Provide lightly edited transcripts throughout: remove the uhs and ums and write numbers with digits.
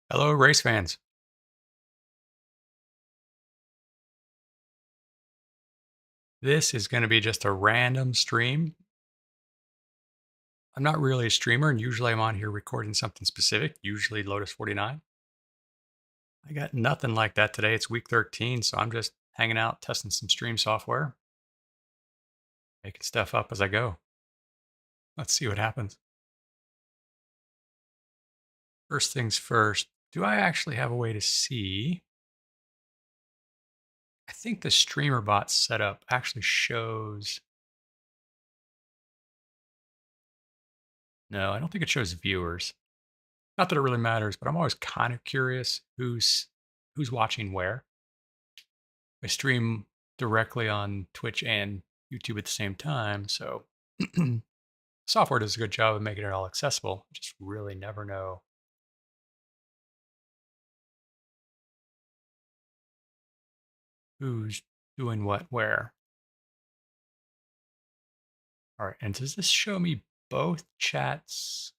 Hello, race fans. This is going to be just a random stream. I'm not really a streamer, and usually I'm on here recording something specific, usually Lotus 49. I got nothing like that today. It's week 13, so I'm just hanging out, testing some stream software, making stuff up as I go. Let's see what happens. First things first, do I actually have a way to see? I think the streamer bot setup actually shows. No, I don't think it shows viewers. Not that it really matters, but I'm always kind of curious who's watching where. I stream directly on Twitch and YouTube at the same time, so software does a good job of making it all accessible. I just really never know who's doing what where. All right, and does this show me both chats,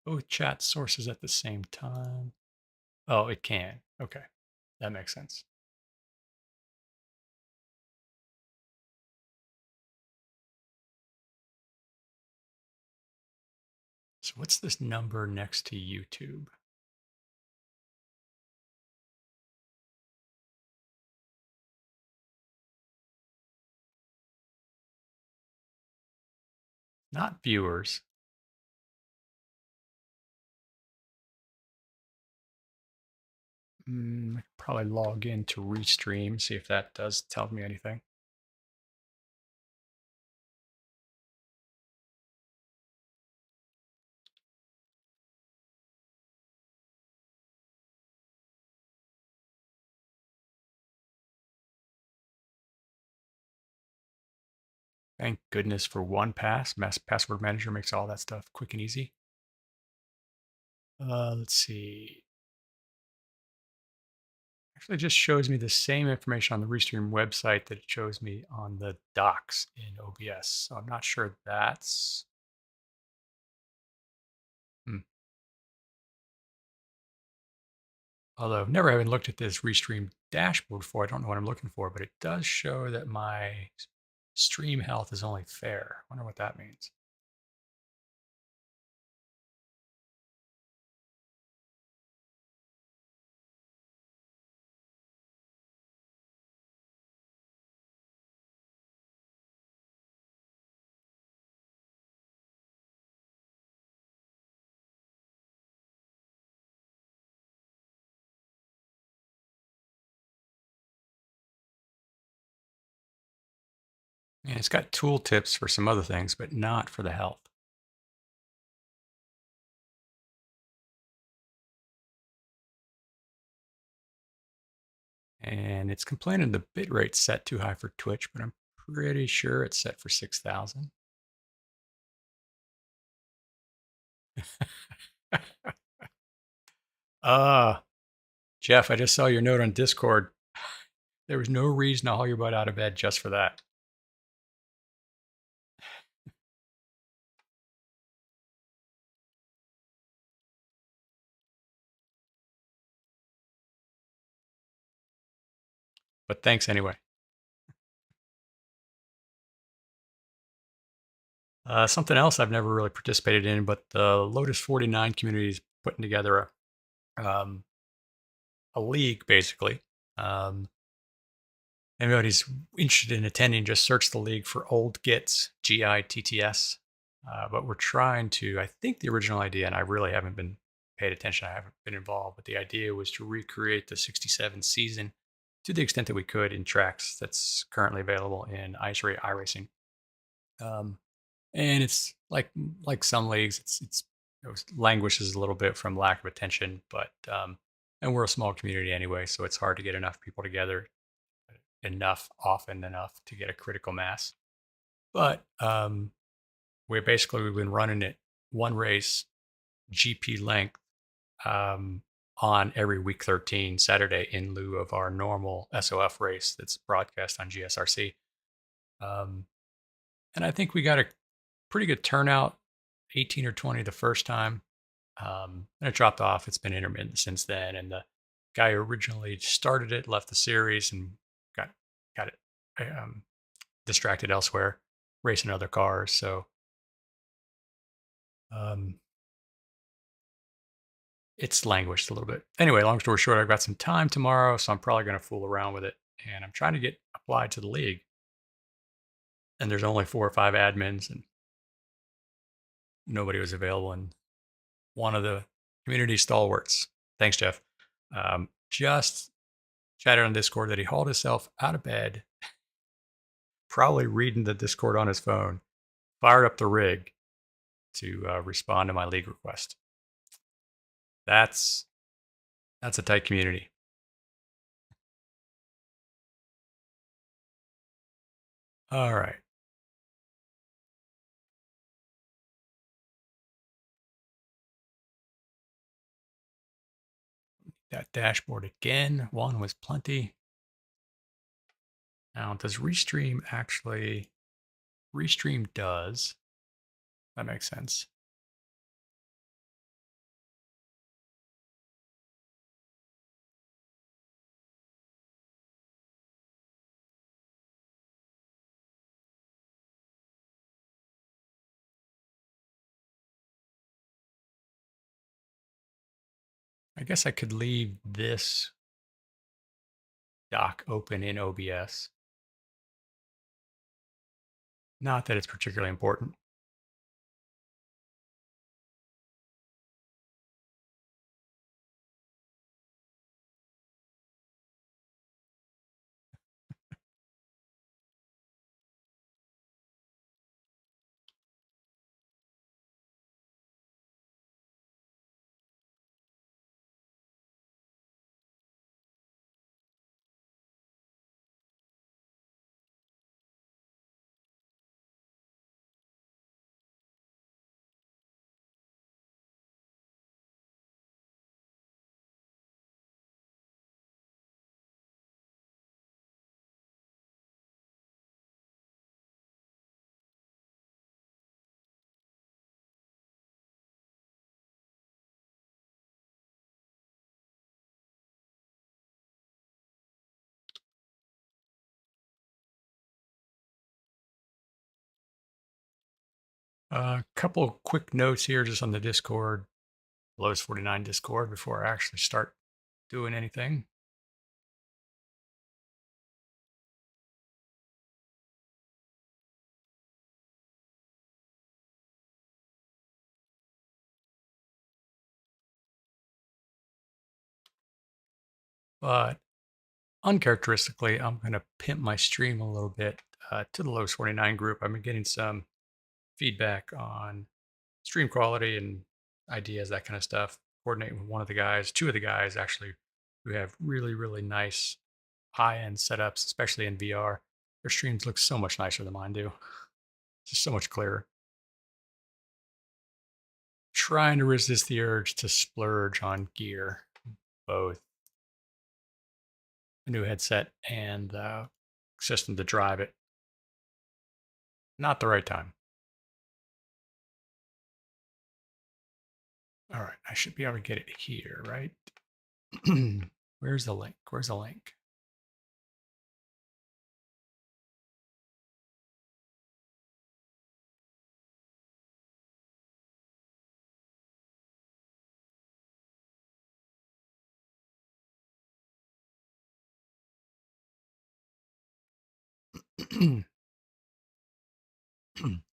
both chat sources at the same time? Oh, it can. Okay, that makes sense. So what's this number next to YouTube? Not viewers. I could probably log in to Restream, see if that does tell me anything. Thank goodness for OnePass. Password Manager makes all that stuff quick and easy. Let's see. Actually, it just shows me the same information on the Restream website that it shows me on the docs in OBS. So I'm not sure that's. Hmm. Although never having looked at this Restream dashboard before, I don't know what I'm looking for, but it does show that my stream health is only fair. I wonder what that means. And it's got tool tips for some other things, but not for the health. And it's complaining the bitrate's set too high for Twitch, but I'm pretty sure it's set for 6,000. uh, Jeff, I just saw your note on Discord. There was no reason to haul your butt out of bed just for that. But thanks anyway. Something else I've never really participated in, but the Lotus 49 community is putting together a league, basically. Anybody's interested in attending, just search the league for Old Gits, GITTS. But we're trying to, I think the original idea, and I really haven't been paid attention, I haven't been involved, but the idea was to recreate the 67 season to the extent that we could in tracks that's currently available in iRacing. And it's like some leagues, it languishes a little bit from lack of attention, but and we're a small community anyway, so it's hard to get enough people together enough often enough to get a critical mass. But we've been running it one race GP length on every week 13 Saturday in lieu of our normal SOF race that's broadcast on GSRC. And I think we got a pretty good turnout, 18 or 20 the first time. And it dropped off. It's been intermittent since then. And the guy who originally started it left the series and got got it distracted elsewhere, racing other cars. So um, it's languished a little bit. Anyway, long story short, I've got some time tomorrow, so I'm probably going to fool around with it. And I'm trying to get applied to the league. And there's only 4 or 5 admins, and nobody was available. And one of the community stalwarts, thanks, Jeff, just chatted on Discord that he hauled himself out of bed, probably reading the Discord on his phone, fired up the rig to respond to my league request. That's a tight community. All right. That dashboard again. One was plenty. Now, does Restream actually? Restream does. That makes sense. I guess I could leave this doc open in OBS. Not that it's particularly important. A couple quick notes here just on the Discord, Lowe's 49 Discord, before I actually start doing anything. But uncharacteristically, I'm going to pimp my stream a little bit to the Lowe's 49 group. I've been getting some feedback on stream quality and ideas, that kind of stuff. Coordinating with one of the guys, 2 of the guys actually, who have really, really nice high-end setups, especially in VR. Their streams look so much nicer than mine do. Just so much clearer. Trying to resist the urge to splurge on gear, both a new headset and system to drive it. Not the right time. All right, I should be able to get it here, right? Where's the link? Where's the link?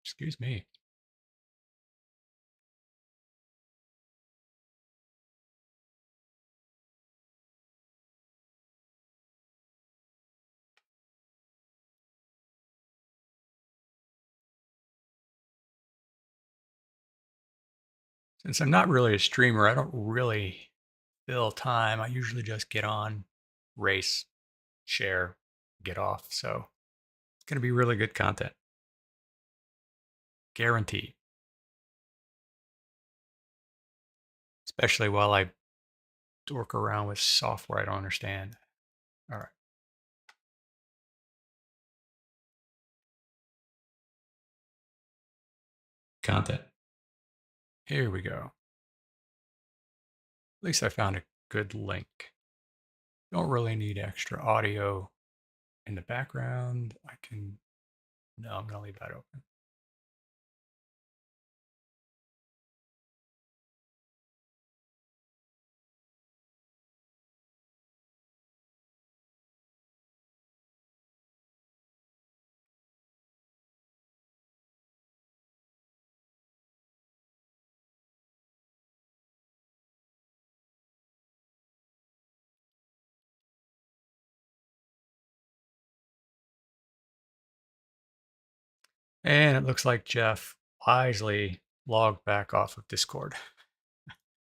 Excuse me. Since I'm not really a streamer, I don't really fill time. I usually just get on, race, share, get off. So it's going to be really good content. Guaranteed. Especially while I dork around with software I don't understand. All right. Content. Here we go. At least I found a good link. Don't really need extra audio in the background. I can, no, I'm going to leave that open. And it looks like Jeff wisely logged back off of Discord.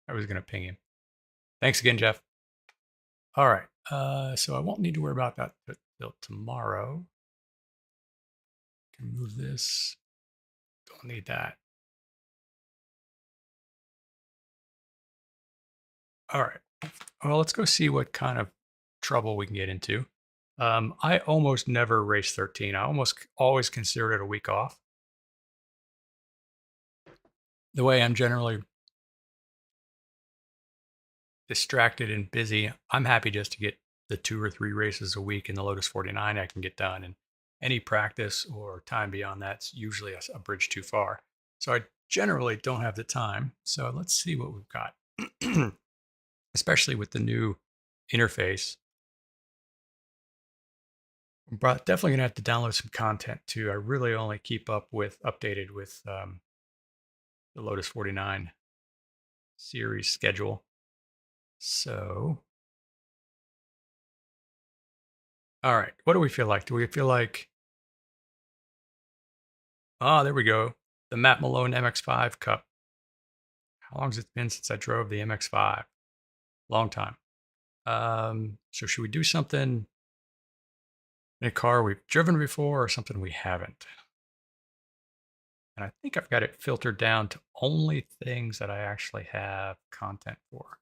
I was going to ping him. Thanks again, Jeff. All right. So I won't need to worry about that till tomorrow. Can move this. Don't need that. All right. Well, let's go see what kind of trouble we can get into. I almost never race 13. I almost always consider it a week off. The way I'm generally distracted and busy, I'm happy just to get the 2 or 3 races a week in the Lotus 49 I can get done. And any practice or time beyond that's usually a bridge too far. So I generally don't have the time. So let's see what we've got, especially with the new interface. But definitely gonna have to download some content too. I really only keep up with updated with the Lotus 49 series schedule. So, all right, what do we feel like? Do we feel like, oh, there we go, the Matt Malone MX5 Cup. How long has it been since I drove the MX5? Long time. So should we do something in a car we've driven before or something we haven't? And I think I've got it filtered down to only things that I actually have content for.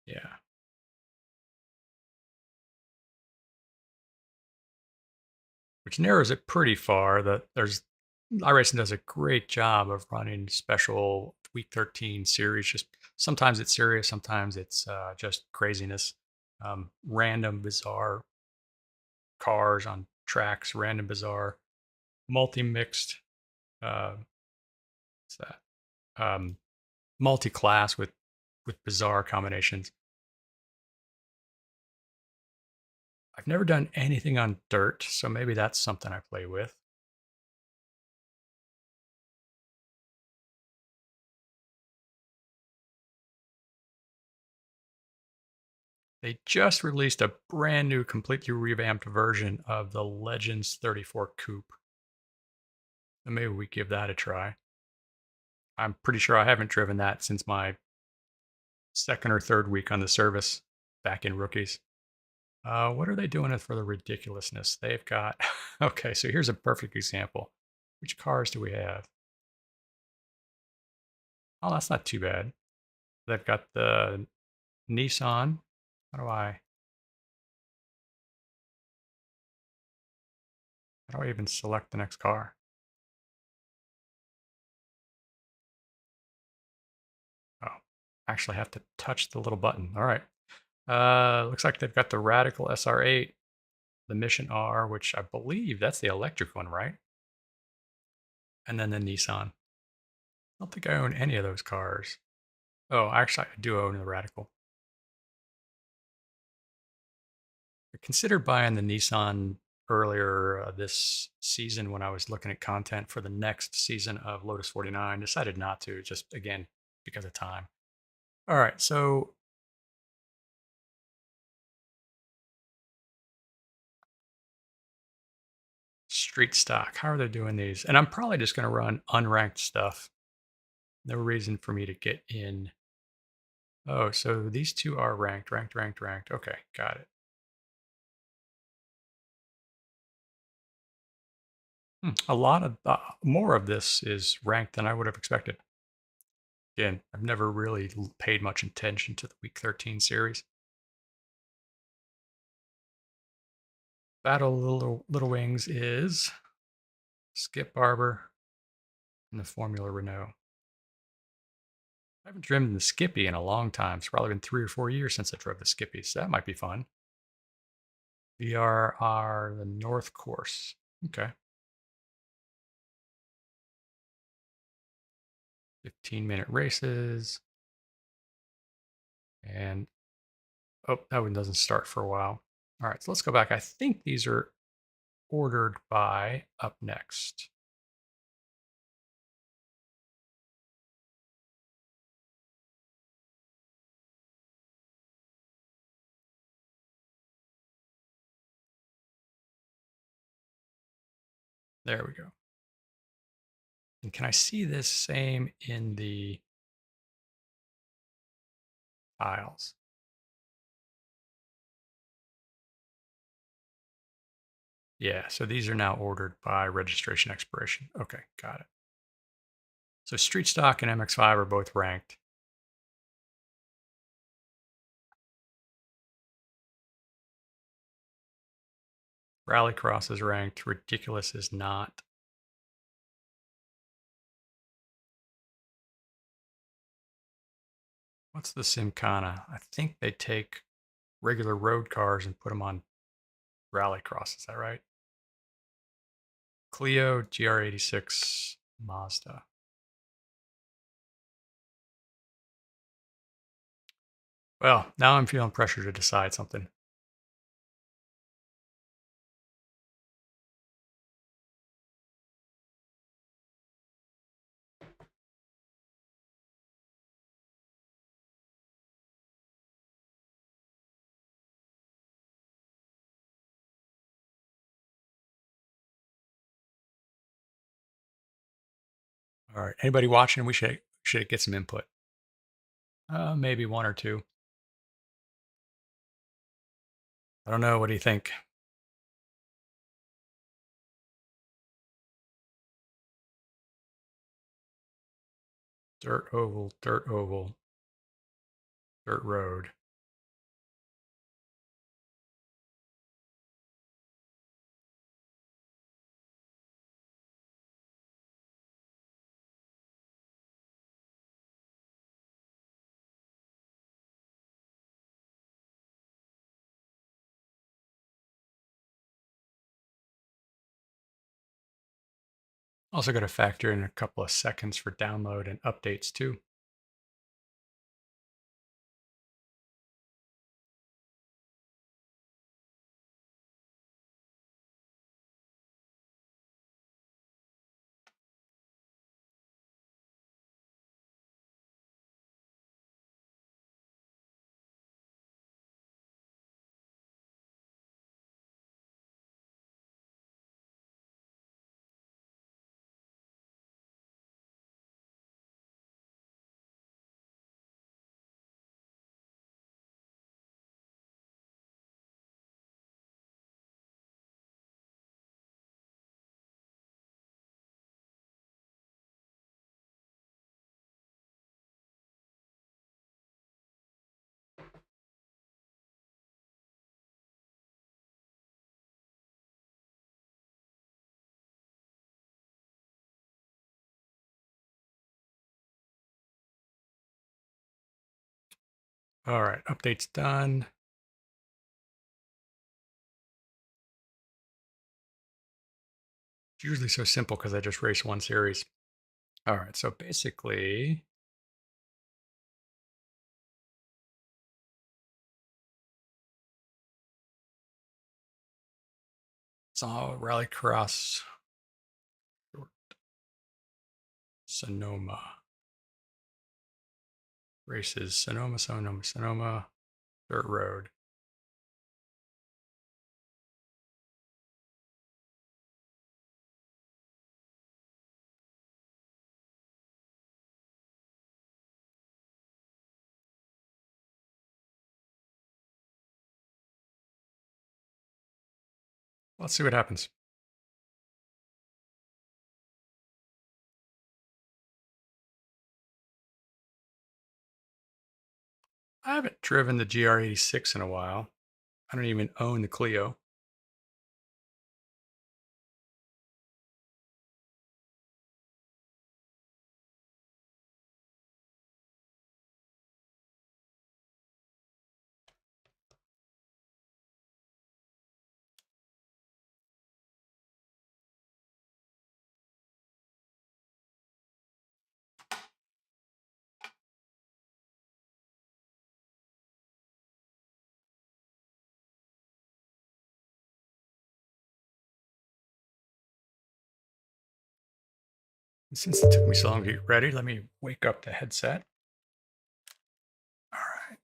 Yeah. Which narrows it pretty far. There's iRacing does a great job of running special week 13 series. Just sometimes it's serious, sometimes it's just craziness, random, bizarre cars on tracks, random, bizarre, multi-mixed. What's that? Multi-class with bizarre combinations. I've never done anything on dirt, so maybe that's something I play with. They just released a brand new, completely revamped version of the Legends 34 Coupe. And maybe we give that a try. I'm pretty sure I haven't driven that since my second or third week on the service back in rookies. What are they doing for the ridiculousness? They've got, okay, so here's a perfect example. Which cars do we have? Oh, that's not too bad. They've got the Nissan. How do I even select the next car? Oh, actually have to touch the little button. All right. Looks like they've got the Radical SR8, the Mission R, which I believe that's the electric one, right? And then the Nissan. I don't think I own any of those cars. Oh, actually, I do own the Radical. I considered buying the Nissan earlier this season when I was looking at content for the next season of Lotus 49. Decided not to, just again, because of time. All right, so street stock. How are they doing these? And I'm probably just going to run unranked stuff. No reason for me to get in. Oh, so these two are ranked, ranked, ranked, ranked. Okay, got it. A lot of more of this is ranked than I would have expected. Again, I've never really paid much attention to the Week 13 series. Battle Little Wings is Skip Barber and the Formula Renault. I haven't driven the Skippy in a long time. It's probably been 3 or 4 years since I drove the Skippy, so that might be fun. VRR, the North Course. Okay. 15-minute races. And, oh, that one doesn't start for a while. All right, so let's go back. I think these are ordered by up next. There we go. And can I see this same in the files? Yeah, so these are now ordered by registration expiration. Okay, got it. So Street Stock and MX5 are both ranked. Rallycross is ranked. Ridiculous is not. What's the Simcana? I think they take regular road cars and put them on Rallycross. Is that right? Clio, GR86, Mazda. Well, now I'm feeling pressure to decide something. All right. Anybody watching? We should get some input. Maybe one or two. I don't know. What do you think? Dirt oval, dirt oval, dirt road. Also got to factor in a couple of seconds for download and updates too. All right, updates done. It's usually so simple because I just race one series. All right, so basically, it's all Rallycross Sonoma races. Sonoma, Sonoma, Sonoma, dirt road. Let's see what happens. I haven't driven the GR86 in a while. I don't even own the Clio. Since it took me so long to get ready, let me wake up the headset. All right.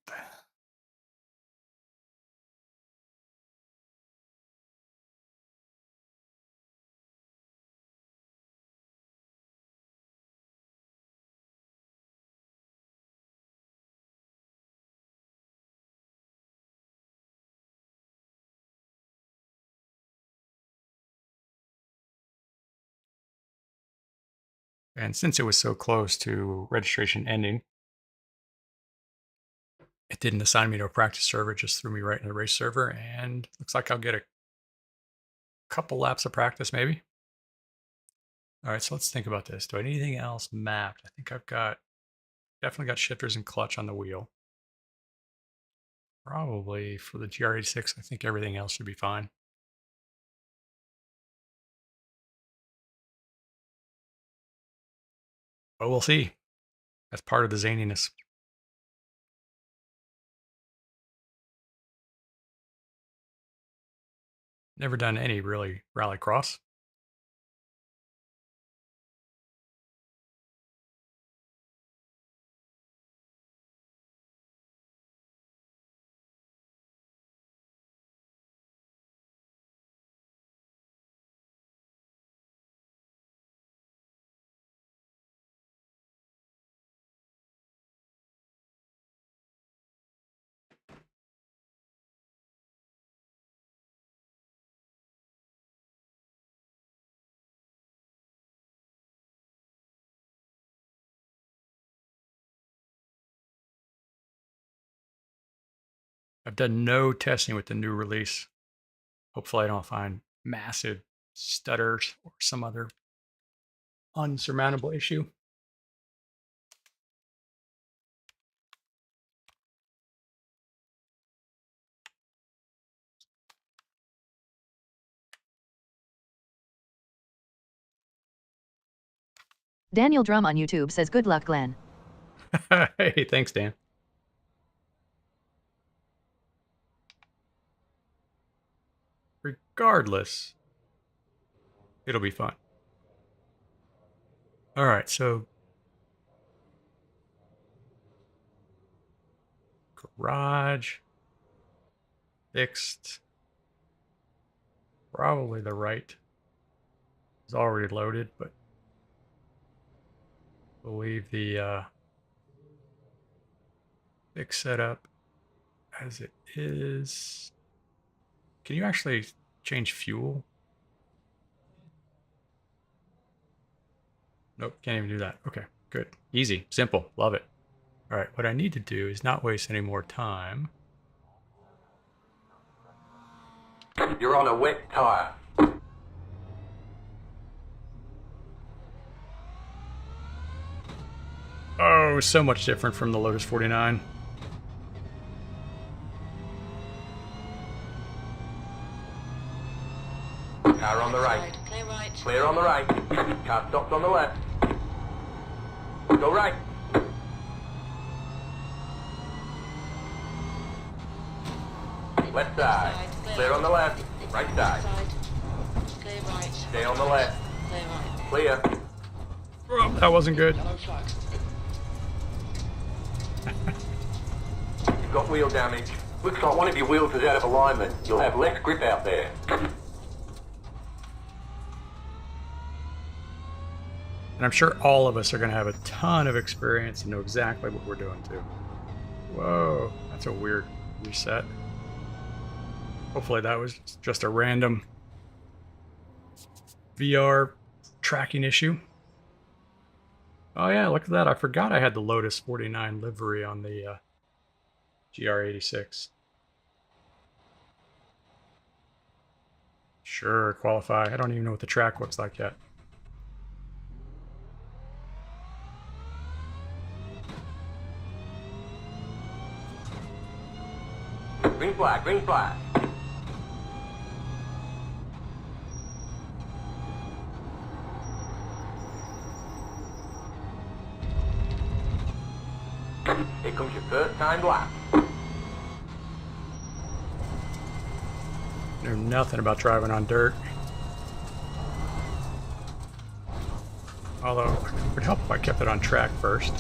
And since it was so close to registration ending, it didn't assign me to a practice server, it just threw me right in the race server. And looks like I'll get a couple laps of practice maybe. All right, so let's think about this. Do I need anything else mapped? I think I've got definitely got shifters and clutch on the wheel. Probably for the GR86, I think everything else should be fine. But we'll see. That's part of the zaniness. Never done any really rallycross. I've done no testing with the new release. Hopefully I don't find massive stutters or some other unsurmountable issue. Daniel Drum on YouTube says good luck, Glenn. Hey, thanks, Dan. Regardless, it'll be fun. All right, so garage fixed. Probably the right is already loaded, but we'll leave the fix setup as it is. Can you actually change fuel? Nope, can't even do that. Okay, good. Easy, simple, love it. All right, what I need to do is not waste any more time. You're on a wet tire. Oh, so much different from the Lotus 49. Car on the right. Clear right. Clear on the right. Car stopped on the left. Go right. Left side. Clear on the left. Right side. Clear right. Stay on the left. Clear right. Clear. Oh, that wasn't good. You've got wheel damage. Looks like one of your wheels is out of alignment. You'll have less grip out there. And I'm sure all of us are going to have a ton of experience and know exactly what we're doing too. Whoa, that's a weird reset. Hopefully that was just a random VR tracking issue. Oh yeah, look at that. I forgot I had the Lotus 49 livery on the GR86. Sure, qualify. I don't even know what the track looks like yet. Green flag, green flag. Here comes your first time lap. Know nothing about driving on dirt. Although it would help if I kept it on track first.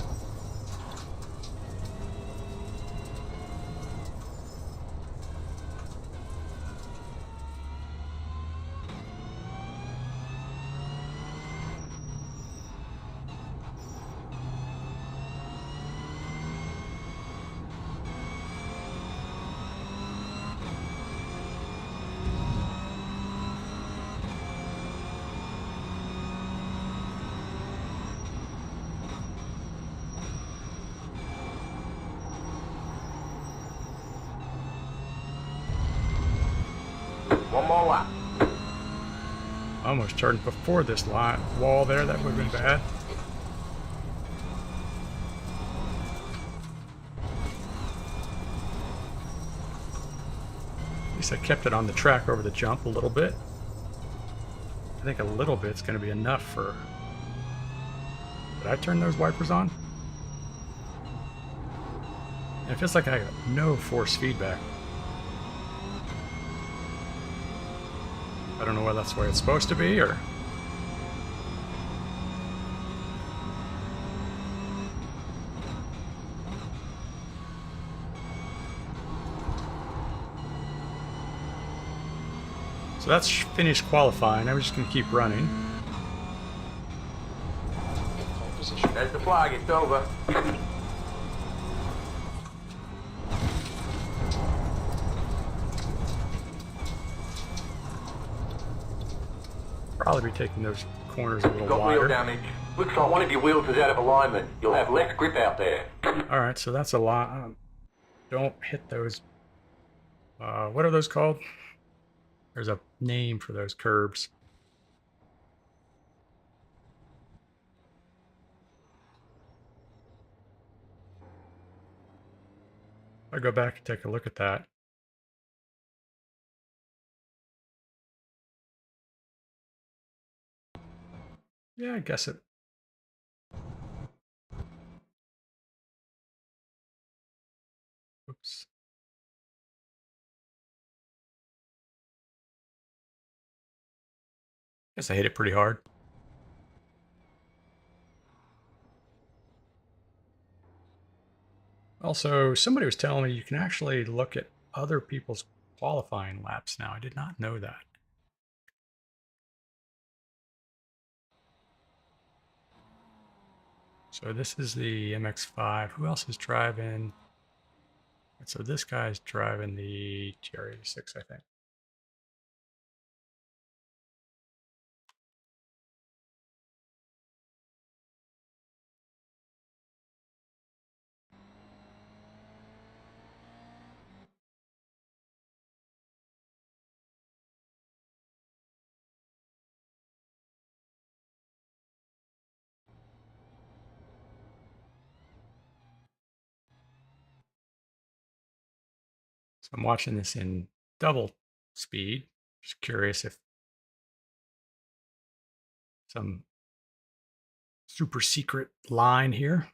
One more lap. Almost turned before this wall there. That would have been bad. At least I kept it on the track over the jump a little bit. I think a little bit's going to be enough for... Did I turn those wipers on? And it feels like I have no force feedback. I don't know whether that's the way it's supposed to be, or... So that's finished qualifying. I'm just going to keep running. There's the flag, it's over. Probably be taking those corners a little Got wheel wider. damage. Looks like one of your wheels is out of alignment. You'll have less grip out there. Alright, so that's a lot. Don't hit those... what are those called? There's a name for those curbs. I'll go back and take a look at that. Yeah, I guess it... Oops. Guess I hit it pretty hard. Also, somebody was telling me you can actually look at other people's qualifying laps now. I did not know that. So this is the MX-5. Who else is driving? So this guy's driving the GR86, I think. So I'm watching this in double speed. Just curious if some super secret line here.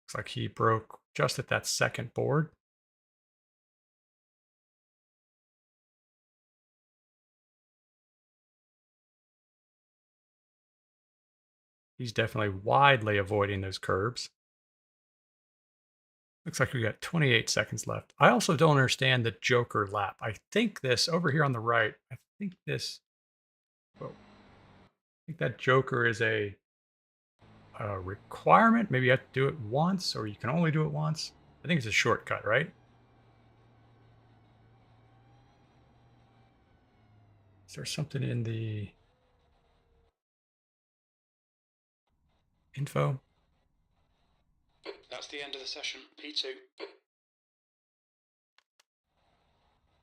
Looks like he broke just at that second board. He's definitely widely avoiding those curbs. Looks like we got 28 seconds left. I also don't understand the Joker lap. I think this over here on the right, I think this, oh, I think that Joker is a requirement. Maybe you have to do it once, or you can only do it once. I think it's a shortcut, right? Is there something in the info? That's the end of the session. P2.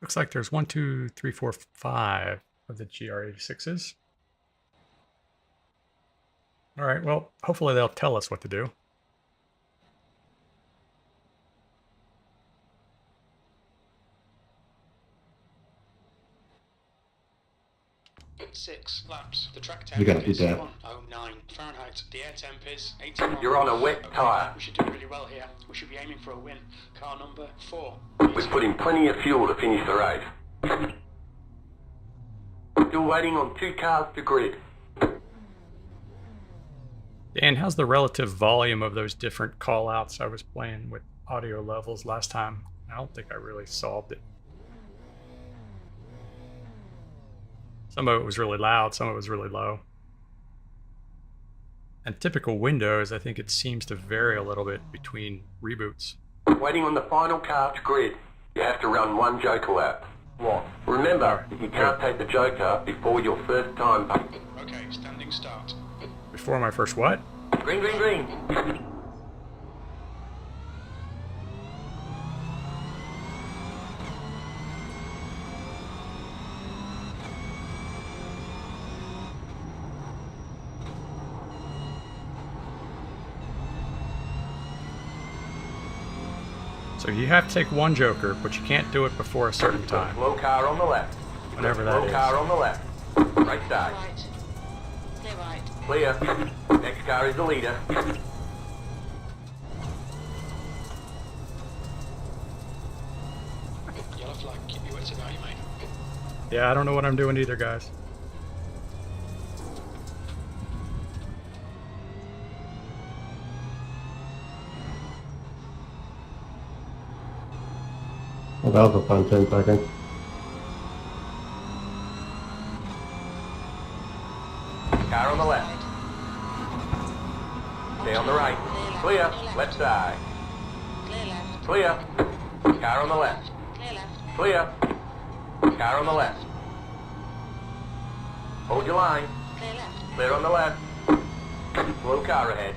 Looks like there's 1, 2, 3, 4, 5 of the GR86s. All right, well, hopefully they'll tell us what to do. Six laps. The track You gotta temp do is that. 109 Fahrenheit. The air temp is 81. You're on a wet tyre. We should do really well here. We should be aiming for a win. Car number 4. We've put in plenty of fuel to finish the race. Still waiting on 2 cars to grid. Dan, how's the relative volume of those different call outs? I was playing with audio levels last time. I don't think I really solved it. Some of it was really loud, some of it was really low. And typical Windows, I think it seems to vary a little bit between reboots. Waiting on the final cart's grid. You have to run one Joker lap. What? Remember that you can't take the Joker before your first time. Okay, standing start. Before my first what? Green, green, green. So you have to take one Joker, but you can't do it before a certain time. Slow car on the left. Whenever that Slow is. car on the left. Right side. Right. Clear right. Clear. Next car is the leader. Yellow flag, keep your wits about you, mate. Yeah, I don't know what I'm doing either, guys. Well, that was a fun 10 seconds. Car on the left. Stay on the right. Clear. Left side. Clear left. Clear. Car on the left. Clear left. Clear. Car on the left. Hold your line. Clear left. Clear on the left. Slow car ahead.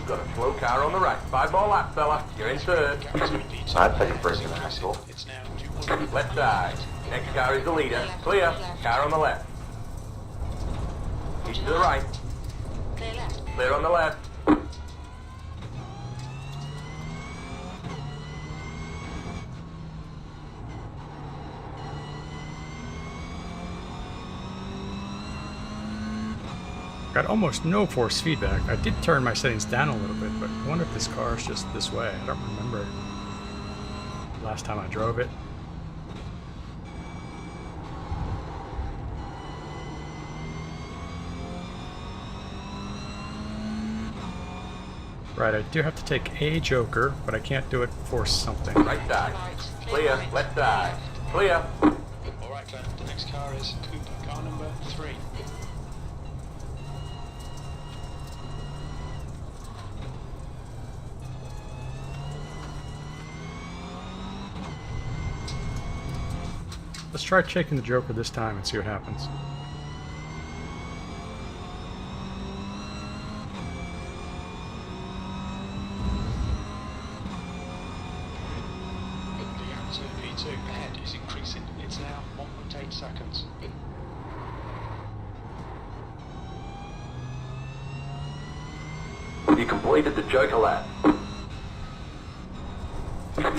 Got a slow car on the right. 5 more laps, fella. You're in third. I'd say you're breaking the asshole. It's now 200. Left side. Next car is the leader. Clear. Car on the left. Each to the right. Clear left. Clear on the left. Got almost no force feedback. I did turn my settings down a little bit, but I wonder if this car is just this way. I don't remember last time I drove it. Right, I do have to take a Joker, but I can't do it for something. Right side. Right. Clear. Left side. Clear. Alright, Glenn, the next car is Cooper, car number 3. Let's try taking the Joker this time and see what happens. The gap to P2 ahead is increasing. It's now 1.8 seconds. You completed the Joker lap.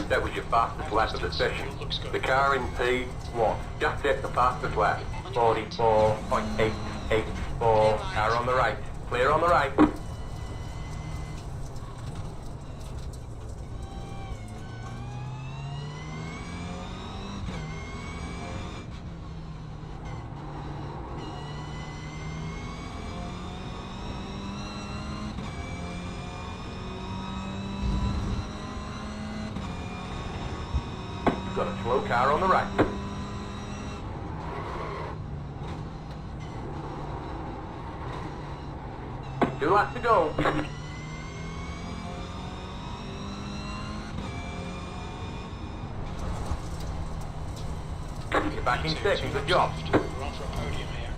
That was your fastest lap of the session. The car in P1 just set the fastest lap. 44.884. Car on the right. Clear on the right. Got a slow car on the right. Two laps to go. You're back in second. Good job. We're on for a podium here.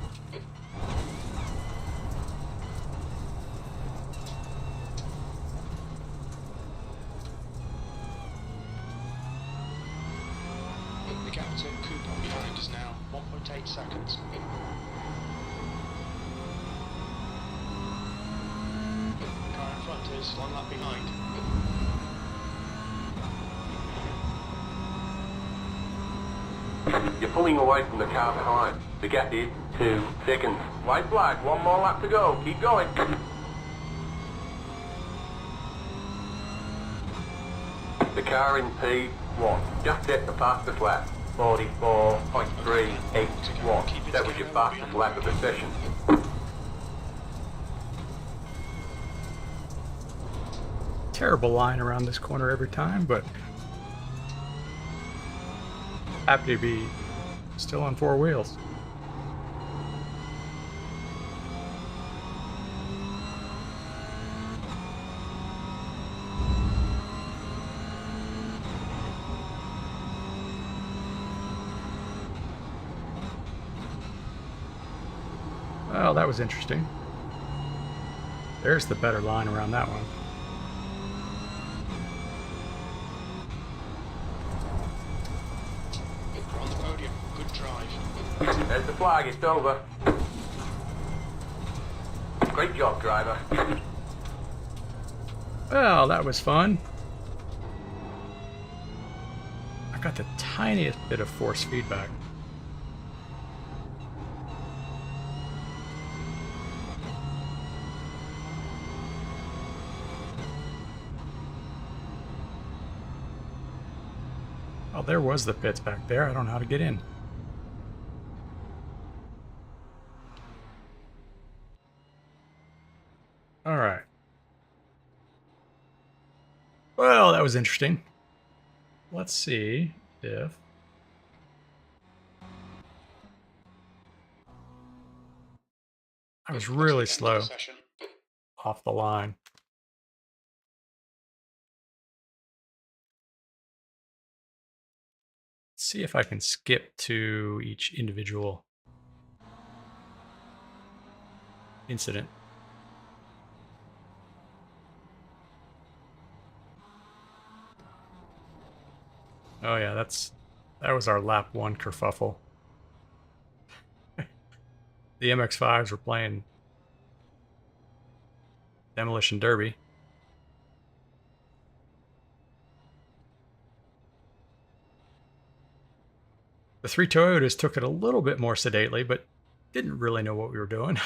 The gap to Cooper behind is now 1.8 seconds. The car in front is 1 lap behind. You're pulling away from the car behind. The gap is 2 seconds. White flag. 1 more lap to go. Keep going. The car in P1 just set the fastest lap. 44.381. That was your fastest lap of the session. terrible line around this corner every time, but happy to be still on four wheels. Well, that was interesting. There's the better line around that one. We're on the podium. Good drive. There's the flag, it's over. Great job, driver. Well, that was fun. I got the tiniest bit of force feedback. Oh, there was the pits back there. I don't know how to get in. All right. Well, that was interesting. Let's see if I was really That's the end of slow the session. off the line. Let's see if I can skip to each individual incident. Oh yeah, that was our lap one kerfuffle. The MX-5s were playing Demolition Derby. The three Toyotas took it a little bit more sedately, but didn't really know what we were doing.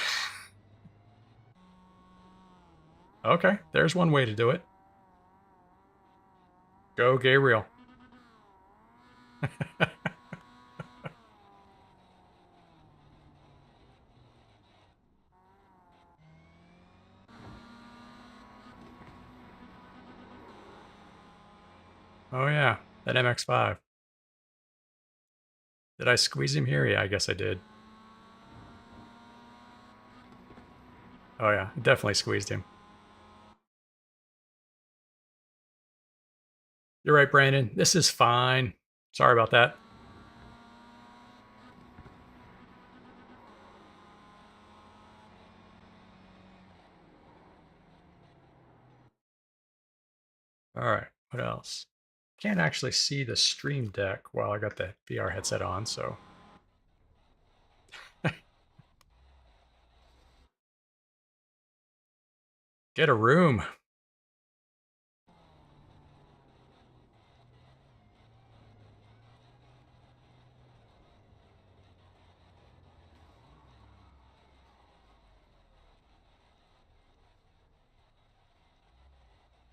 Okay, there's one way to do it. Go Gabriel. Oh yeah, that MX-5. Did I squeeze him here? Yeah, I guess I did. Oh yeah, definitely squeezed him. You're right, Brandon. This is fine. Sorry about that. All right, what else? Can't actually see the stream deck while I got the VR headset on, so. Get a room.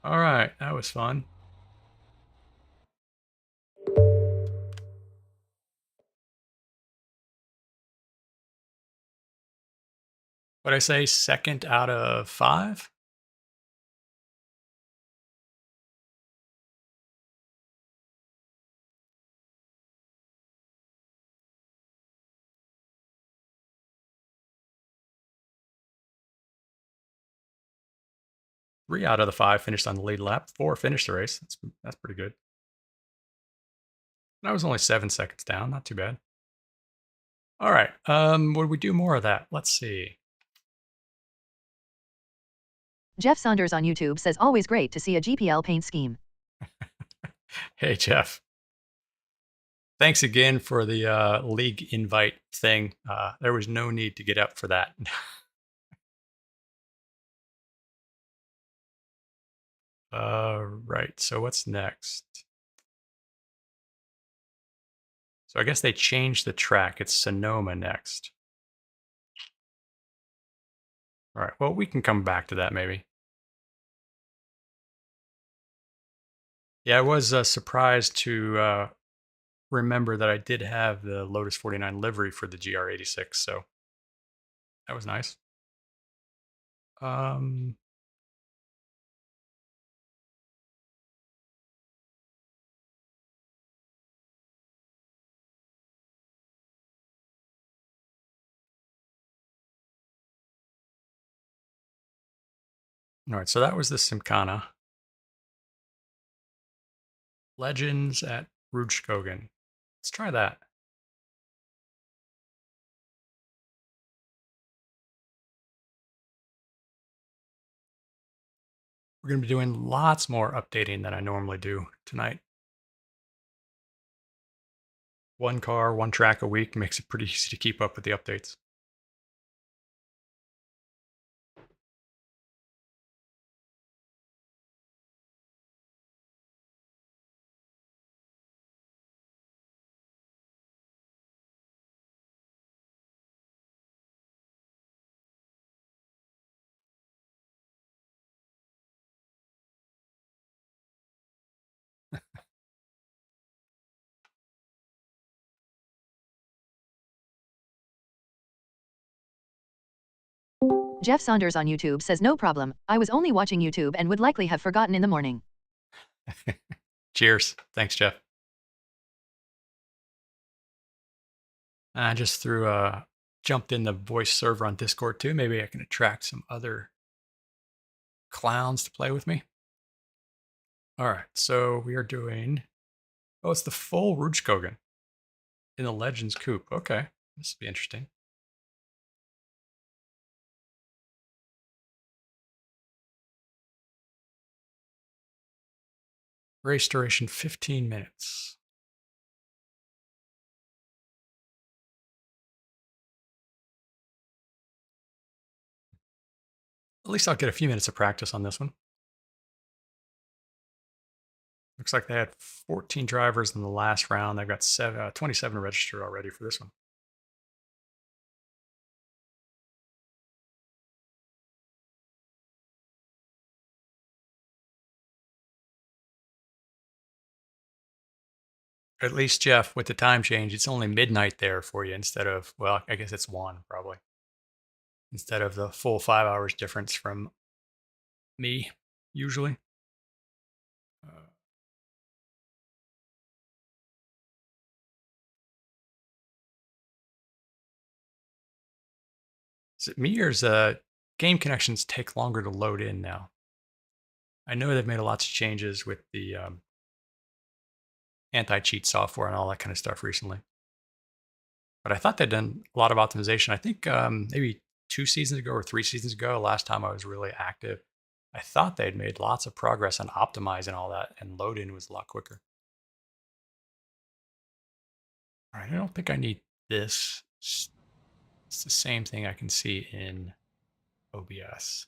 All right, that was fun. What I say, second out of 5? Three out of the 5 finished on the lead lap. 4 finished the race. That's pretty good. And I was only 7 seconds down. Not too bad. All right. Would we do more of that? Let's see. Jeff Saunders on YouTube says always great to see a GPL paint scheme. Hey, Jeff. Thanks again for the league invite thing. There was no need to get up for that. Right. So what's next? So I guess they changed the track. It's Sonoma next. All right. Well, we can come back to that maybe. Yeah, I was surprised to remember that I did have the Lotus 49 livery for the GR86, so that was nice. All right, so that was the Simkhana. Legends at Rudskogen. Let's try that. We're going to be doing lots more updating than I normally do tonight. One car, one track a week makes it pretty easy to keep up with the updates. Jeff Saunders on YouTube says no problem. I was only watching YouTube and would likely have forgotten in the morning. Cheers. Thanks, Jeff. I just jumped in the voice server on Discord too. Maybe I can attract some other clowns to play with me. All right, so we are doing. Oh, it's the full Rudskogen in the Legends Coupe. Okay, this will be interesting. Race duration 15 minutes. At least I'll get a few minutes of practice on this one. Looks like they had 14 drivers in the last round. They've got 27 registered already for this one. At least, Jeff, with the time change, it's only midnight there for you instead of, well, I guess it's 1 probably. Instead of the full 5 hours difference from me, usually. Is it me or is game connections take longer to load in now? I know they've made lots of changes with the anti-cheat software and all that kind of stuff recently. But I thought they'd done a lot of optimization. I think maybe 2 seasons ago or 3 seasons ago, last time I was really active, I thought they'd made lots of progress on optimizing all that, and load in was a lot quicker. All right, I don't think I need this. It's the same thing I can see in OBS.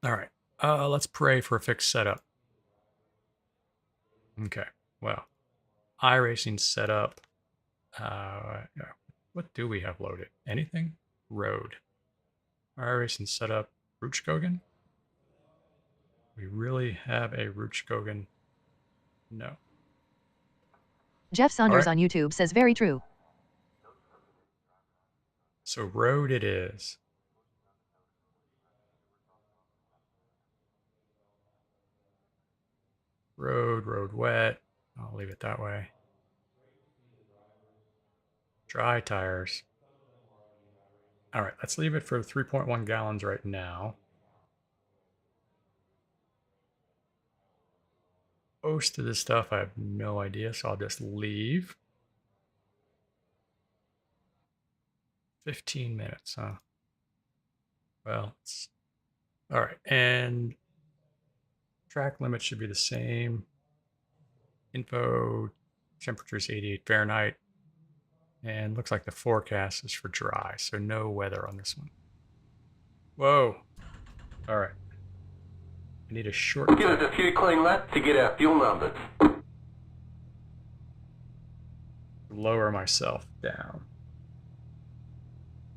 All right, let's pray for a fixed setup. Okay, well, iRacing setup. What do we have loaded? Anything? Road. iRacing setup. Rutschkogen? We really have a Rutschkogen? No. Jeff Saunders right. on YouTube says very true. So road it is. Road wet. I'll leave it that way. Dry tires. All right, let's leave it for 3.1 gallons right now. Most of this stuff I have no idea, so I'll just leave. 15 minutes, huh? Well, all right, and track limit should be the same. Info, temperature's 88 Fahrenheit. And looks like the forecast is for dry, so no weather on this one. Whoa. All right. I need a shortcut. Give us a few clean laps to get our fuel numbers. Lower myself down.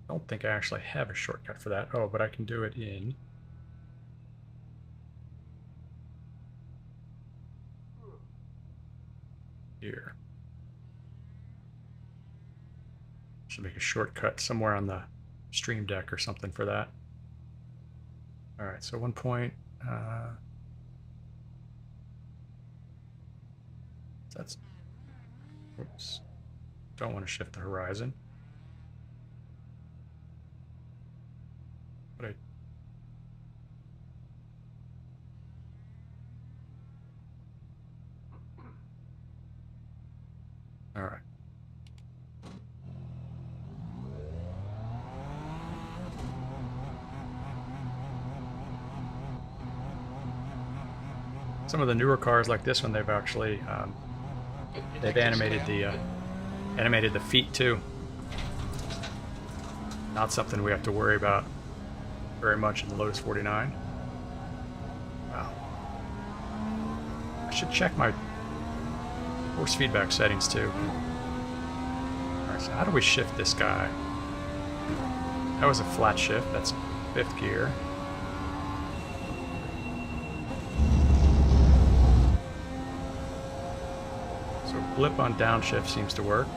I don't think I actually have a shortcut for that. Oh, but I can do it in here. Should make a shortcut somewhere on the stream deck or something for that. All right, so 1 point. That's, oops. Don't want to shift the horizon. But all right. Some of the newer cars like this one, they've actually they've animated the feet too. Not something we have to worry about very much in the Lotus 49. Wow. I should check my force feedback settings too. Alright, so how do we shift this guy? That was a flat shift, that's 5th gear. So blip on downshift seems to work.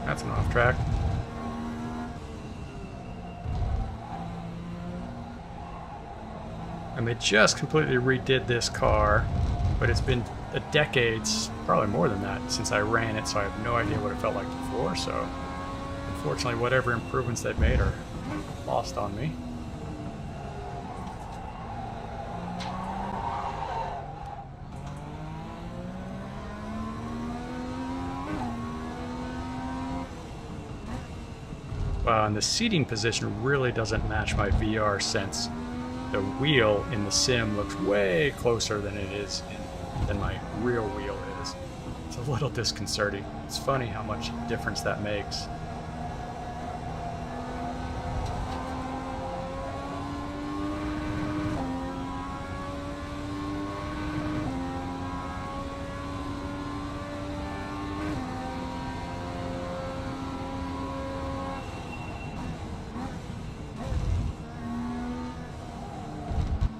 That's an off track. And they just completely redid this car, but it's been a decades, probably more than that, since I ran it, so I have no idea what it felt like before, so unfortunately whatever improvements they've made are lost on me. Wow, and the seating position really doesn't match my VR sense. The wheel in the sim looks way closer than it is than my real wheel is. It's a little disconcerting. It's funny how much difference that makes.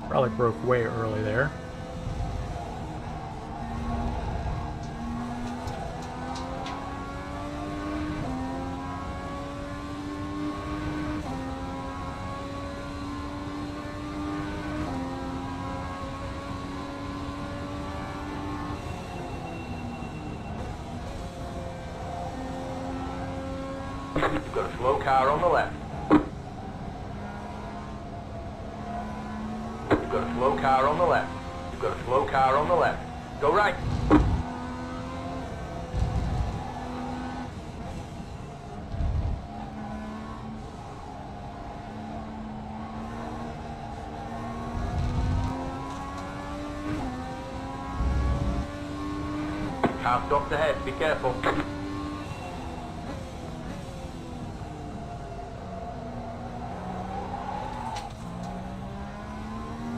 Probably broke way early there. You've got a slow car on the left. You've got a slow car on the left. You've got a slow car on the left. Go right. Car stopped ahead. Be careful.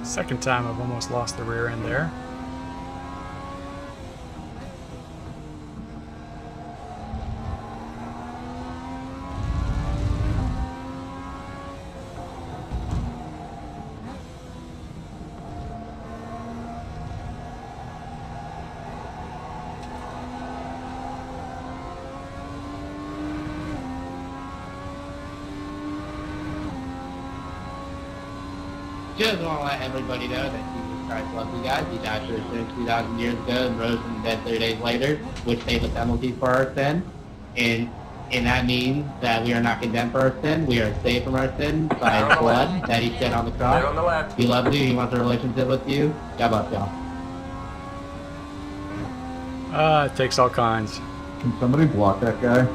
Second time I've almost lost the rear end there. Just want to let everybody know that Jesus Christ loves you guys. He died for our sins 2,000 years ago and rose from the dead 3 days later, which paid the penalty for our sin. And that means that we are not condemned for our sin. We are saved from our sin by His blood that He shed on the cross. On the left. He loves you. He wants a relationship with you. God bless y'all. It takes all kinds. Can somebody block that guy?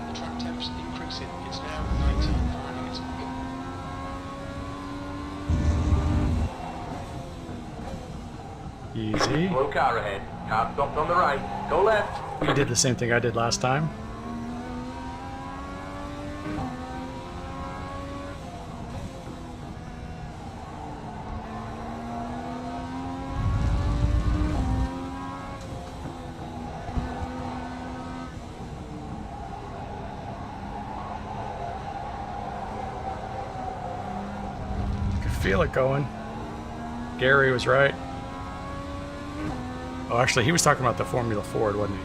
The track temp's increasing. It's now 19, finding its Easy. Slow car ahead. Car stopped on the right. Go left. He did the same thing I did last time. feel it going. Gary was right. Oh, actually, he was talking about the Formula Ford, wasn't he?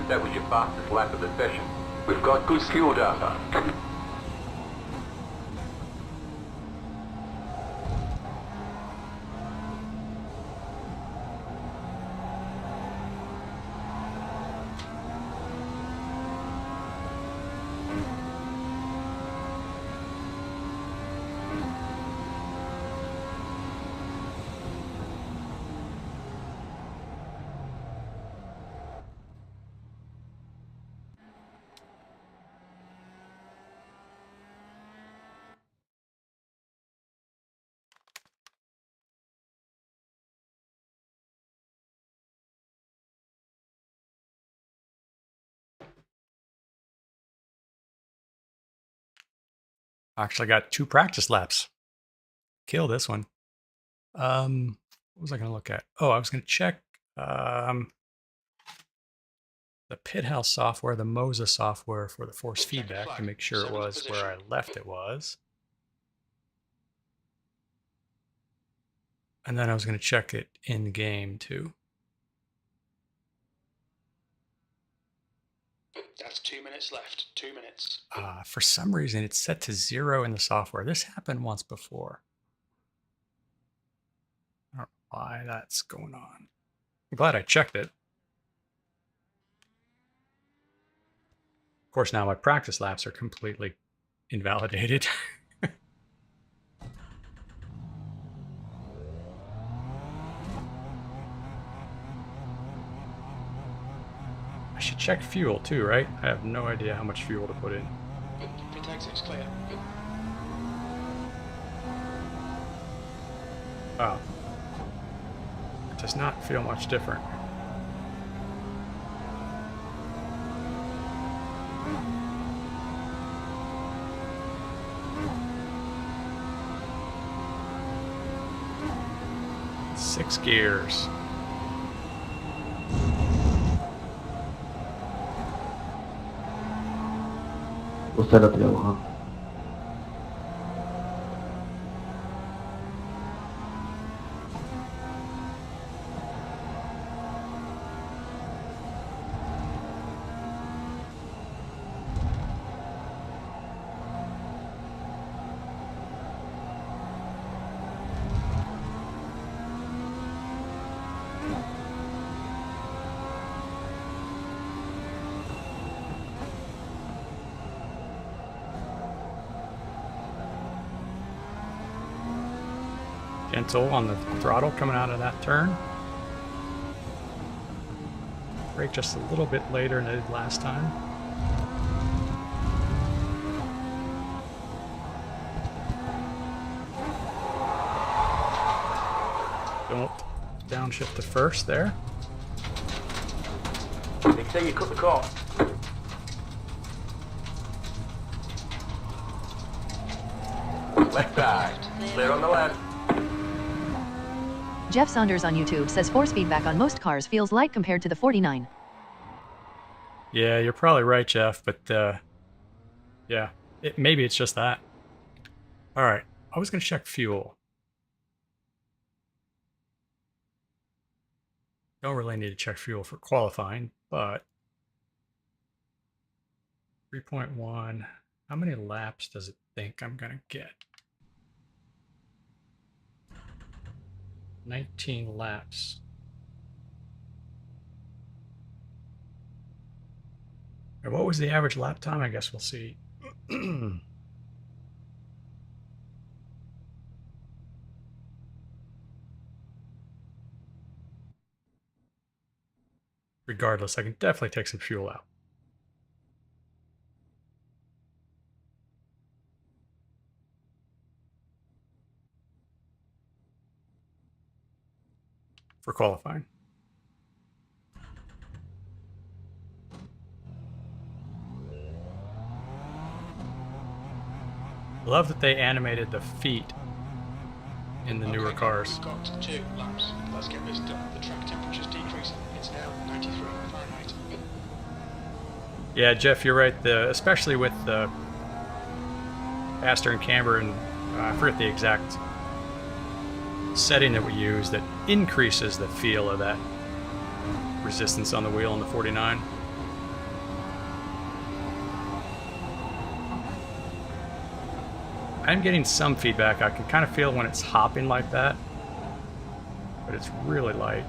That was your fastest lap of the session. We've got good fuel data. Actually got 2 practice laps. Kill this one. What was I going to look at? Oh, I was going to check the pit house software, the MOSA software for the force feedback to make sure it was where I left it was. And then I was going to check it in game too. That's 2 minutes left. 2 minutes. For some reason, it's set to 0 in the software. This happened once before. I don't know why that's going on. I'm glad I checked it. Of course, now my practice laps are completely invalidated. I should check fuel too, right? I have no idea how much fuel to put in. Pit exit's clear. Wow. It does not feel much different. Six gears. We'll set up the other one. Gentle on the throttle coming out of that turn. Brake just a little bit later than I did last time. Don't downshift to first there. They say you cut the car. Left side. Clear on the left. Jeff Saunders on YouTube says force feedback on most cars feels light compared to the 49. Yeah, you're probably right, Jeff, but yeah, maybe it's just that. All right, I was going to check fuel. Don't really need to check fuel for qualifying, but 3.1, how many laps does it think I'm going to get? 19 laps. And what was the average lap time? I guess we'll see. Regardless, I can definitely take some fuel out. For qualifying. I love that they animated the feet in the newer cars. We've got 2 laps. Let's get this done. The track temperature's decreasing. It's now 93 Fahrenheit. Yeah, Jeff, you're right. Especially with the Astor and Camber and I forget the exact setting that we use that increases the feel of that resistance on the wheel in the 49. I'm getting some feedback. I can kind of feel when it's hopping like that, but it's really light.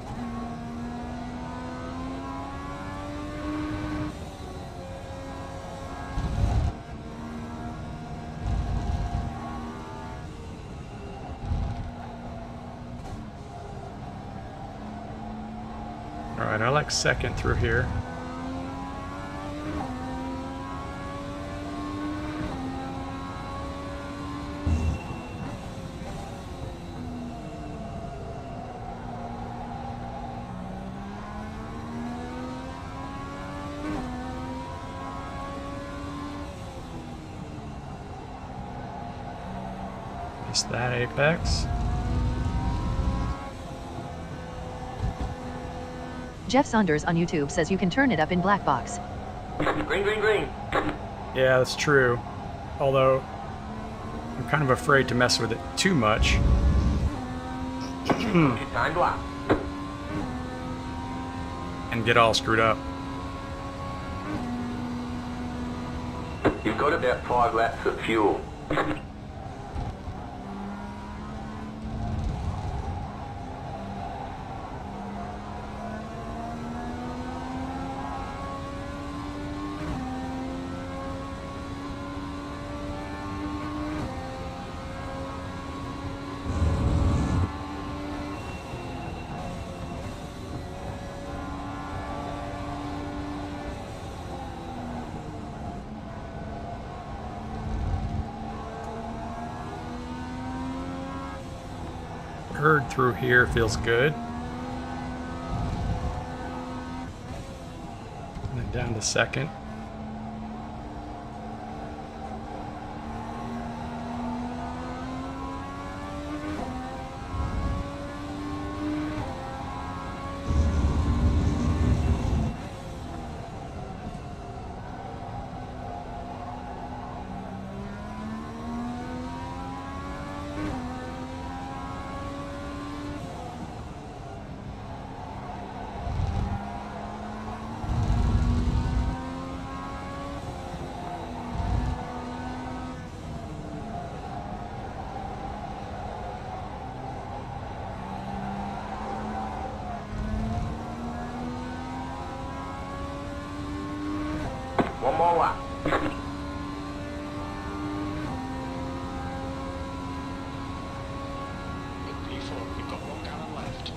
All right, I like second through here. Just that apex. Jeff Saunders on YouTube says you can turn it up in black box. Green, green, green. Yeah, that's true. Although, I'm kind of afraid to mess with it too much. Time to lap. And get all screwed up. You've got about 5 laps of fuel. Herd through here feels good. And then down to second. One more lap. P4, you've got 1 gallon left.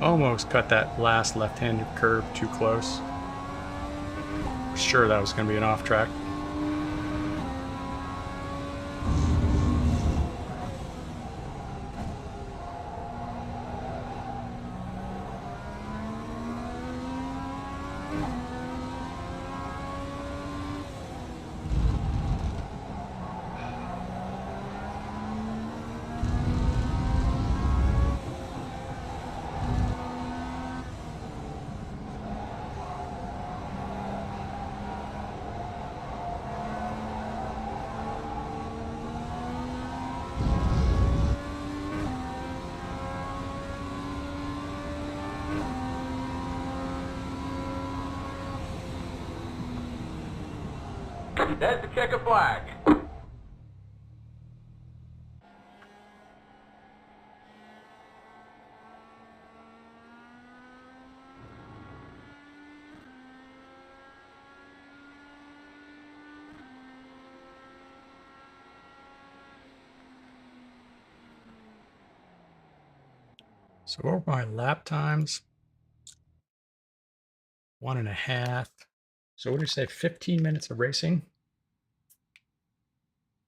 Almost cut that last left-handed curve too close. Sure that was going to be an off track. That's the checker flag. So what were my lap times? 1.5. So what do you say, 15 minutes of racing?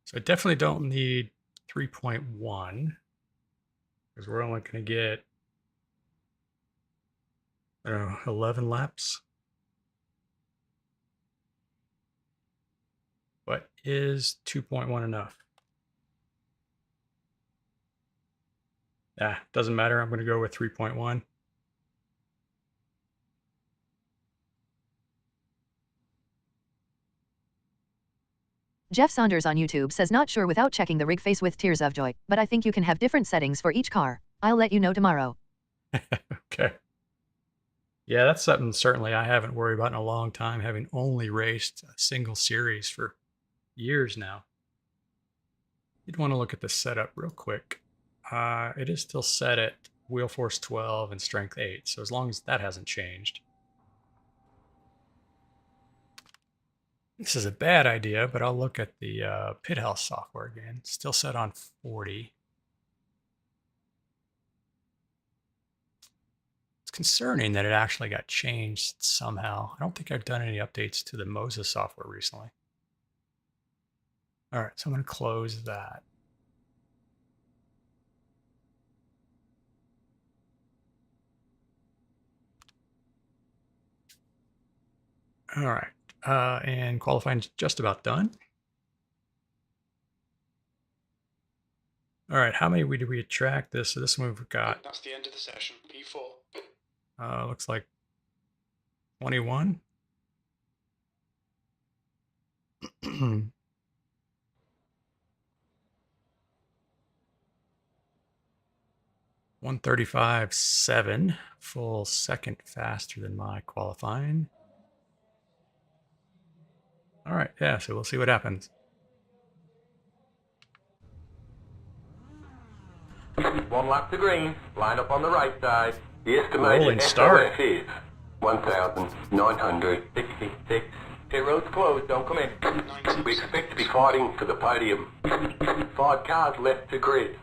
So I definitely don't need 3.1 because we're only going to get, I don't know, 11 laps. But is 2.1 enough? Doesn't matter. I'm going to go with 3.1. Jeff Saunders on YouTube says not sure without checking the rig face with tears of joy, but I think you can have different settings for each car. I'll let you know tomorrow. Okay. Yeah, that's something certainly I haven't worried about in a long time, having only raced a single series for years now. You'd want to look at the setup real quick. It is still set at wheel force 12 and strength 8, so as long as that hasn't changed. This is a bad idea, but I'll look at the pit house software again. Still set on 40. It's concerning that it actually got changed somehow. I don't think I've done any updates to the Moses software recently. All right, so I'm going to close that. All right, and qualifying's just about done. All right, how many did we attract this? So this one we've got. That's the end of the session. P4. Looks like 21. 135.7, full second faster than my qualifying. All right, yeah, so we'll see what happens. One lap to green. Line up on the right side. The Rolling estimated start. SOS is 1,966. Pit road's closed. Don't come in. We expect to be fighting for the podium. 5 cars left to grid.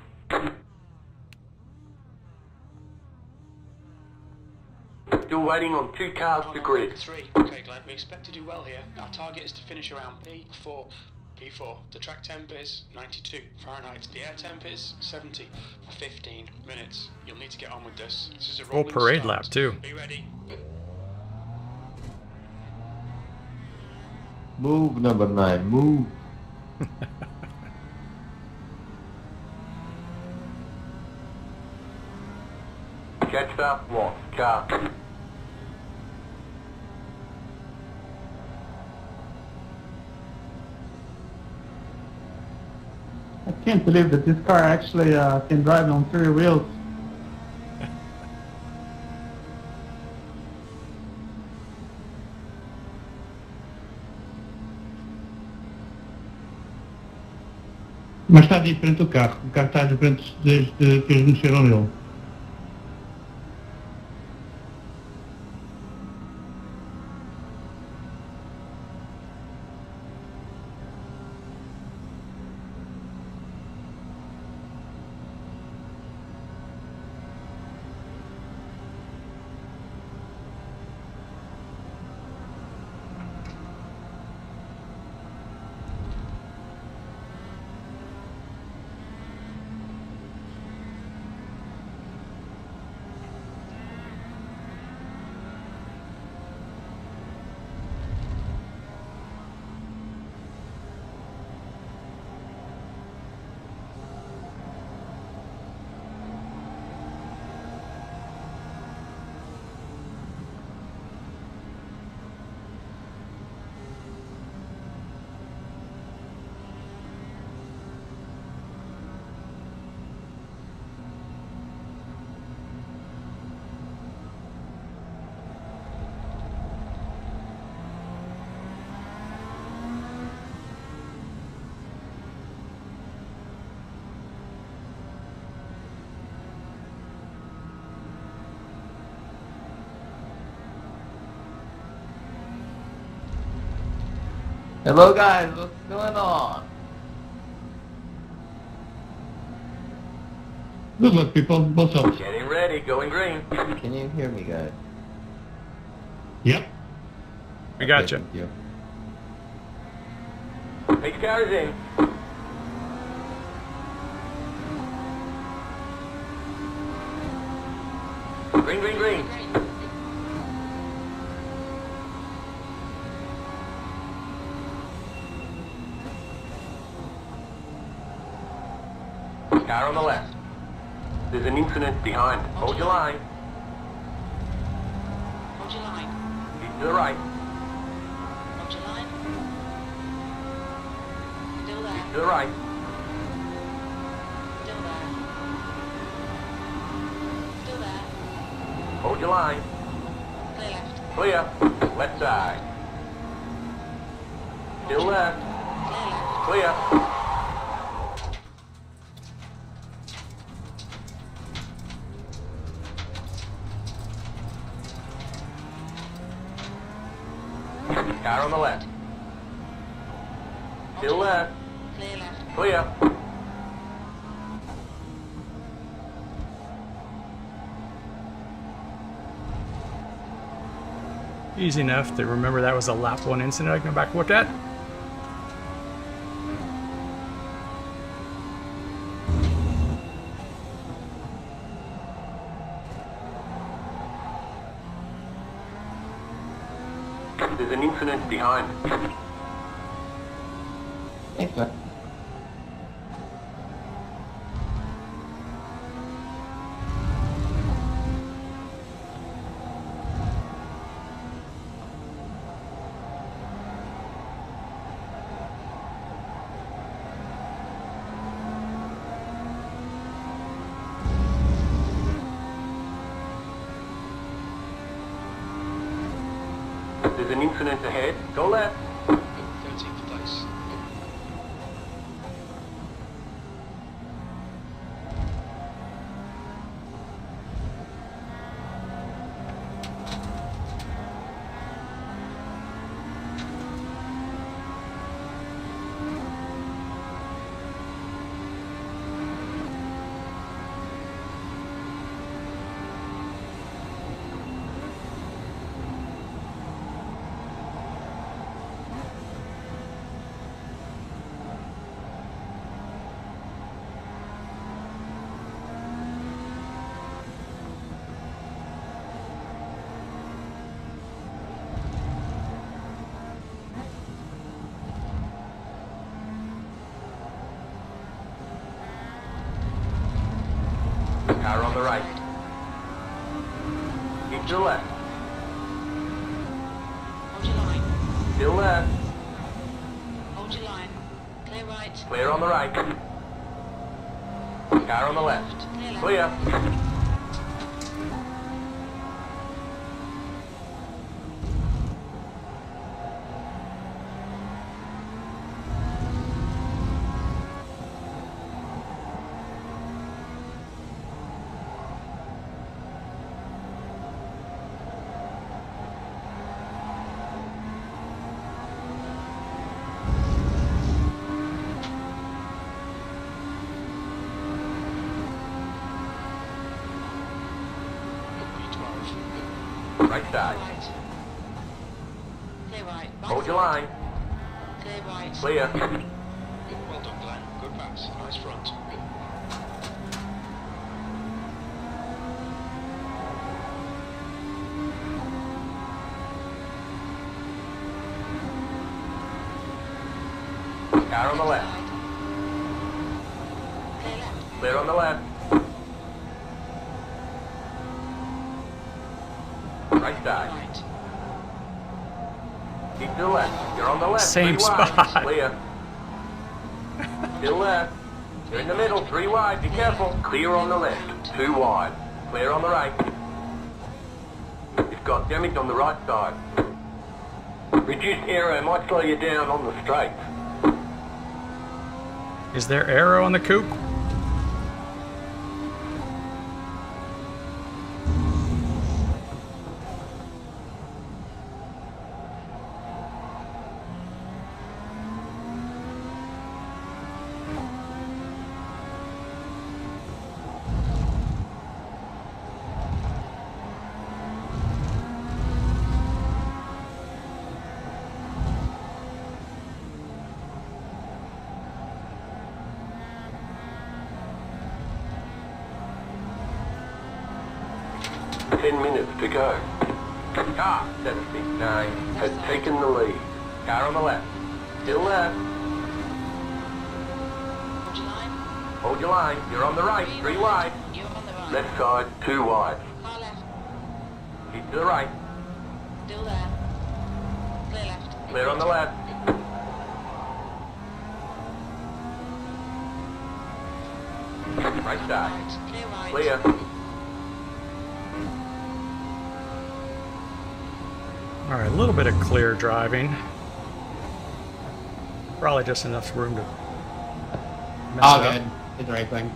Still waiting on 2 cars to grid. 3. Okay, Glenn, we expect to do well here. Our target is to finish around P4. P4. The track temp is 92 Fahrenheit. The air temp is 70 for 15 minutes. You'll need to get on with this. This is a Full rolling parade start. lap, too. Are you ready? Move, number 9, move. Catch up. 1 car. I can't believe that this car actually can drive on 3 wheels. Mas está diferente o carro está diferente desde que eles mexeram nele. Hello guys, what's going on? Good luck, people. What's up? Getting ready, going green. Can you hear me, guys? Yep. We got you. Thank you. Pace car is in. Green, green, green. Car on the left. There's an incident behind. Hold your line. Hold your line. Keep to the right. Hold your line. Still there. To the right. Still there. Still there. Hold your line. Clear left. Clear. Left side. Still left. Clear left. Clear. Car on the left. Still left. Clear left. Clear. Easy enough to remember that was a lap 1 incident I can go back and look at. There's an incident behind. Thanks, man. There's an incident ahead. Go left. 13th place. Car on the right. Keep to the left. Hold your line. Still left. Hold your line. Clear right. Clear on the right. Car on the left. Clear left. Clear. P12. Right side. Right. Clear right. Hold your line. Clear right. Clear. Well done, Glenn. Good pass. Nice front. Car on the left. Side. Clear left. Clear on the left. Right side. Right. Keep to the left. You're on the left. Same 3 wide. spot. Clear. Still left. You're in the middle. 3 wide. Be careful. Clear on the left. 2 wide. Clear on the right. You've got damage on the right side. Reduced aero might slow you down on the straight. Is there arrow on the coupe? 10 minutes to go. Car 79 has taken the lead. Car on the left. Still there. Hold your line. Hold your line. You're on the right. 3 wide. You're on the right. Left side, 2 wide. Car left. Keep to the right. Still there. Clear left. Clear on the left. Right side. Right. Clear right. Clear. All right, a little bit of clear driving. Probably just enough room to mess All it up. good. It's racing.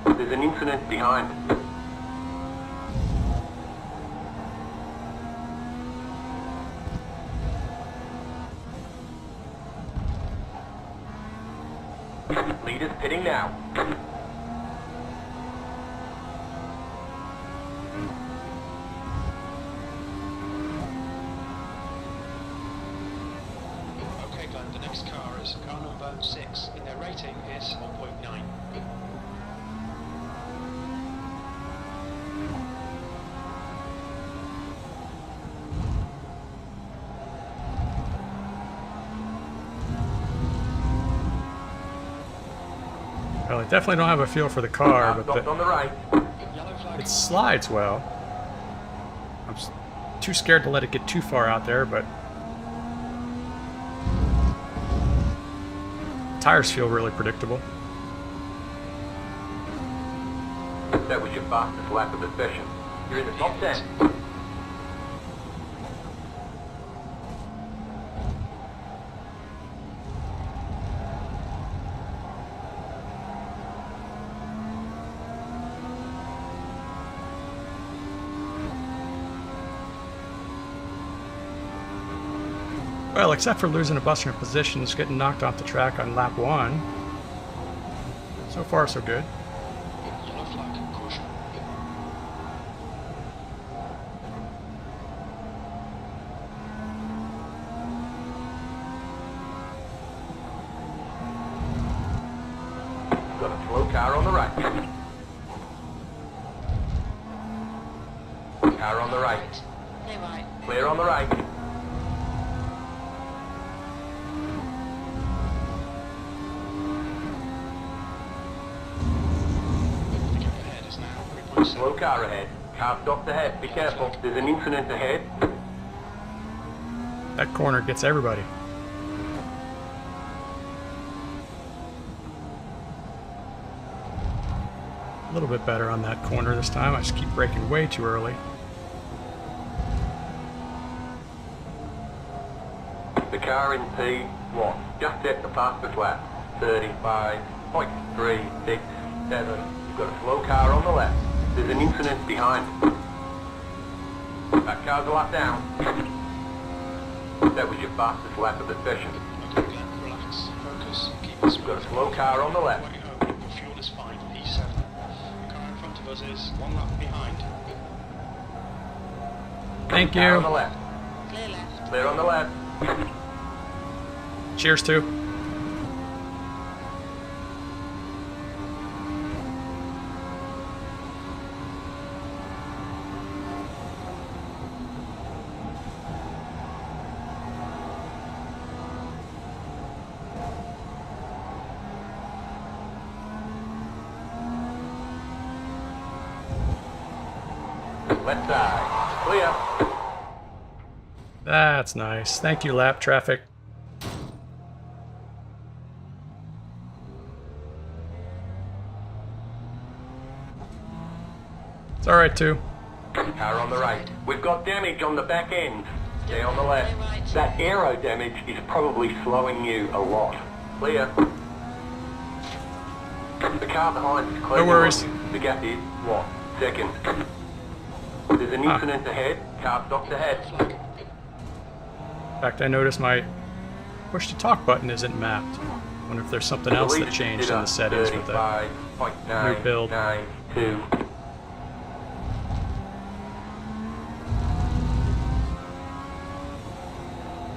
There's an incident behind. Leaders pitting now. Okay, Glenn, the next car is car number 6, and their rating is 1.9. Well, I definitely don't have a feel for the car, but Stopped on the right. Yellow flag. it slides well. I'm too scared to let it get too far out there, but tires feel really predictable. That was your fastest lap of the session. You're in the top 10. Well, except for losing a bunch of positions, getting knocked off the track on lap 1. So far, so good. Yellow flag. Caution. Got a slow car on the right. Car on the right. Clear right. Clear on the right. The gap ahead is now 3.7. Slow car ahead. Car stopped ahead. Be careful. There's an incident ahead. That corner gets everybody. A little bit better on that corner this time. I just keep braking way too early. The car in P1 just set the fastest lap. 35.367. You've got a slow car on the left. There's an incident behind. That car's a lap down. That was your fastest lap of the session. Okay, Glenn, relax. Focus. Keep it You've got a slow car on the left. Way home. Your fuel is fine. E7. The car in front of us is 1 lap behind. Thank Car on the you. left. Clear left. Clear on the left. Cheers, too. Left side. Clear. That's nice. Thank you, lap traffic. It's alright, too. Car on the right. We've got damage on the back end. Stay on the left. That aero damage is probably slowing you a lot. Clear. The car behind is closing No worries. on you. The gap is 1 second. There's an incident ahead. Car stopped ahead. In fact, I noticed my push to talk button isn't mapped. Wonder if there's something else that changed in the settings with that. 35.992. new build.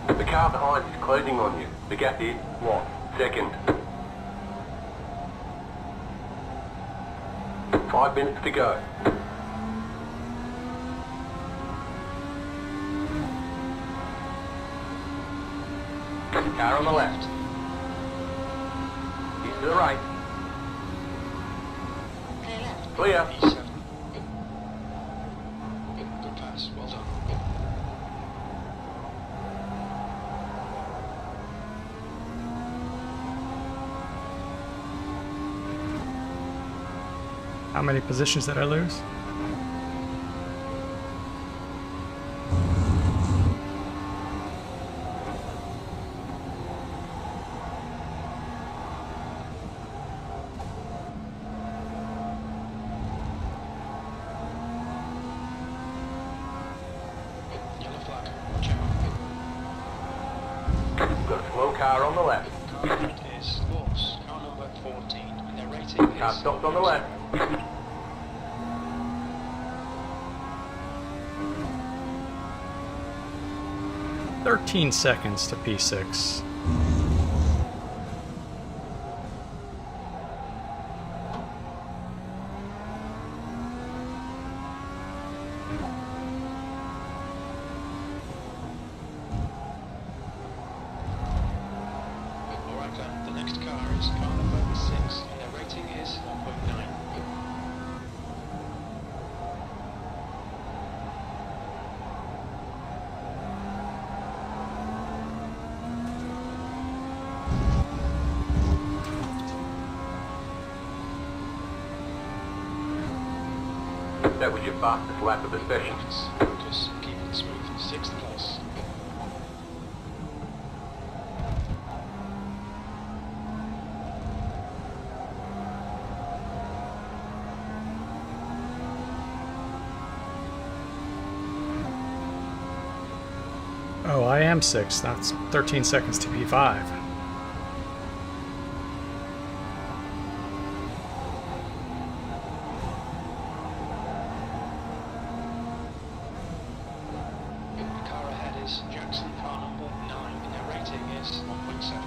The car behind is closing on you. The gap is 1 second. 5 minutes to go. Car on the left. He's to the right. Clear left. Clear. E7. Good pass, well done. How many positions did I lose? Yellow flag, watch out. We've got a slow car on the left. Car ahead is Wolves, car number 14. And their rating Car is... stopped on the left. 13 seconds to P6. Alright then, the next car is car number 6. And their rating is 1.9. That was your fastest lap of the session. Focus, keep it smooth. 6th place. Oh, I am 6. That's 13 seconds to P5. Car ahead is Jackson, car number 9. And their rating is 1.7.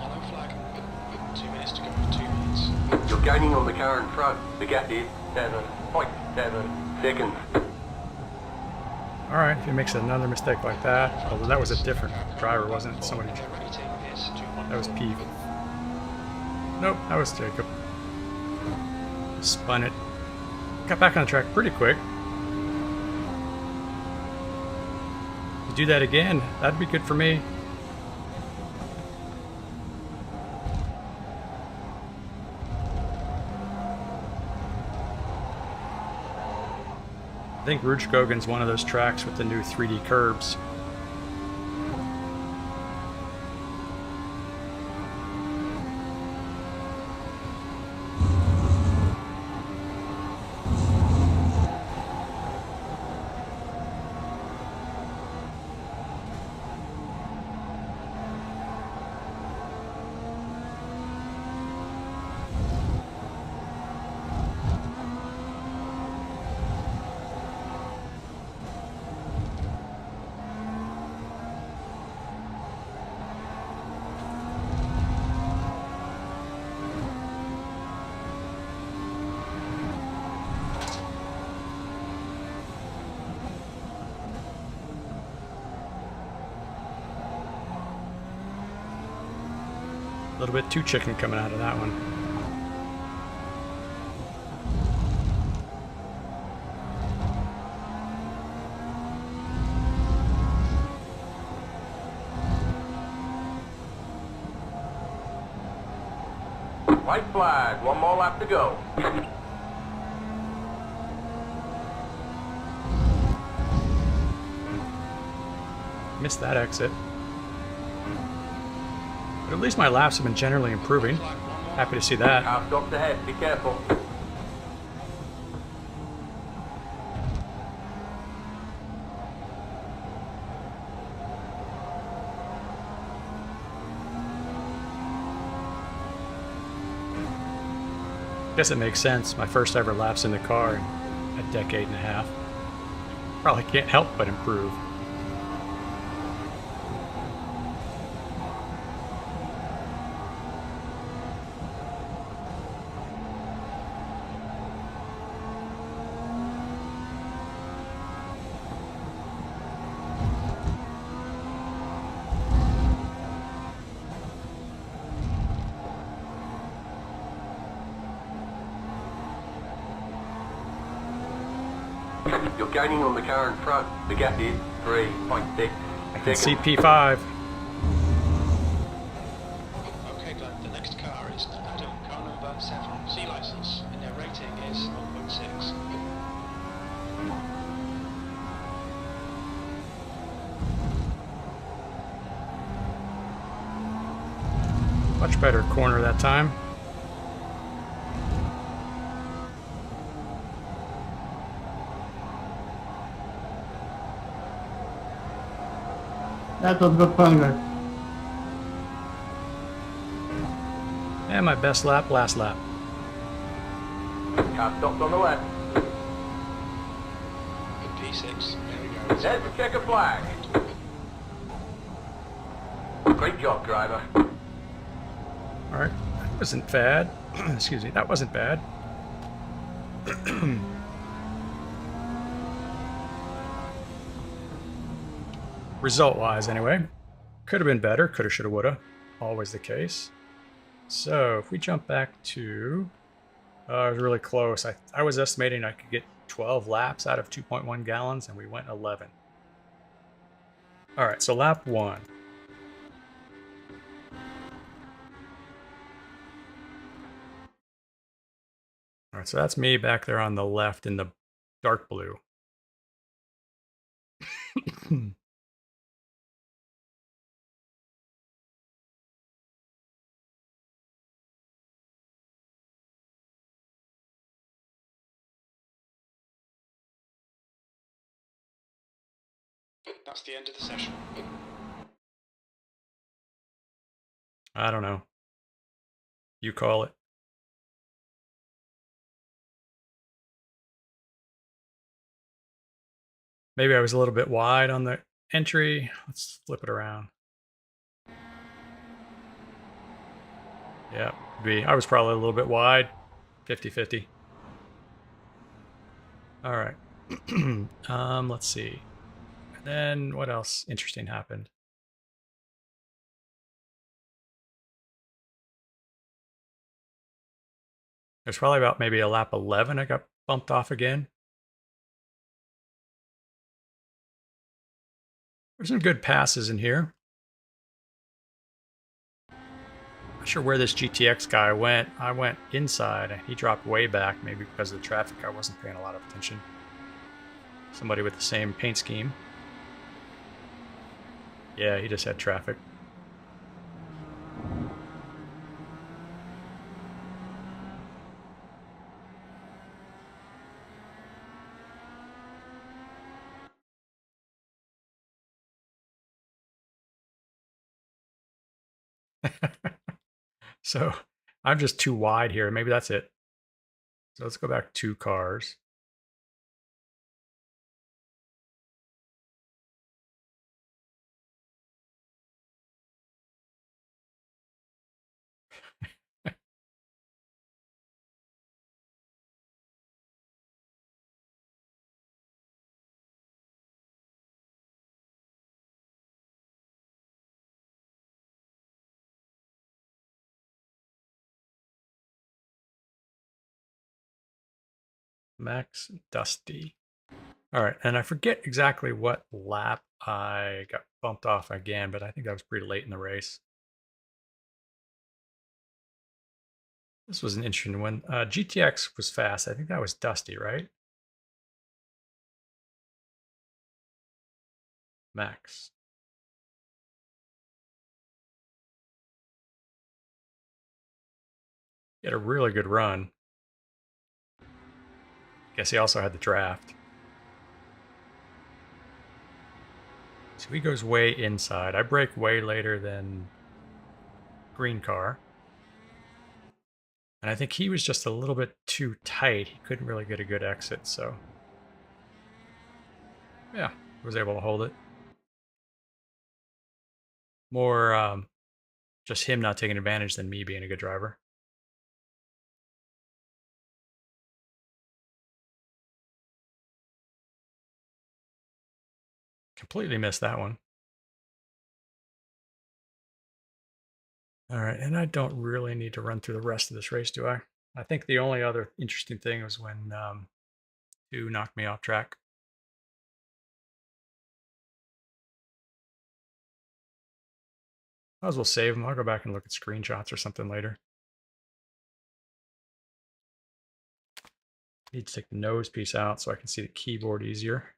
Yellow flag. 2 minutes to go. 2 minutes. You're gaining on the car in front. The gap is 7.7 seconds. Alright, if he makes another mistake like that, although that was a different driver, wasn't it? Somebody. Their rating is 2.4. That was P. Nope, that was Jacob. Spun it. Got back on the track pretty quick. To do that again, that'd be good for me. I think Rudskogen's one of those tracks with the new 3D curbs. A little bit too chicken coming out of that one. White flag, one more lap to go. Missed that exit. But at least my laps have been generally improving. Happy to see that. Car stops ahead, be careful. Guess it makes sense. My first ever laps in the car in a decade and a half. Probably can't help but improve. You're gaining on the car in front. The gap is 3.6 I can see seconds. P5. Okay, Glenn, the next car is Adam, car number 7, C license, and their rating is 0.6. Much better corner that time. That was good fun, guys. And my best lap, last lap. Car stops on the left. P6, there we go. There's the checker flag. Great job, driver. Alright, that wasn't bad. Excuse me, that wasn't bad. Result-wise, anyway. Could have been better, coulda, shoulda, woulda. Always the case. So, if we jump back to... it was really close. I was estimating I could get 12 laps out of 2.1 gallons, and we went 11. Alright, so lap 1. Alright, so that's me back there on the left in the dark blue. That's the end of the session. I don't know. You call it. Maybe I was a little bit wide on the entry. Let's flip it around. Yeah, I was probably a little bit wide. 50-50. All right. Let's see. And then what else interesting happened? There's probably about maybe a lap 11 I got bumped off again. There's some good passes in here. Not sure where this GTX guy went. I went inside and he dropped way back, maybe because of the traffic. I wasn't paying a lot of attention. Somebody with the same paint scheme. Yeah, he just had traffic. So I'm just too wide here. Maybe that's it. So let's go back 2 cars. Max Dusty. All right, and I forget exactly what lap I got bumped off again, but I think that was pretty late in the race. This was an interesting one. GTX was fast. I think that was Dusty, right? Max. He had a really good run. Guess he also had the draft. So he goes way inside. I break way later than green car. And I think he was just a little bit too tight. He couldn't really get a good exit, so yeah, was able to hold it. More just him not taking advantage than me being a good driver. Completely missed that one. All right, and I don't really need to run through the rest of this race, do I? I think the only other interesting thing was when two knocked me off track. Might as well save them. I'll go back and look at screenshots or something later. Need to take the nose piece out so I can see the keyboard easier.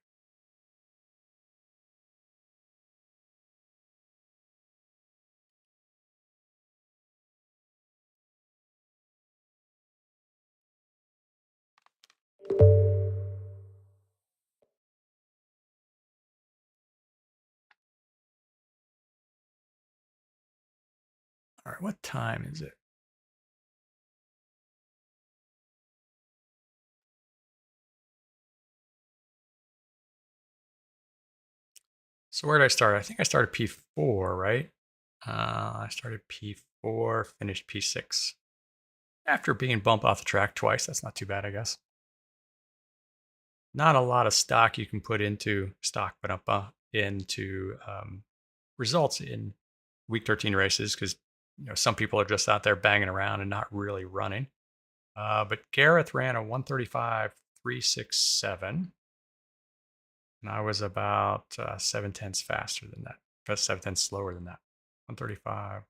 All right, what time is it? So where did I start? I think I started P4, right? I started P4, finished P6. After being bumped off the track twice, that's not too bad, I guess. Not a lot of stock you can put into into results in week 13 races because some people are just out there banging around and not really running. But Gareth ran a 135.367, and I was about 7/10 faster than that. 7/10 slower than that. 135.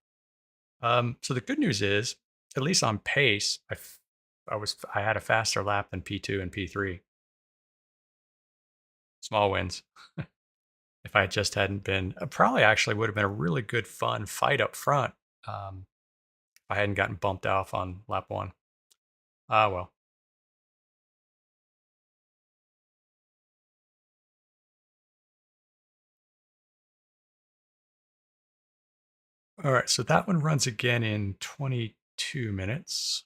So the good news is, at least on pace, I had a faster lap than P2 and P3. Small wins. If I just hadn't been, probably actually would have been a really good, fun fight up front. If I hadn't gotten bumped off on lap one. Ah, well. All right, so that one runs again in 22 minutes.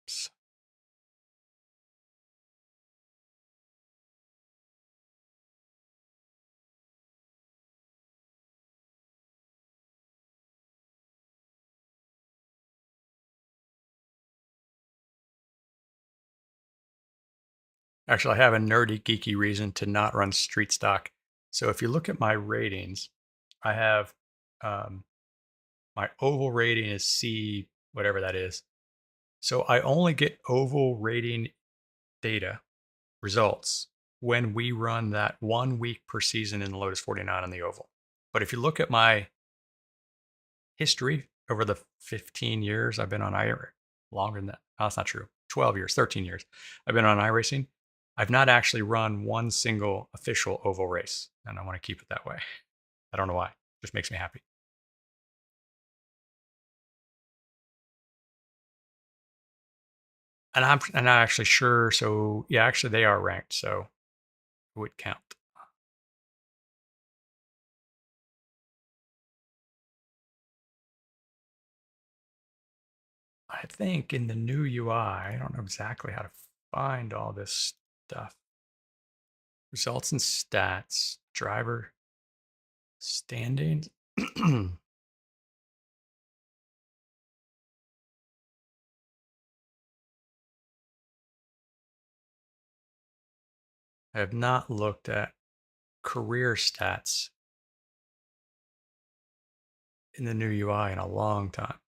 Oops. Actually, I have a nerdy, geeky reason to not run street stock. So if you look at my ratings, I have um, my oval rating is C, whatever that is. So I only get oval rating data results when we run that 1 week per season in the Lotus 49 on the oval. But if you look at my history over the 15 years I've been on iRacing, longer than that. No, that's not true. 12 years, 13 years. I've been on iRacing. I've not actually run one single official oval race, and I want to keep it that way. I don't know why. It just makes me happy. And I'm not actually sure. So yeah, actually they are ranked, so it would count. I think in the new UI, I don't know exactly how to find all this stuff. Results and stats, driver standings. I have not looked at career stats in the new UI in a long time.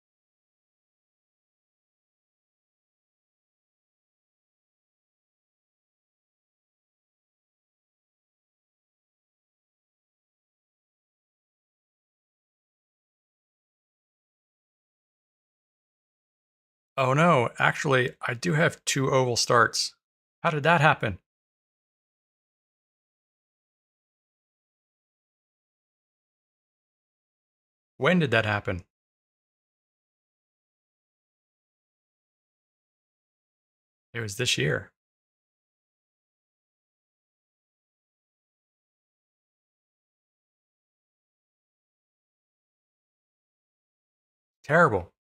Oh no, actually, I do have 2 oval starts. How did that happen? When did that happen? It was this year. Terrible.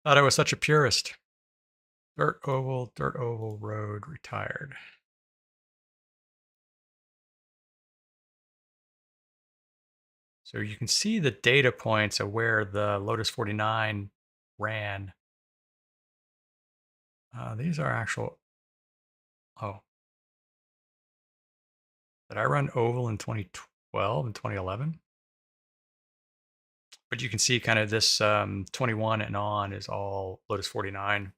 Thought I was such a purist. Dirt oval road, retired. So you can see the data points of where the Lotus 49 ran. These are actual, oh, did I run oval in 2012 and 2011? But you can see kind of this 21 and on is all Lotus 49,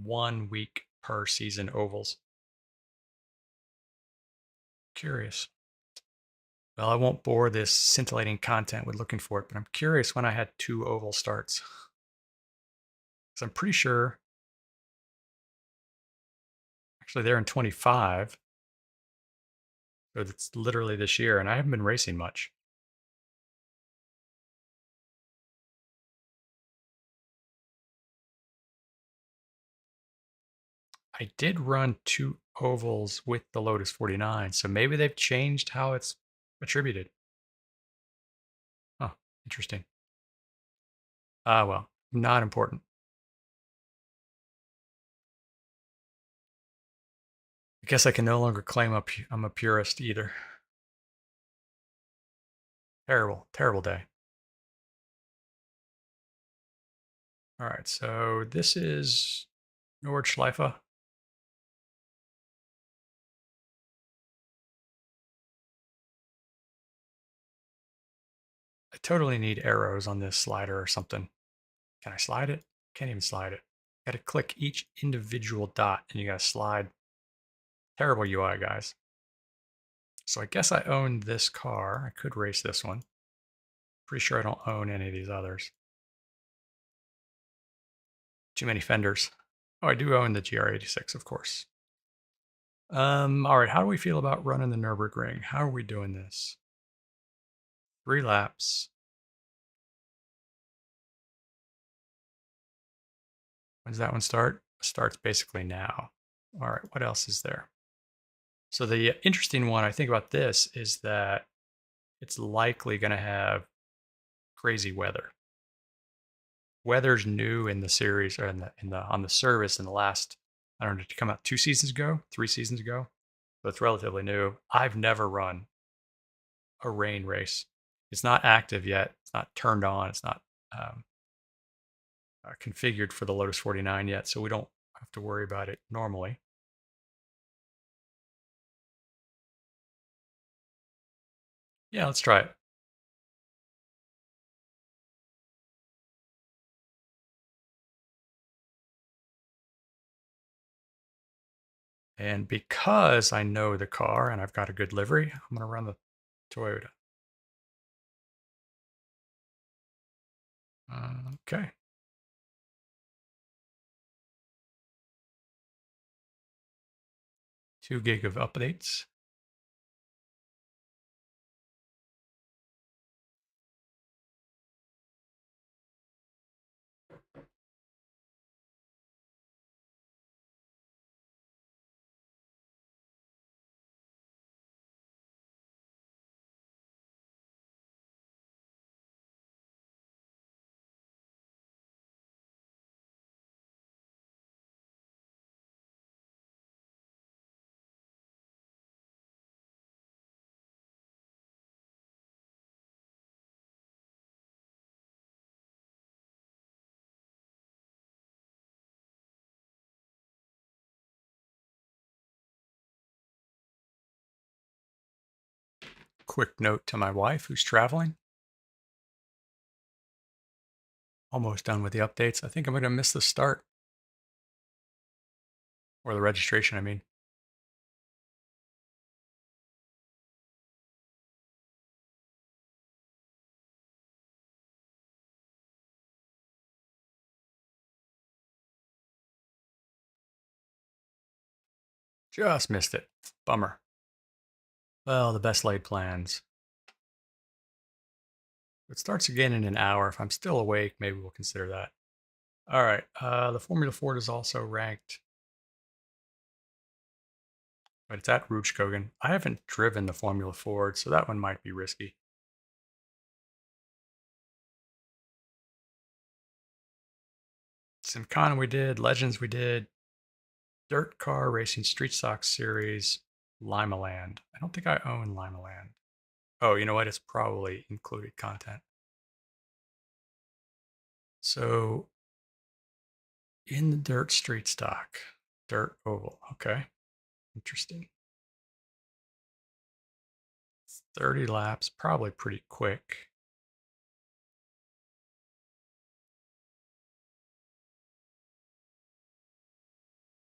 1 week per season ovals. Curious. Well, I won't bore this scintillating content with looking for it, but I'm curious when I had 2 oval starts. Because I'm pretty sure, actually, they're in 25. So it's literally this year, and I haven't been racing much. I did run 2 ovals with the Lotus 49, so maybe they've changed how it's attributed. Oh, interesting. Ah, well, not important. I guess I can no longer claim I'm a purist either. Terrible, terrible day. All right, so this is Nordschleife. I totally need arrows on this slider or something. Can I slide it? Can't even slide it. Got to click each individual dot and you got to slide. Terrible UI, guys. So I guess I own this car. I could race this one. Pretty sure I don't own any of these others. Too many fenders. Oh, I do own the GR86, of course. All right, how do we feel about running the Nürburgring? How are we doing this? 3 laps. When does that one start? Starts basically now. All right, what else is there? So the interesting one I think about this is that it's likely going to have crazy weather. Weather's new in the series or on the service in the last, I don't know, did it come out 2 seasons ago, 3 seasons ago? So it's relatively new. I've never run a rain race. It's not active yet. It's not turned on. It's not configured for the Lotus 49 yet, so we don't have to worry about it normally. Yeah, let's try it. And because I know the car and I've got a good livery, I'm going to run the Toyota. Okay. Two gig of updates. Quick note to my wife who's traveling. Almost done with the updates. I think I'm going to miss the start. Or the registration, I mean. Just missed it. Bummer. Well, the best laid plans. It starts again in an hour. If I'm still awake, maybe we'll consider that. All right. The Formula Ford is also ranked, but it's at Roochkogan. I haven't driven the Formula Ford, so that one might be risky. Simcana we did, Legends we did, Dirt Car Racing Street Stock Series, Limaland. I don't think I own Limaland. Oh, you know what? It's probably included content. So in the dirt street stock, dirt oval. Okay. Interesting. 30 laps, probably pretty quick.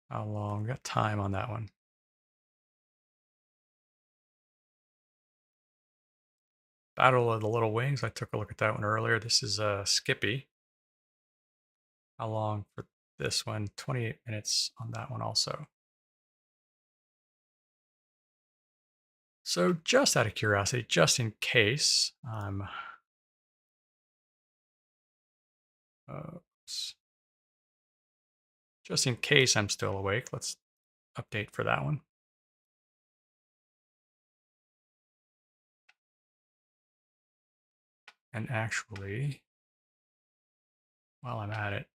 How long? Got time on that one. Battle of the Little Wings. I took a look at that one earlier. This is Skippy. How long for this one? 28 minutes on that one also. So just out of curiosity, just in case I'm just in case I'm still awake, let's update for that one. And actually, while I'm at it,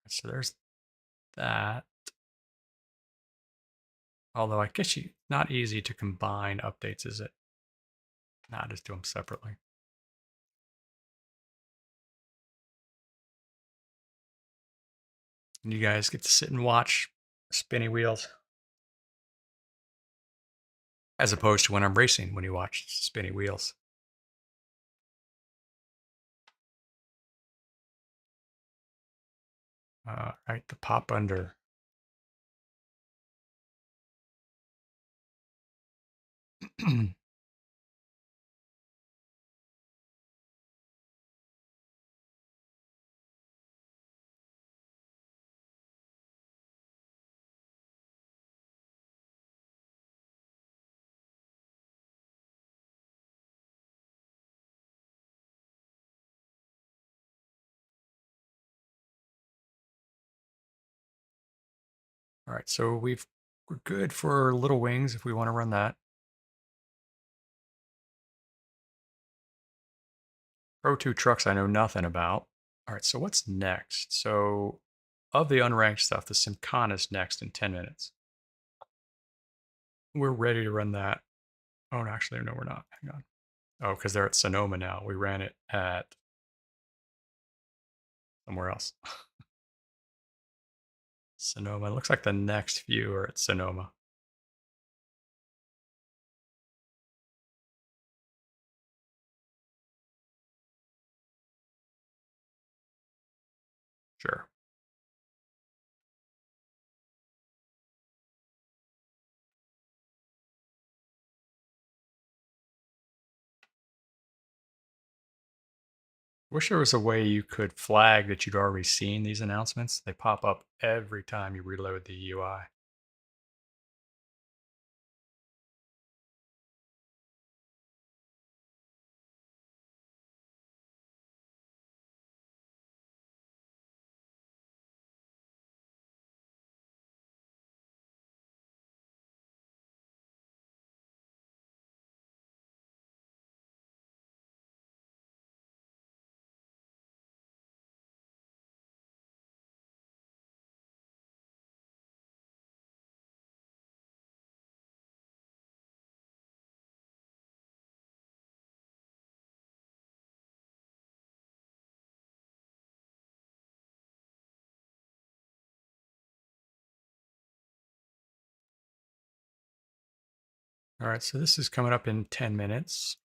so there's that. Although I guess not easy to combine updates, is it? Nah, just do them separately. And you guys get to sit and watch spinny wheels. As opposed to when I'm racing, when you watch spinny wheels. Right, the pop under. All right, so we're good for Little Wings if we want to run that. Pro 2 trucks I know nothing about. All right, so what's next? So of the unranked stuff, the Simcon is next in 10 minutes. We're ready to run that. Oh, no, actually, no, we're not. Hang on. Oh, because they're at Sonoma now. We ran it at somewhere else. Sonoma. It looks like the next few are at Sonoma. Sure. Wish there was a way you could flag that you'd already seen these announcements. They pop up every time you reload the UI. All right, so this is coming up in 10 minutes.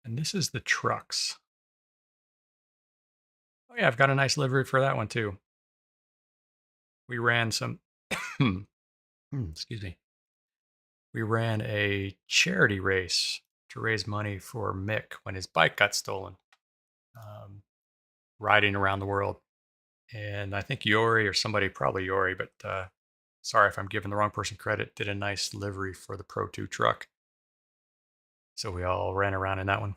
And this is the trucks. Oh yeah, I've got a nice livery for that one too. We ran some, excuse me. we ran a charity race to raise money for Mick when his bike got stolen, um, riding around the world. And I think Yori or somebody, probably Yori, but sorry if I'm giving the wrong person credit, did a nice livery for the Pro 2 truck. So we all ran around in that one.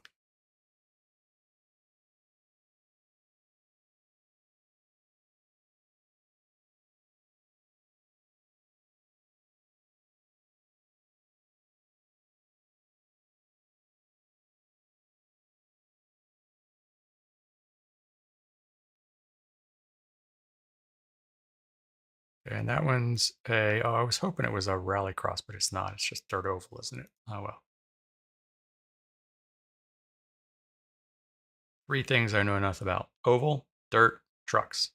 And that one's oh, I was hoping it was a rallycross, but it's not. It's just dirt oval, isn't it? Oh, well. 3 things I know enough about: oval, dirt, trucks.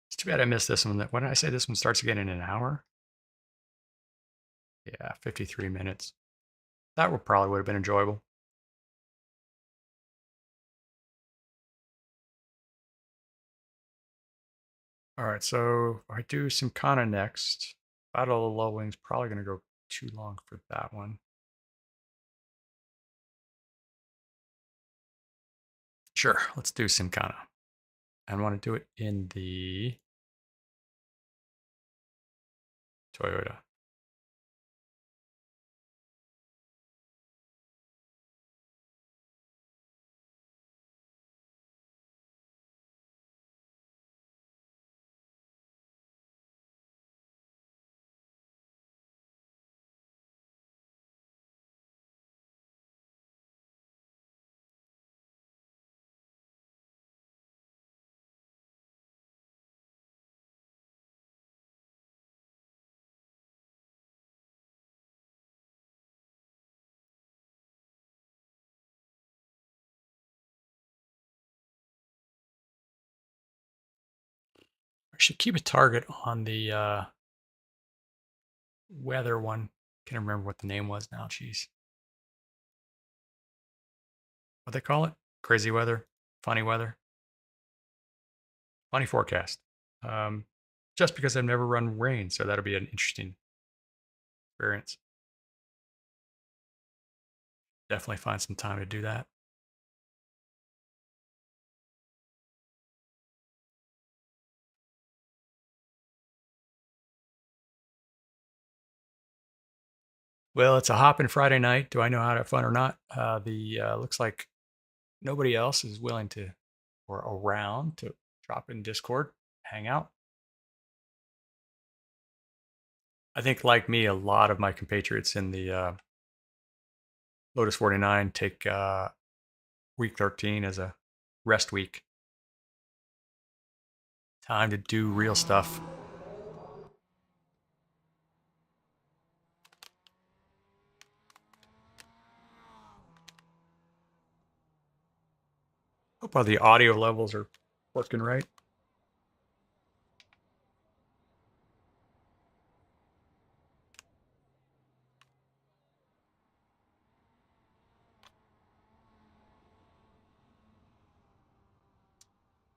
It's too bad I missed this one. When did I say this one starts again in an hour? Yeah, 53 minutes. That probably would have been enjoyable. All right, so I do Simkhana next. Battle of the Low Wings, probably going to go too long for that one. Sure, let's do Simkhana. I want to do it in the Toyota. I should keep a target on the weather one. Can't remember what the name was now. Jeez. What they call it? Crazy weather? Funny weather? Funny forecast. Just because I've never run rain, so that'll be an interesting experience. Definitely find some time to do that. Well, it's a hopping Friday night. Do I know how to have fun or not? The looks like nobody else is willing to or around to drop in Discord, hang out. I think, like me, a lot of my compatriots in the Lotus 49 take week 13 as a rest week. Time to do real stuff. Hope all the audio levels are working right.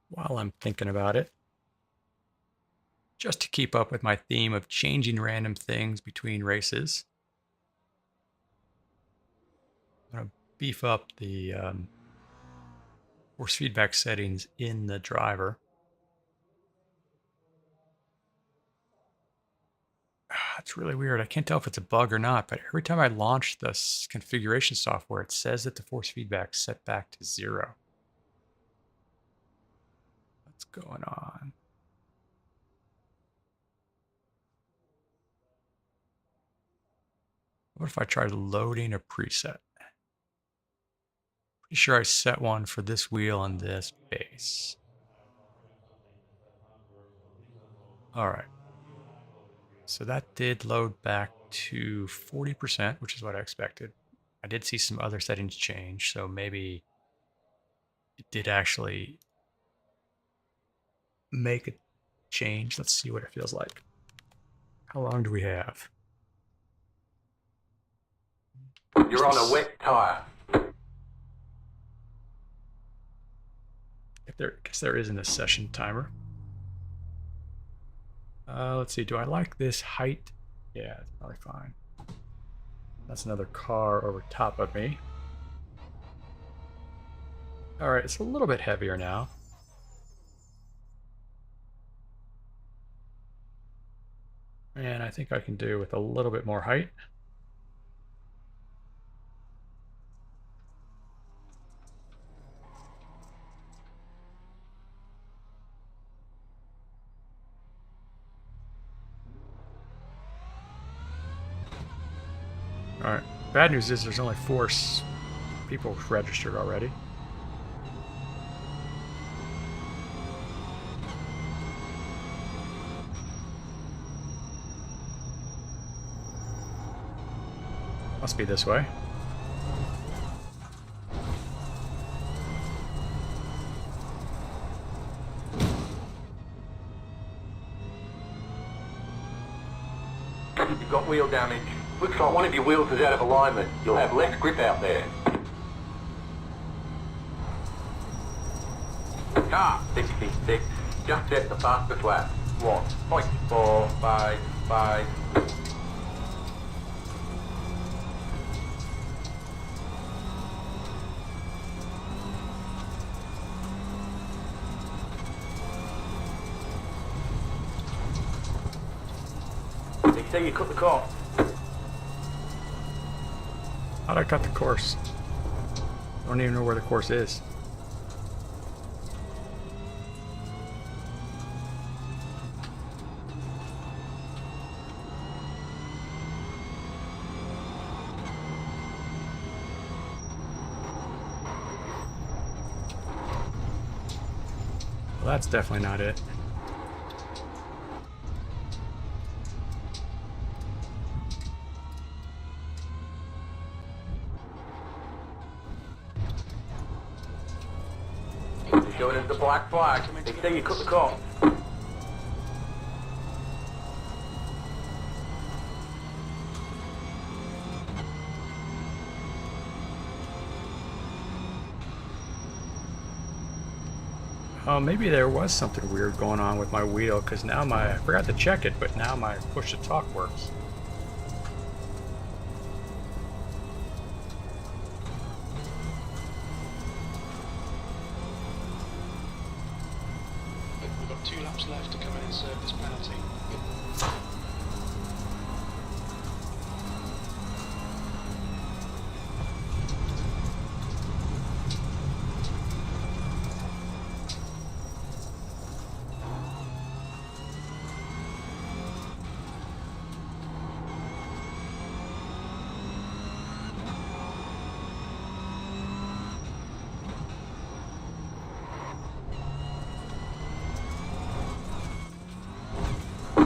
While I'm thinking about it, just to keep up with my theme of changing random things between races, I'm going to beef up the force feedback settings in the driver. It's really weird. I can't tell if it's a bug or not, but every time I launch this configuration software, it says that the force feedback set back to 0. What's going on? What if I try loading a preset? Pretty sure I set one for this wheel on this base. All right. So that did load back to 40%, which is what I expected. I did see some other settings change, so maybe it did actually make a change. Let's see what it feels like. How long do we have? You're on a wet tyre. guess there isn't a session timer. Let's see. Do I like this height? Yeah, it's probably fine. That's another car over top of me. All right, it's a little bit heavier now. And I think I can do with a little bit more height. All right. Bad news is there's only 4 people registered already. Must be this way. You've got wheel damage. Looks like one of your wheels is out of alignment. You'll have less grip out there. Car 66. Just set the fastest lap. 1.455. They say you cut the course. How'd I cut the course? I don't even know where the course is. Well, that's definitely not it. Showing us the black flag. They say you cut the course. Oh, maybe there was something weird going on with my wheel, because now I forgot to check it, but now my push to talk works. We've got 2 laps left to come in and serve this penalty.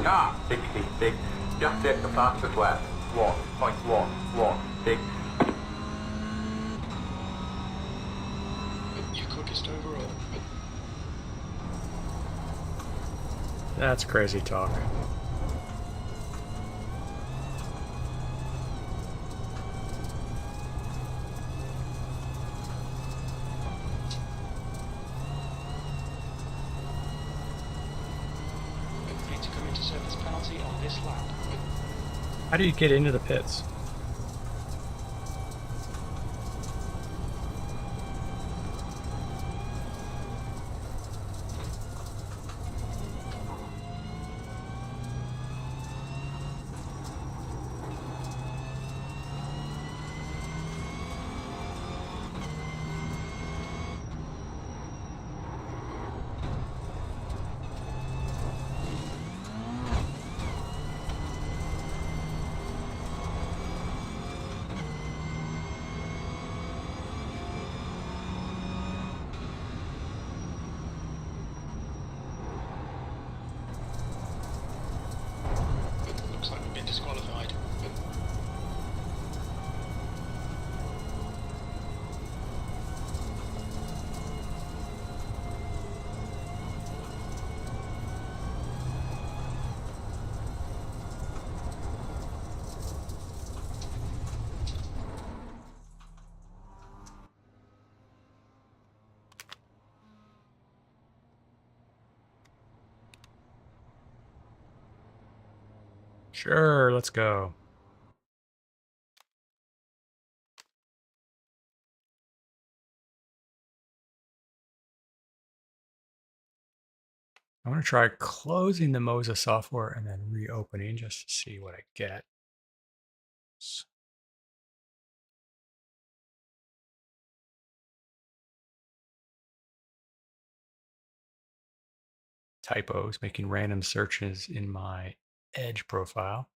Car 66. Just set the fastest lap. 1.116. Your quickest overall. That's crazy talk. We need to come in to serve this penalty on this lap. How do you get into the pits? Sure, let's go. I want to try closing the Moza software and then reopening just to see what I get. Typos, making random searches in my Edge profile.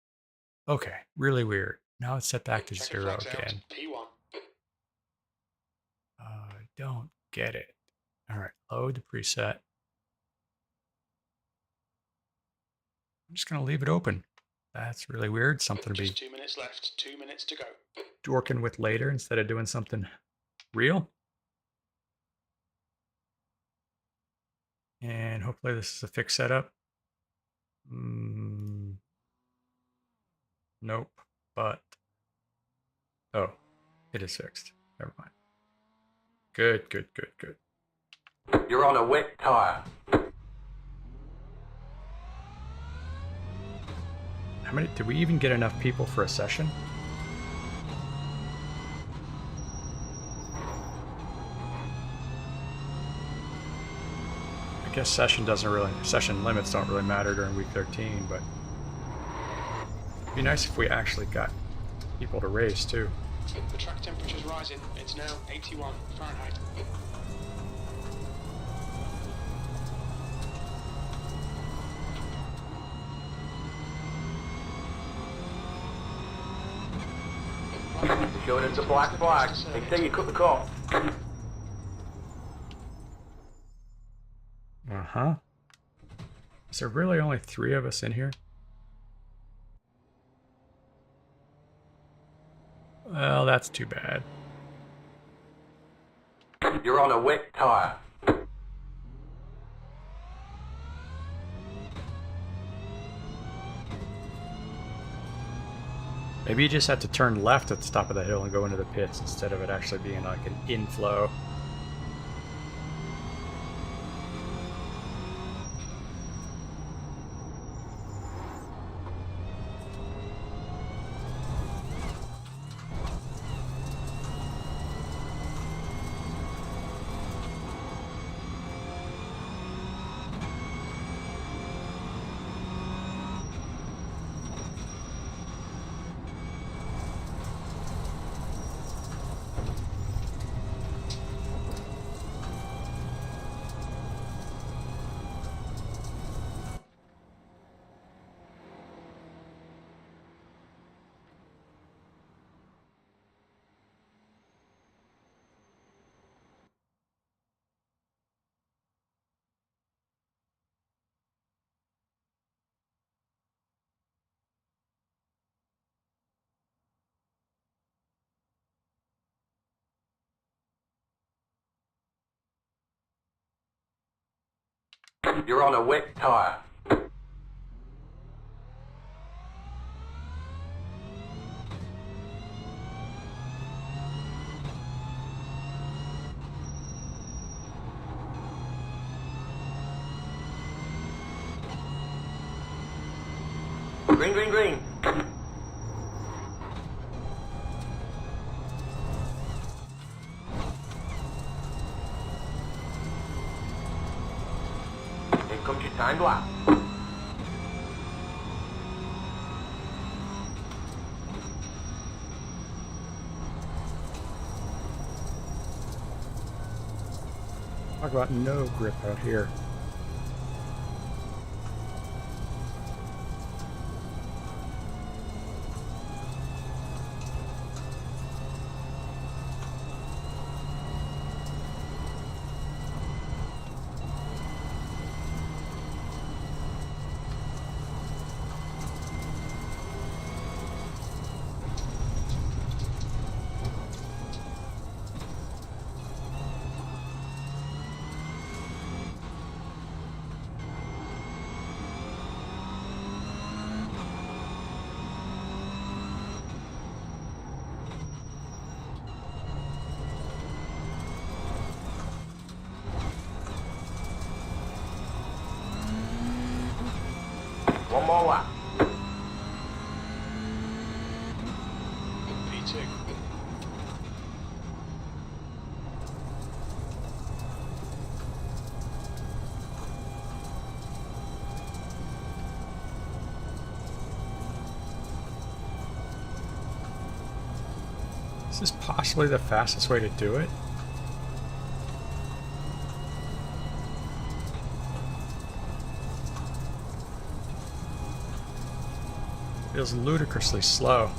Okay, really weird. Now it's set back to Checking 0 flags out. again. P1. I don't get it. All right, load the preset. I'm just going to leave it open. That's really weird. Something to be Just 2 minutes left. 2 minutes to go. dorking with later instead of doing something real. And hopefully this is a fixed setup. Nope, but oh, it is fixed. Never mind. Good, good, good, good. You're on a wet tire. How many? Did we even get enough people for a session? I guess session limits don't really matter during week 13, but it'd be nice if we actually got people to race too. The track temperature's rising. It's now 81 Fahrenheit. Showing us a black flag. They say you cut the call. Uh-huh. Is there really only 3 of us in here? Well, that's too bad. You're on a wet tire. Maybe you just have to turn left at the top of the hill and go into the pits instead of it actually being like an inflow. You're on a wet tire. Green, green, green. Here comes your timed lap. Talk about no grip out here. Is this possibly the fastest way to do it? Feels ludicrously slow.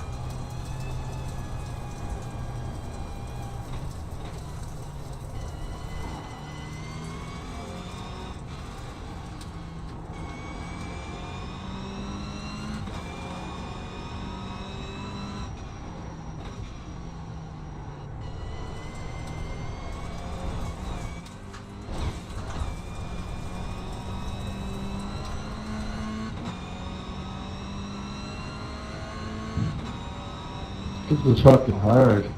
This is fucking hard.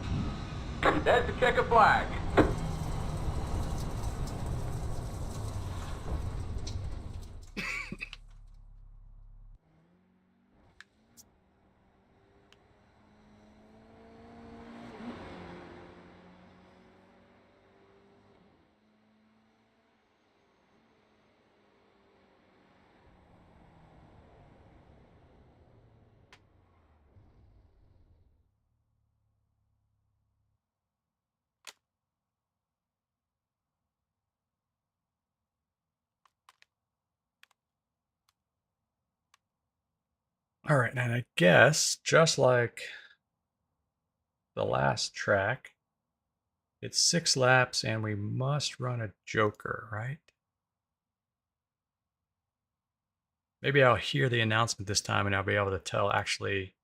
There's the checker flag. All right, and I guess just like the last track, it's 6 laps and we must run a joker, right? Maybe I'll hear the announcement this time and I'll be able to tell actually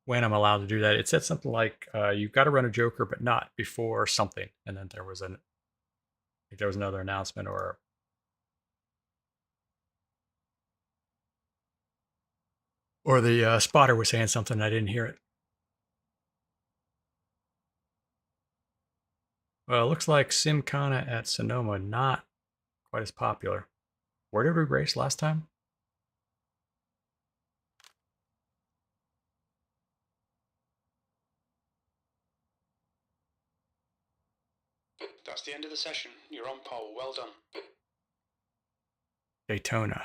when I'm allowed to do that. It said something like, you've got to run a joker, but not before something. And then there was another announcement or the spotter was saying something. I didn't hear it. Well, it looks like Simcana at Sonoma, not quite as popular. Where did we race last time? That's the end of the session. You're on pole. Well done. Daytona.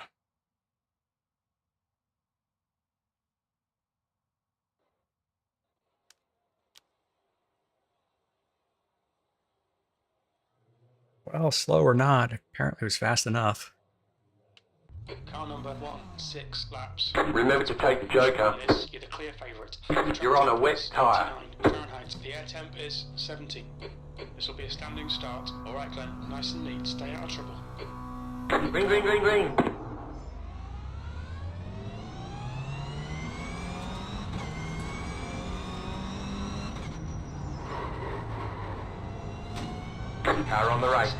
Well, slow or not, apparently it was fast enough. Car number 16 laps. Remember to take the joker. You're the clear favourite. You're on a wet tyre. Fahrenheit. The air temp is 70. This will be a standing start. All right, Glenn. Nice and neat. Stay out of trouble. Ring, ring, ring, ring. Car on the right.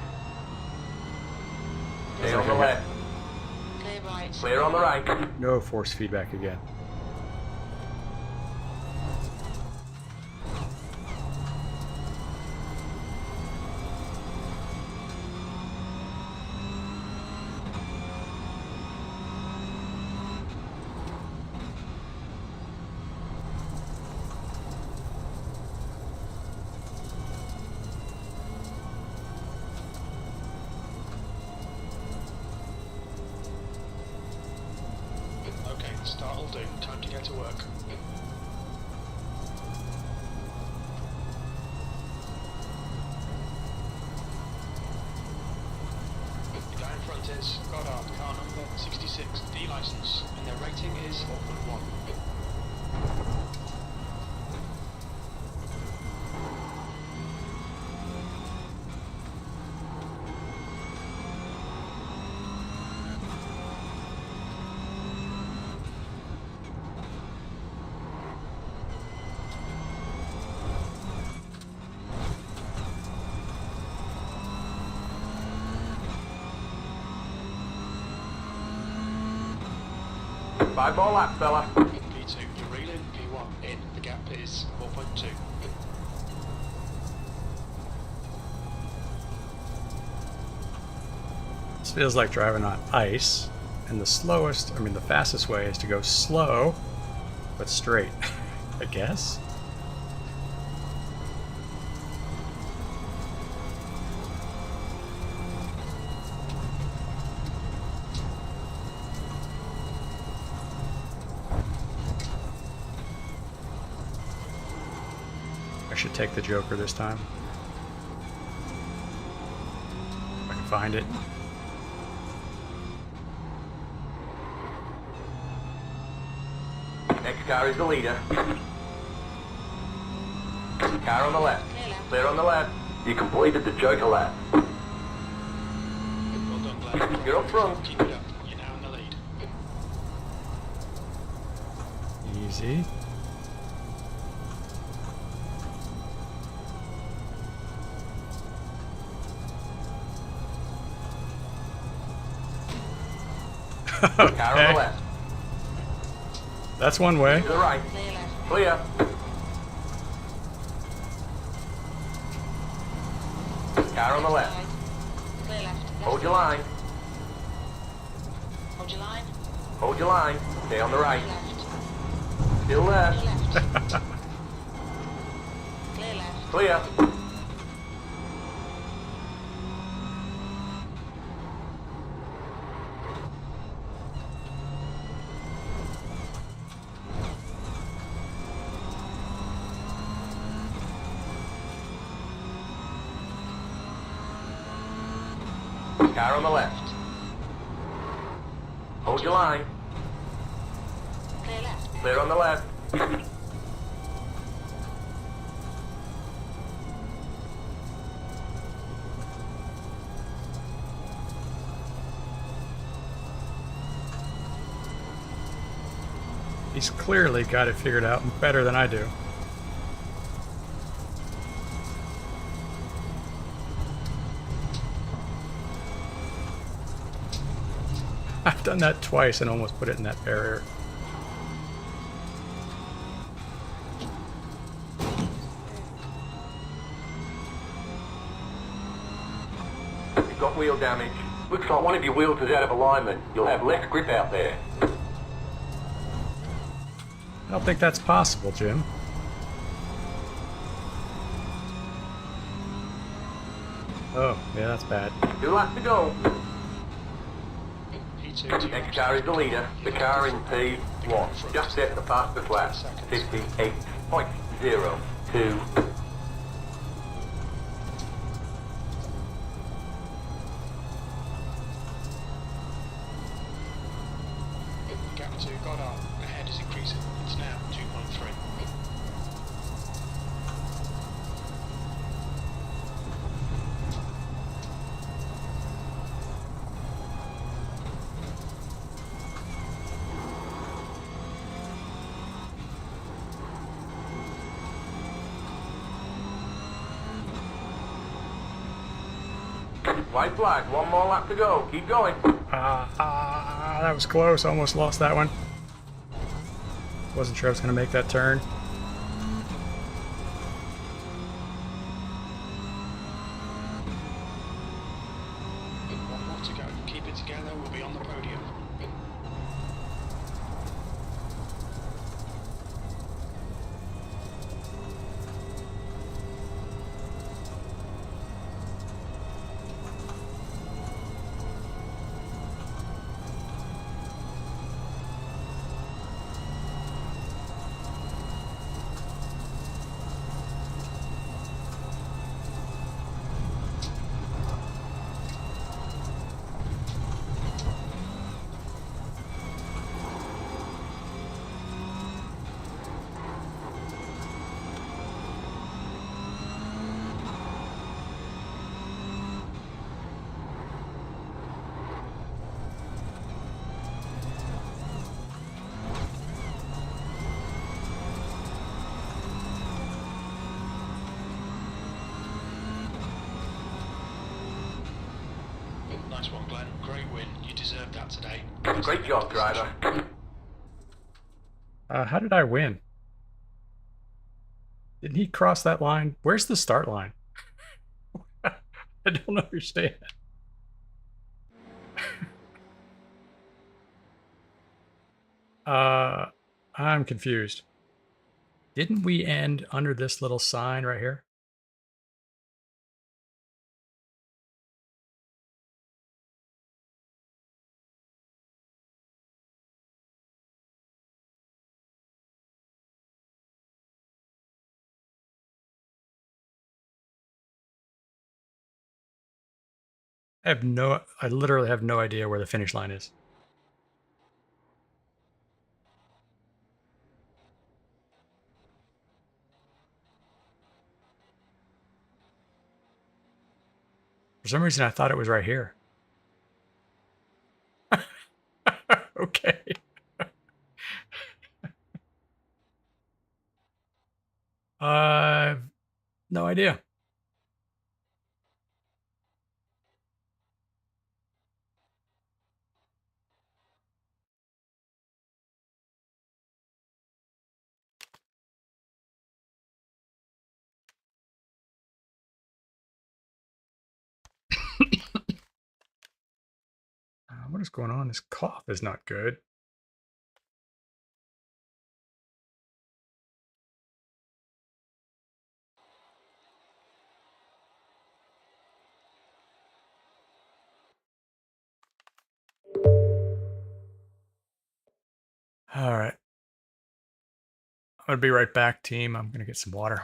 Clear on the left. Clear right. Clear on the right. No force feedback again. Start will do. Time to get to work. The guy in front is Goddard, car number 66, D license, and their rating is 4.1. Five more laps, fella. P2, you're reeling, P1 in. The gap is 4.2. This feels like driving on ice, and the fastest way is to go slow, but straight, I guess. I should take the Joker this time. If I can find it. Next car is the leader. Car on the left. Clear left. Clear on the left. You completed the Joker lap. Well done, Glenn. You're up front. Keep it up. You're now in the lead. Easy. Car on the Okay. left. That's one way. To the right. Clear left. Clear. Car on the left. Side. Clear left. Left Hold your side. line. Hold your line. Hold your line. Stay on the right. Left. Still Clear left. left. Clear left. Clear. Car on the left. Hold your line. Clear left. Clear on the left. He's clearly got it figured out better than I do. I've done that twice and almost put it in that barrier. You've got wheel damage. Looks like one of your wheels is out of alignment. You'll have less grip out there. I don't think that's possible, Jim. Oh, yeah, that's bad. 2 laps to go. P2. Next car is the leader. The car in P1. Just set the fastest lap. 58.02. Gap to Goddard. Ahead is increasing. It's now 2.3. White flag. 1 more lap to go. Keep going. That was close. Almost lost that one. Wasn't sure I was going to make that turn. One more to go. Keep it together. We'll be on the podium. Nice one, Glenn. Great win. You deserved that today. Great job, driver. How did I win? Didn't he cross that line? Where's the start line? I don't understand. I'm confused. Didn't we end under this little sign right here? I literally have no idea where the finish line is. For some reason, I thought it was right here. Okay. No idea. What is going on? This cough is not good. All right. I'm going to be right back, team. I'm going to get some water.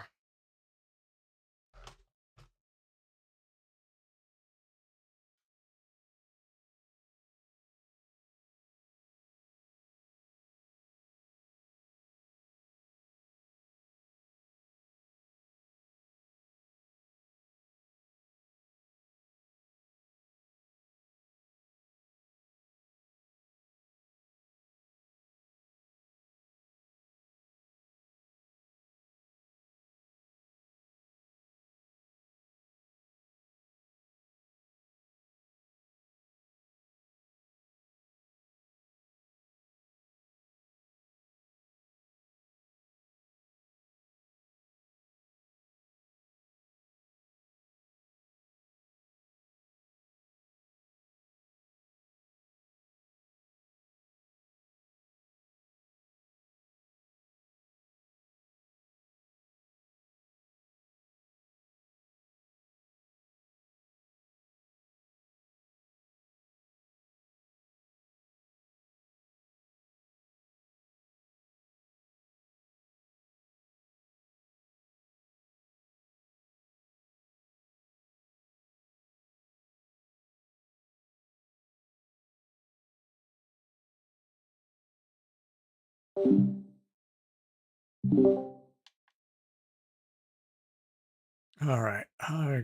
All right. I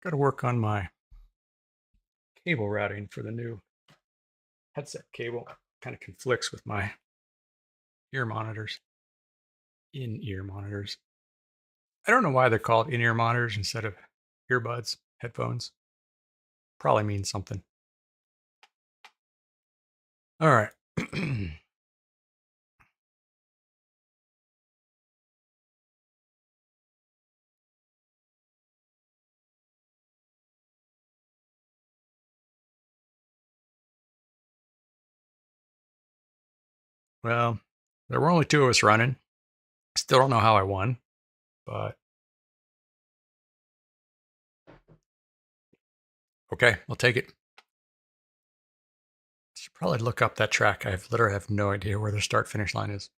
got to work on my cable routing for the new headset cable. Kind of conflicts with my ear monitors, in-ear monitors. I don't know why they're called in-ear monitors instead of earbuds, headphones. Probably means something. All right. Well, there were only two of us running. Still don't know how I won, but okay, I'll take it. Should probably look up that track. I literally have no idea where the start finish line is.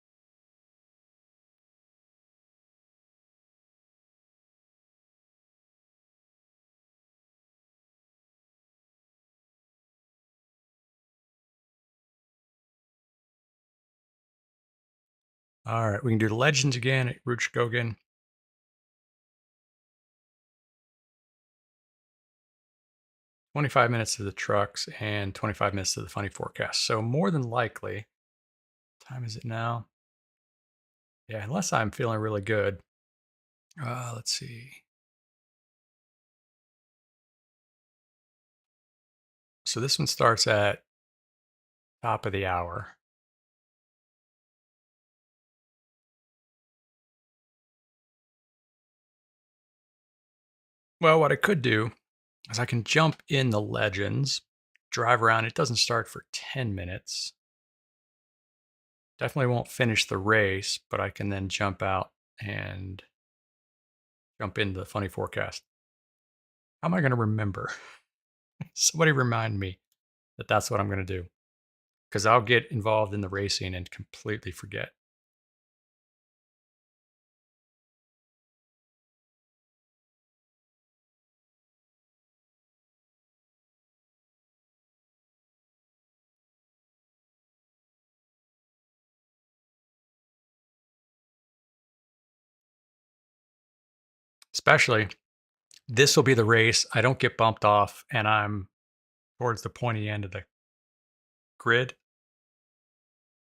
All right, we can do the legends again at Rutschkogen. 25 minutes to the trucks and 25 minutes to the funny forecast. So more than likely, what time is it now? Yeah, unless I'm feeling really good. Let's see. So this one starts at top of the hour. Well, what I could do is I can jump in the legends, drive around. It doesn't start for 10 minutes. Definitely won't finish the race, but I can then jump out and jump into the funny forecast. How am I going to remember? Somebody remind me that that's what I'm going to do, because I'll get involved in the racing and completely forget. Especially, this will be the race. I don't get bumped off, and I'm towards the pointy end of the grid,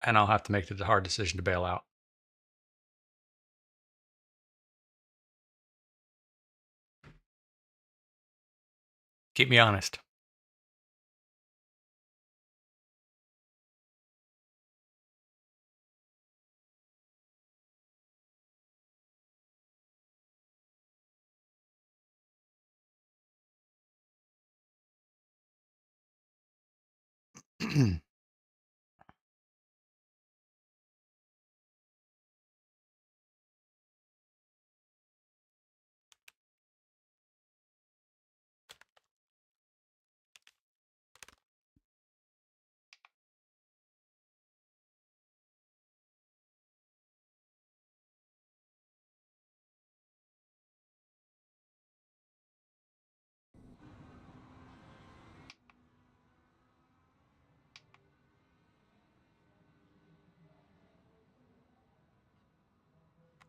and I'll have to make the hard decision to bail out. Keep me honest.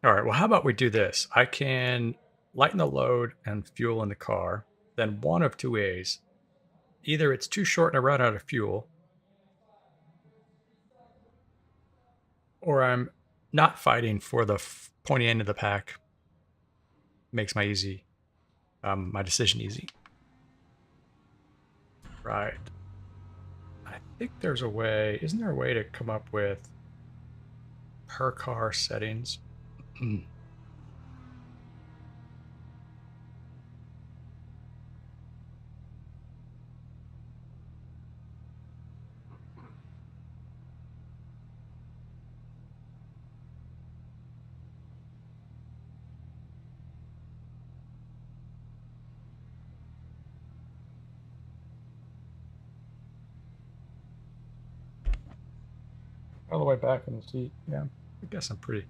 All right, well, how about we do this? I can lighten the load and fuel in the car, then one of two ways. Either it's too short and I run out of fuel, or I'm not fighting for the pointy end of the pack. Makes my decision easy. Right. I think there's a way. Isn't there a way to come up with per car settings? All the way back in the seat. Yeah, I guess I'm pretty.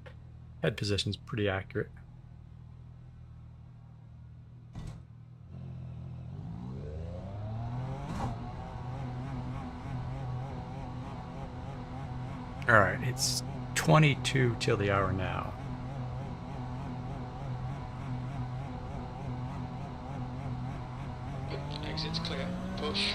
Head position's pretty accurate. All right, it's 22 till the hour now. Exit's clear. Push.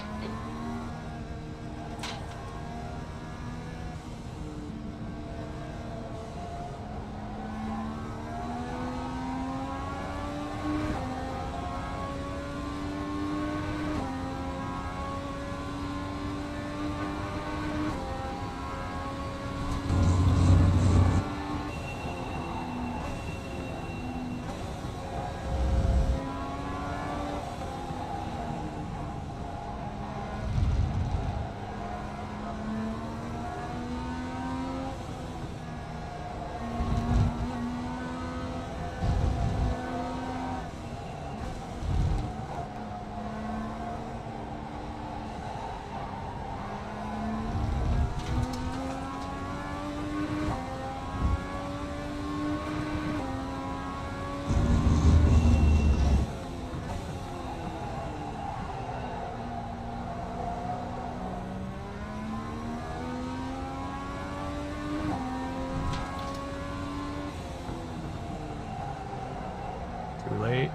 Too late.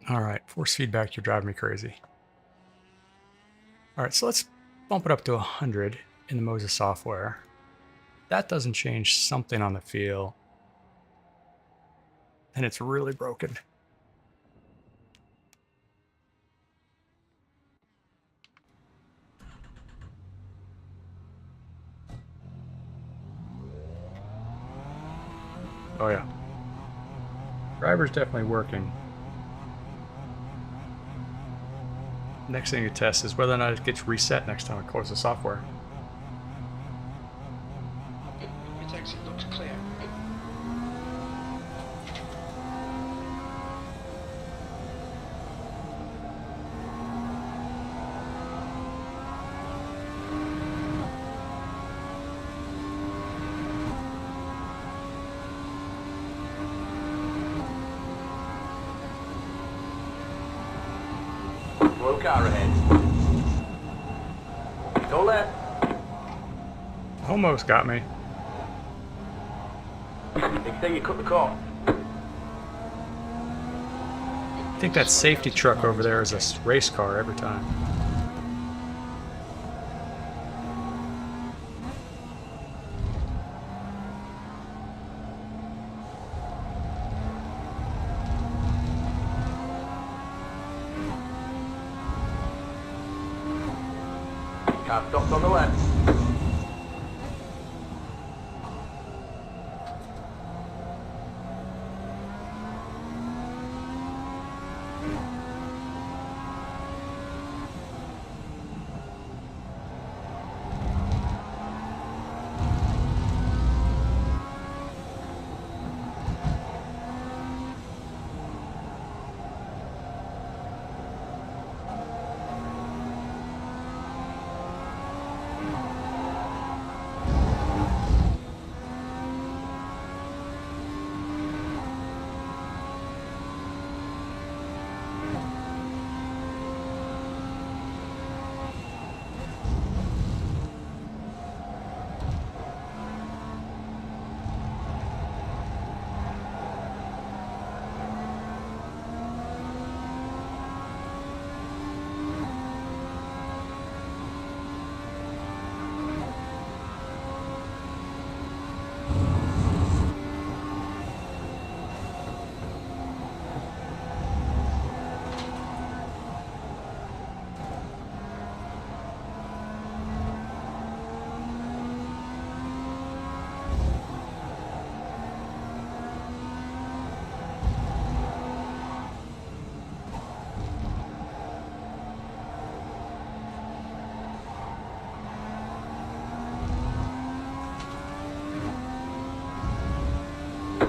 All right, force feedback, you're driving me crazy. All right, so let's bump it up to 100 in the Moses software. That doesn't change something on the feel, and it's really broken. Oh yeah. Driver's definitely working. Next thing you test is whether or not it gets reset next time I close the software. Its exit looks clear. Slow car ahead. Go left. Almost got me. They say you cut the cord. I think that safety truck over there is a race car every time. Car stops on the left.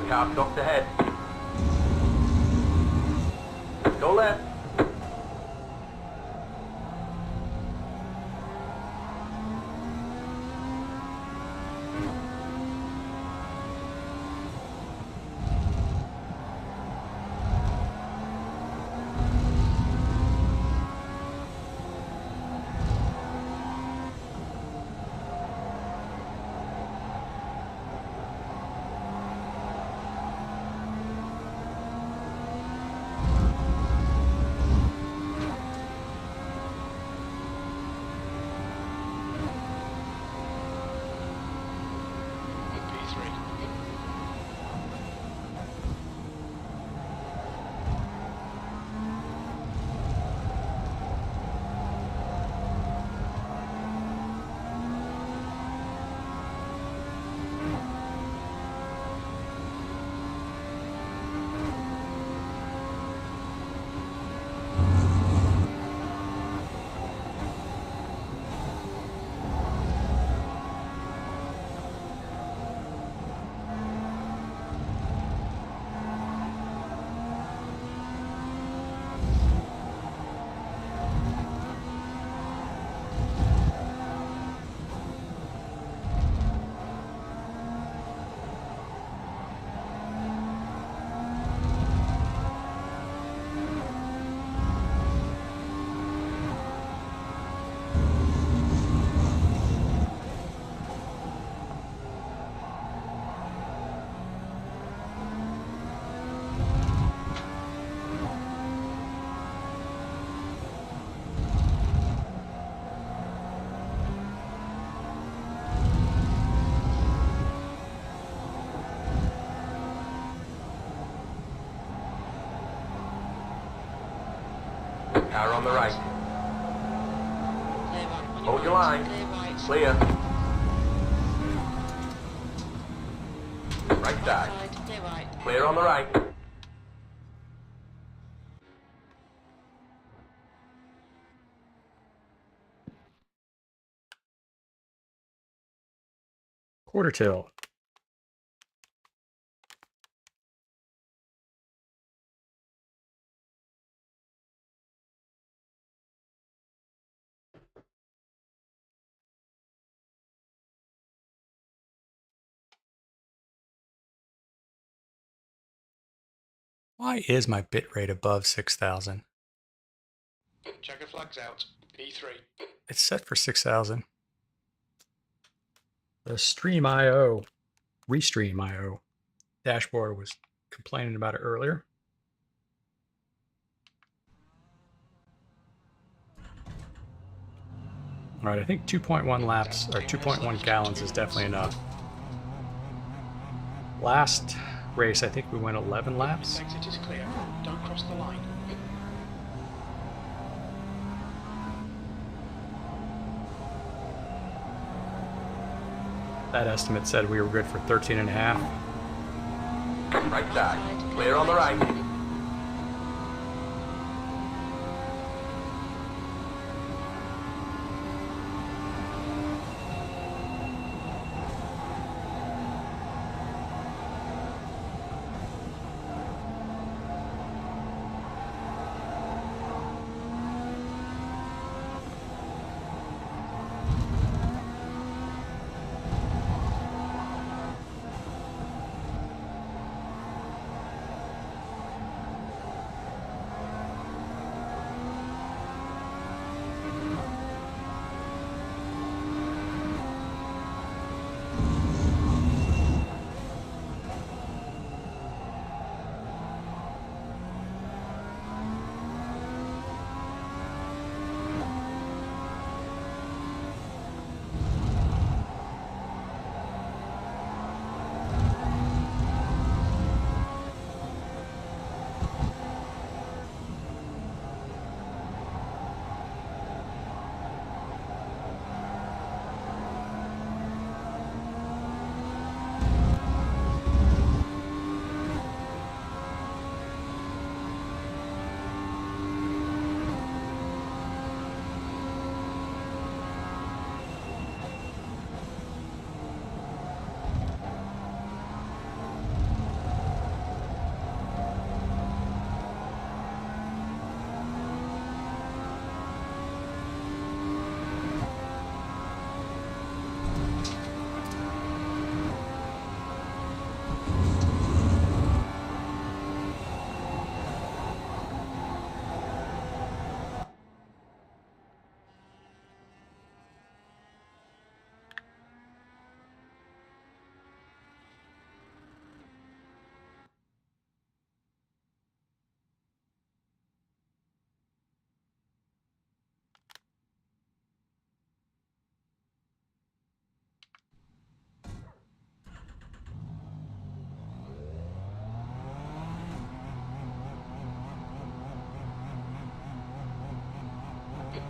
Car stops ahead. Go left. P3. Car on the right. Clear right. On Hold your right. line. Clear right. Clear. Right Right side. side. Clear right. Clear on the right. Quarter till. Why is my bitrate above 6,000? Checker flags out. P3. It's set for 6,000. The Stream IO, Restream IO dashboard was complaining about it earlier. All right, I think 2.1 laps or 2.1 gallons is definitely enough. Last race, I think we went 11 laps. Exit is clear. Don't cross the line. That estimate said we were good for 13 and a half. Right side. Clear on the right.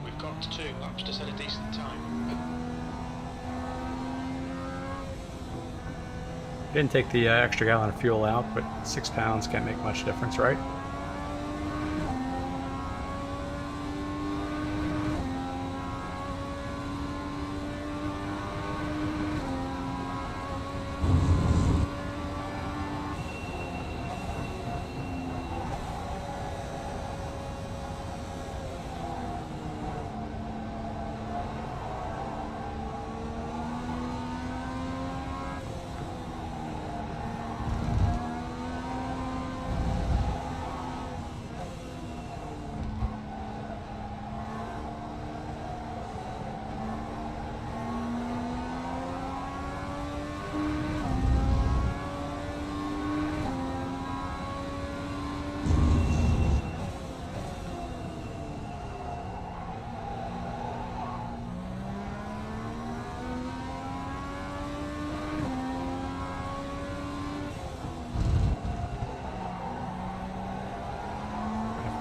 We've got 2 laps to set a decent time. Didn't take the extra gallon of fuel out, but 6 pounds can't make much difference, right?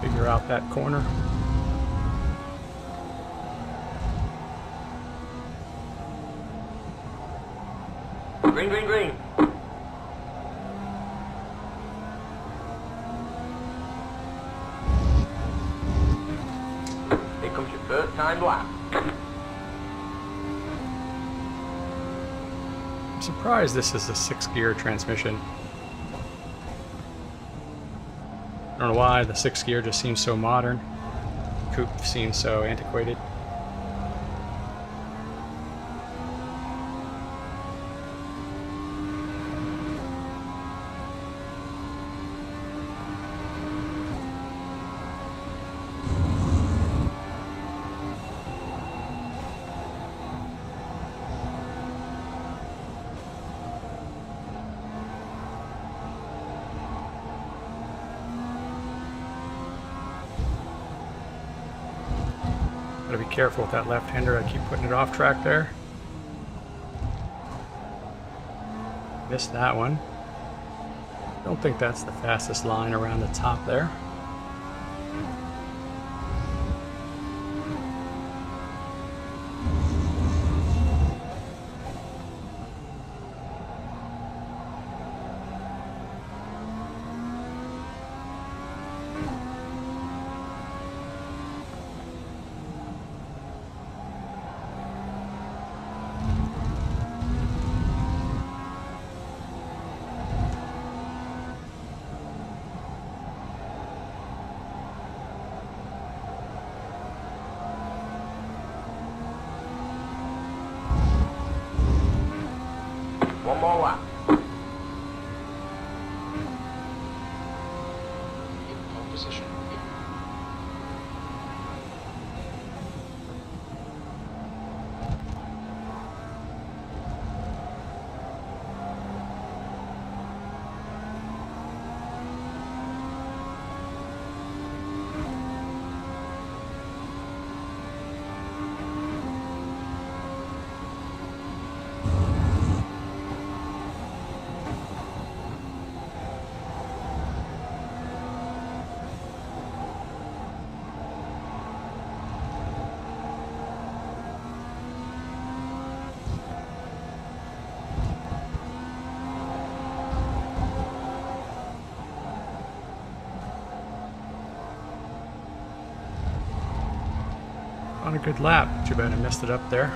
Figure out that corner. Green, green, green. Here comes your first time lap. I'm surprised this is a 6-gear transmission. I don't know why, the 6th gear just seems so modern. Coupe seems so antiquated. Gotta be careful with that left-hander. I keep putting it off track there. Missed that one. Don't think that's the fastest line around the top there. One more lap. In pole position. On a good lap. Too bad I messed it up there.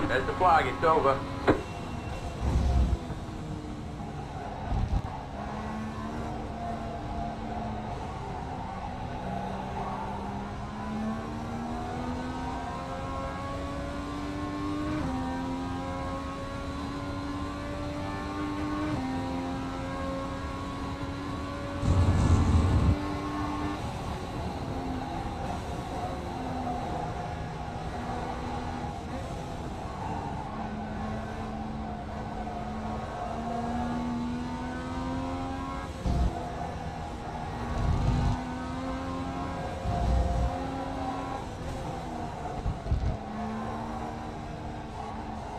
There's the flag, it's over.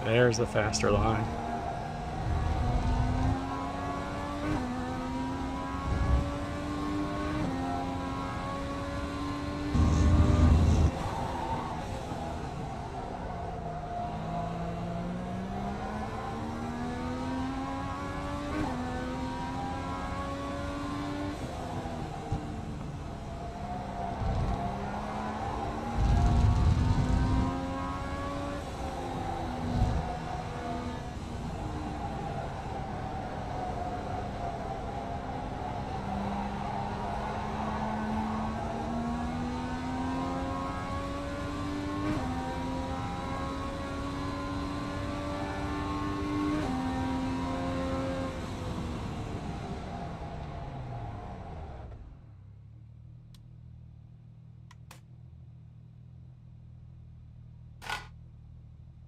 There's the faster line.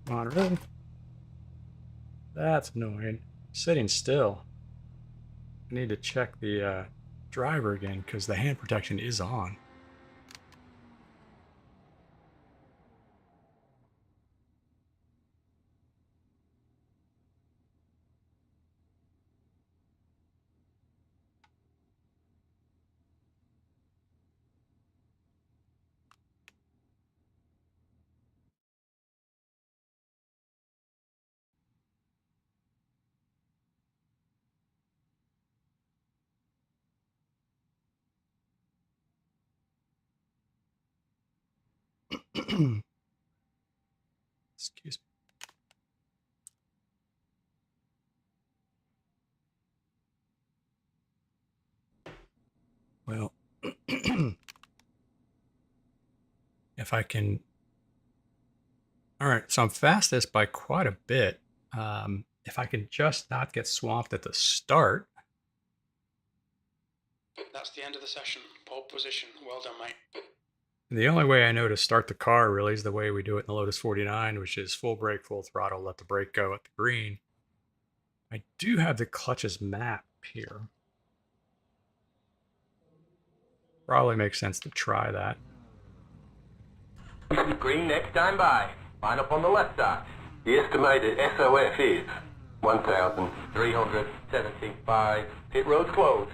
Come on, really? That's annoying. Sitting still. I need to check the driver again because the hand protection is on. Excuse me. Well, if I can. All right, so I'm fastest by quite a bit. If I can just not get swamped at the start. That's the end of the session. Pole position. Well done, mate. The only way I know to start the car really is the way we do it in the Lotus 49, which is full brake, full throttle, let the brake go at the green. I do have the clutches map here. Probably makes sense to try that. Green next time by. Line up on the left side. The estimated SOF is 1,375. Pit road's closed.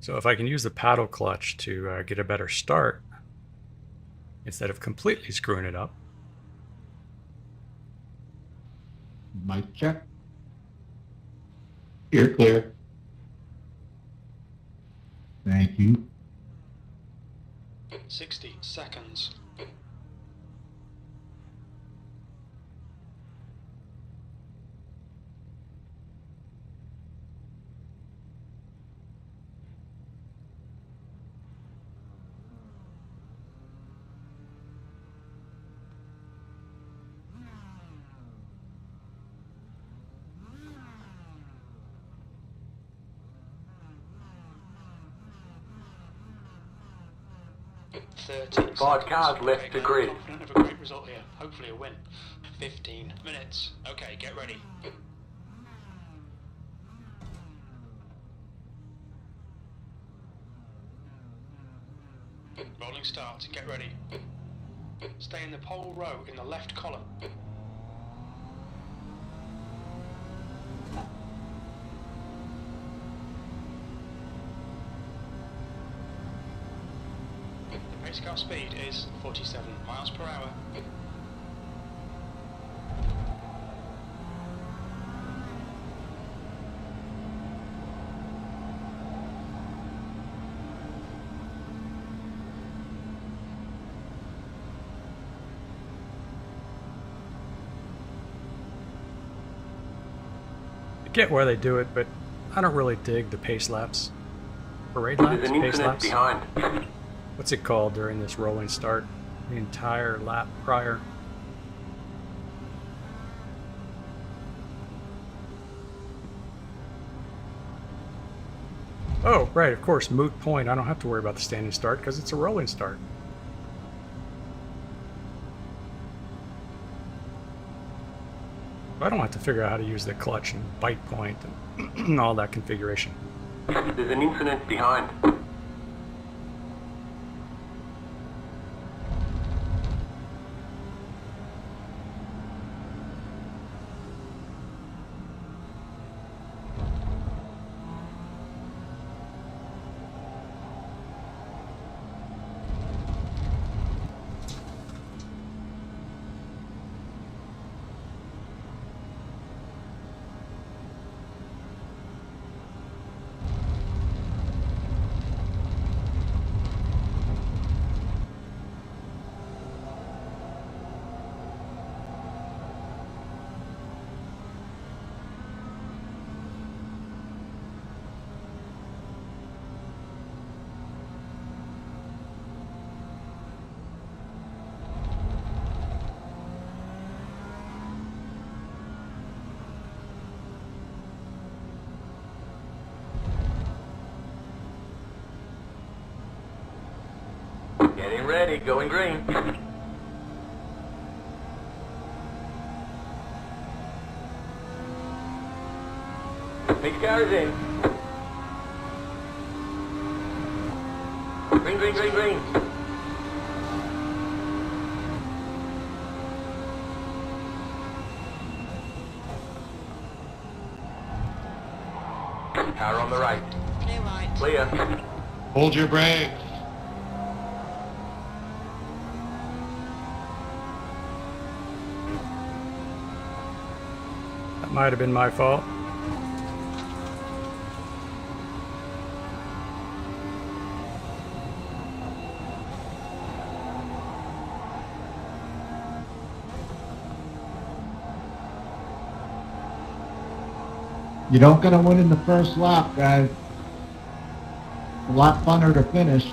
So if I can use the paddle clutch to get a better start, instead of completely screwing it up. Mic check. You're clear. Thank you. 60 seconds. Five cars left to grid. Confident of a great result here. Hopefully a win. 15 minutes. Okay, get ready. Rolling start. Get ready. Stay in the pole row in the left column. The pace car speed is 47 miles per hour. I get why they do it, but I don't really dig the pace laps. Parade laps? There's an Pace incident laps? behind. What's it called during this rolling start? The entire lap prior? Oh, right, of course, moot point. I don't have to worry about the standing start because it's a rolling start. I don't have to figure out how to use the clutch and bite point and all that configuration. There's an incident behind. Getting ready, going green. Next car is in. Green, green, green, green. Car on the right. Clear right. Clear. Hold your brakes. That might have been my fault. You don't gotta win in the first lap, guys. A lot funner to finish.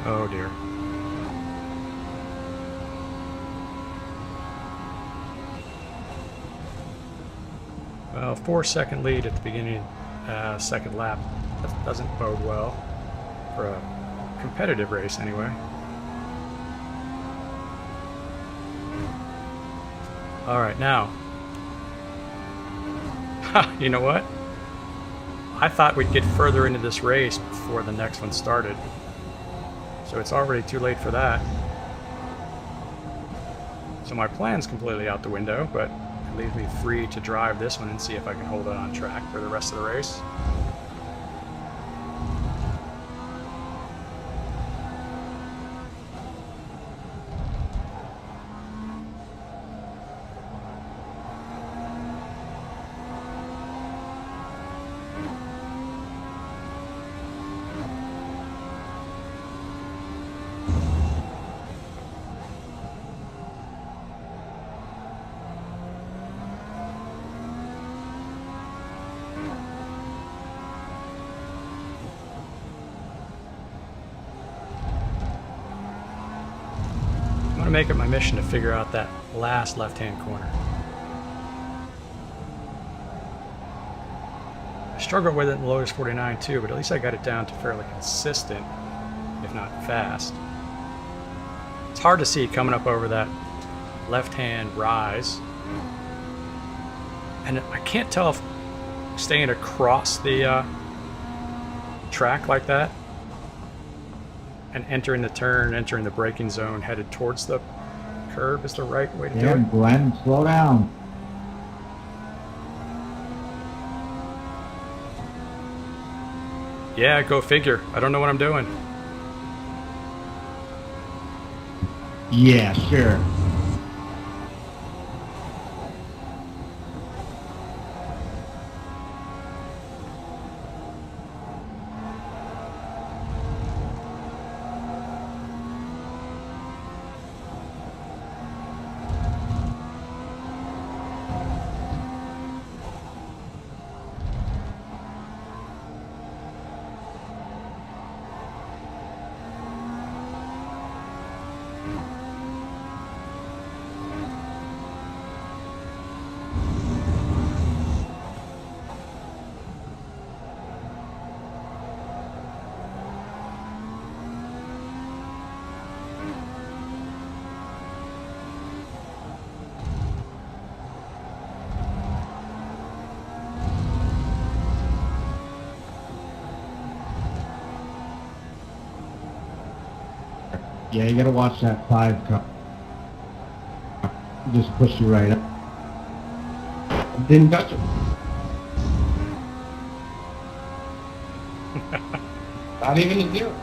Oh dear. Well, 4-second lead at the beginning, second lap. That doesn't bode well for a competitive race anyway. All right, now. You know what? I thought we'd get further into this race before the next one started. So it's already too late for that. So my plan's completely out the window, but it leaves me free to drive this one and see if I can hold it on track for the rest of the race. I'm going to make it my mission to figure out that last left-hand corner. I struggled with it in the Lotus 49 too, but at least I got it down to fairly consistent, if not fast. It's hard to see coming up over that left-hand rise. And I can't tell if staying across the track like that and entering the turn, entering the braking zone, headed towards the curb is the right way to do it. Glenn, slow down. Yeah, go figure. I don't know what I'm doing. Yeah, sure. Yeah, you gotta watch that 5 car. Just push you right up. Didn't touch it. Not even a deal.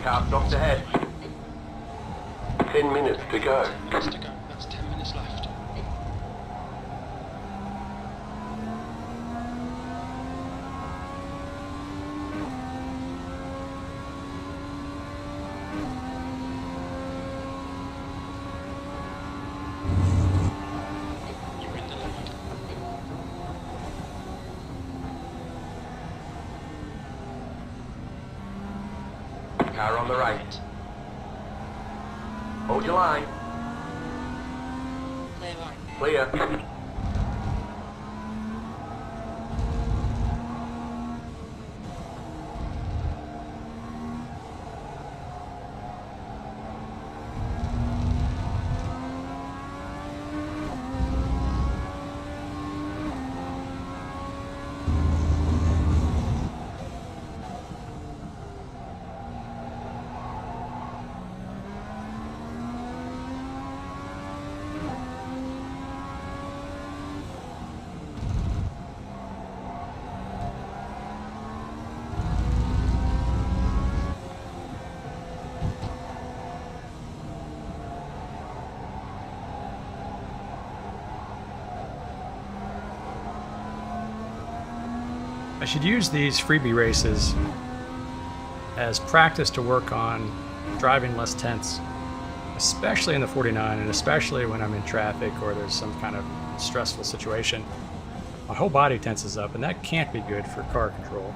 Car stopped ahead. 10 minutes to go. Minutes to go. That's 10 minutes left. Car on the right. Hold your line. Clear right. Clear. I should use these freebie races as practice to work on driving less tense, especially in the 49 and especially when I'm in traffic or there's some kind of stressful situation. My whole body tenses up, and that can't be good for car control.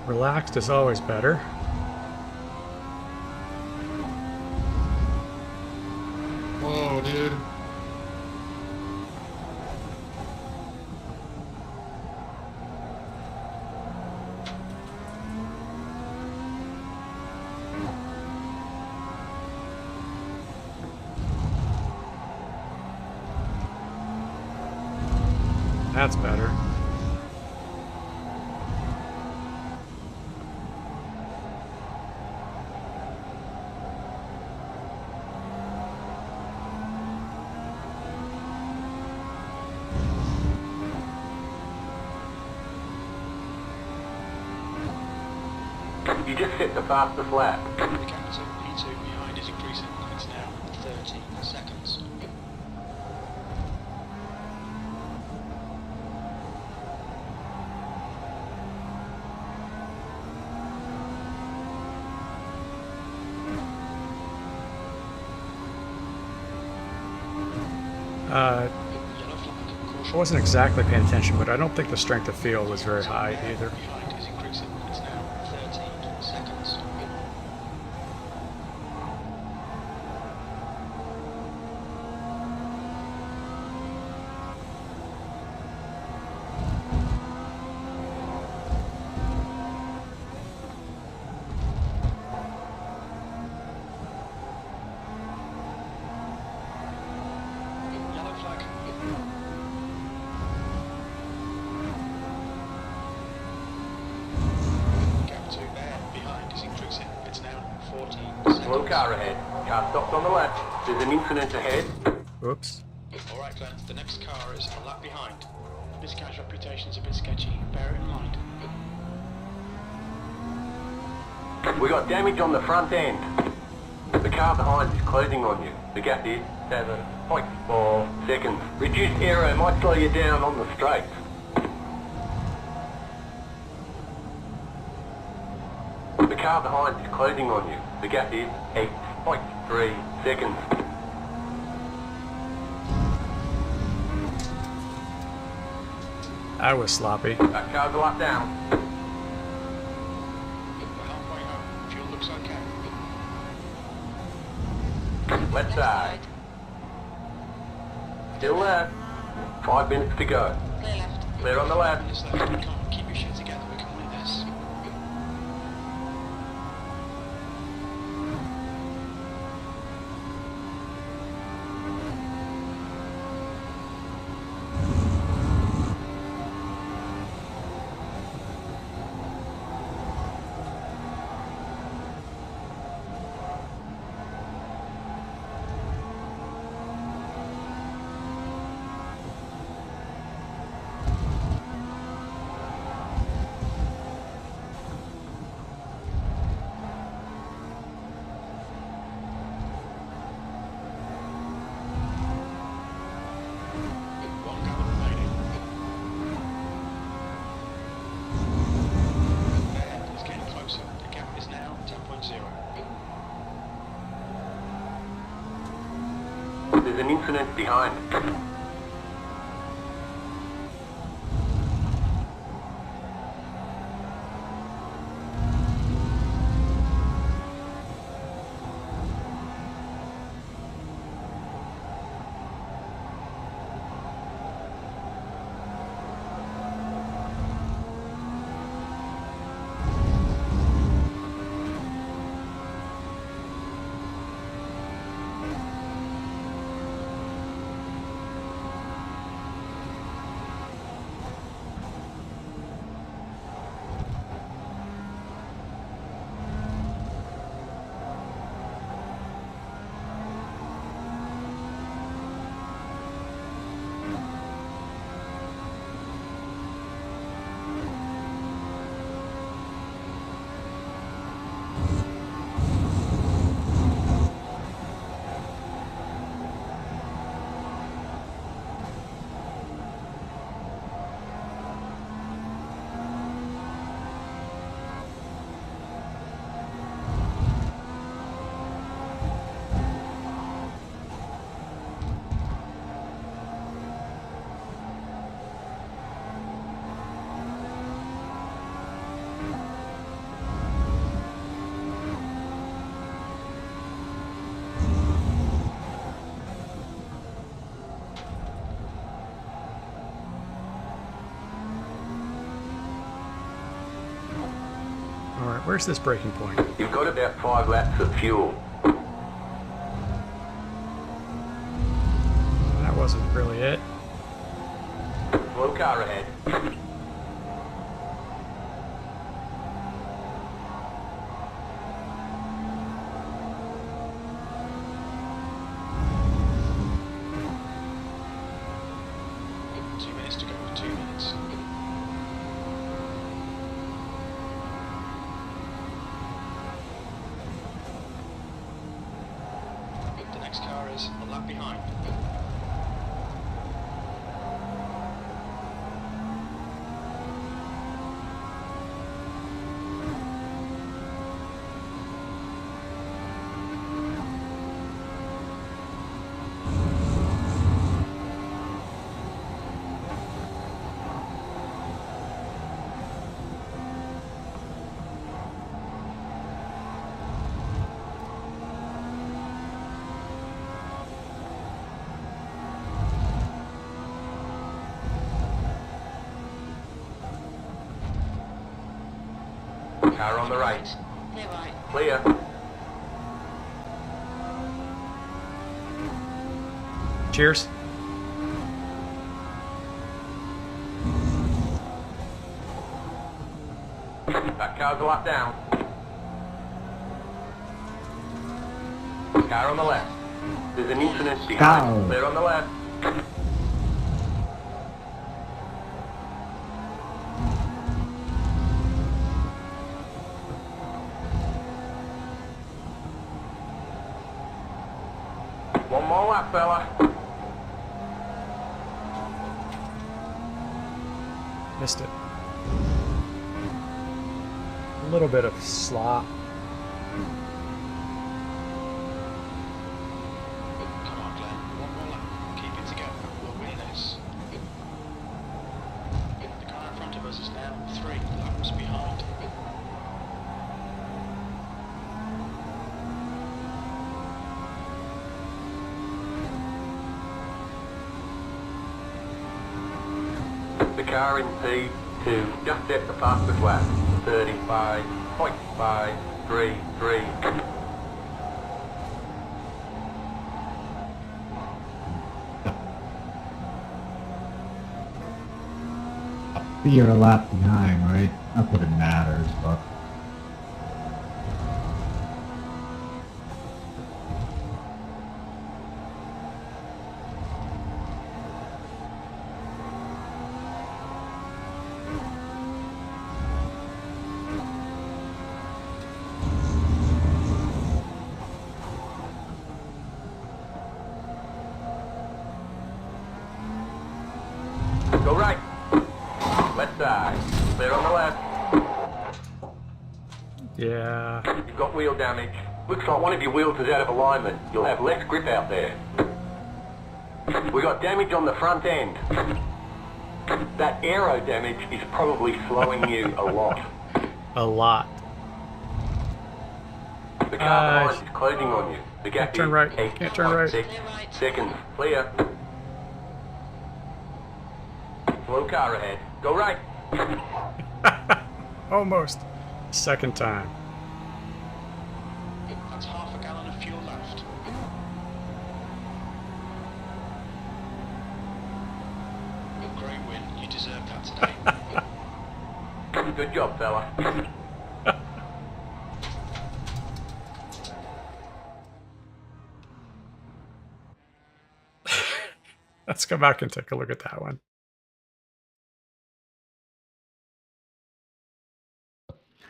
Relaxed is always better. Whoa, dude. That's better. You just hit the fastest lap. The gap to P2 behind is increasing. It's now 13 seconds. I wasn't exactly paying attention, but I don't think the strength of field was very high either. Behind is increasing. It's now 13 seconds. Yellow flag. Gap to air behind is increasing. It's now 14 seconds. Slow car ahead. Car stopped on the left. There's an incident ahead. Oops. Alright Glenn, the next car is a lap behind. This guy's reputation's a bit sketchy, bear it in mind. We got damage on the front end. The car behind is closing on you. The gap is 7.4 seconds. Reduced aero might slow you down on the straights. The car behind is closing on you. The gap is 8.3 seconds. That was sloppy. That car's a lap down. We're halfway home. Fuel looks okay. Left side. Still there. 5 minutes to go. Clear left. Clear on the left. Minutes left. Come on, keep your shit together. We can win this. There's an incident behind. Alright, where's this breaking point? You've got about 5 laps of fuel. That wasn't really it. Slow car ahead. To go, 2 minutes. The next car is a lap behind. Car on the right. Clear right. Clear. Cheers. That car's a lap down. Car on the left. There's an incident behind. Car. Clear on the left. One more lap, fella. Missed it. A little bit of slop. Come on, Glenn. One more lap. Keep it together. We'll win this. The car in front of us is now 3 laps behind. The car in P2 just set the fastest lap. 35.533. You're a lap behind, right? Not that it matters, but Go right. Left side. Clear on the left. Yeah. You've got wheel damage. Looks like one of your wheels is out of alignment. You'll have less grip out there. We got damage on the front end. That aero damage is probably slowing you a lot. A lot. The car behind is closing on you. The gap Can't turn right. Can't turn right. 6 seconds. Clear. Slow car ahead. Go right. Almost. Second time. That's half a gallon of fuel left. A great win. You deserve that today. Good job, fella. Let's go back and take a look at that one.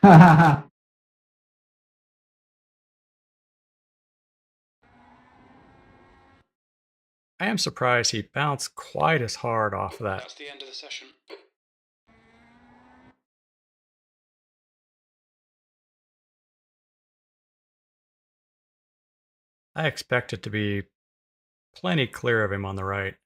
I am surprised he bounced quite as hard off of that. That's the end of the session. I expected to be plenty clear of him on the right.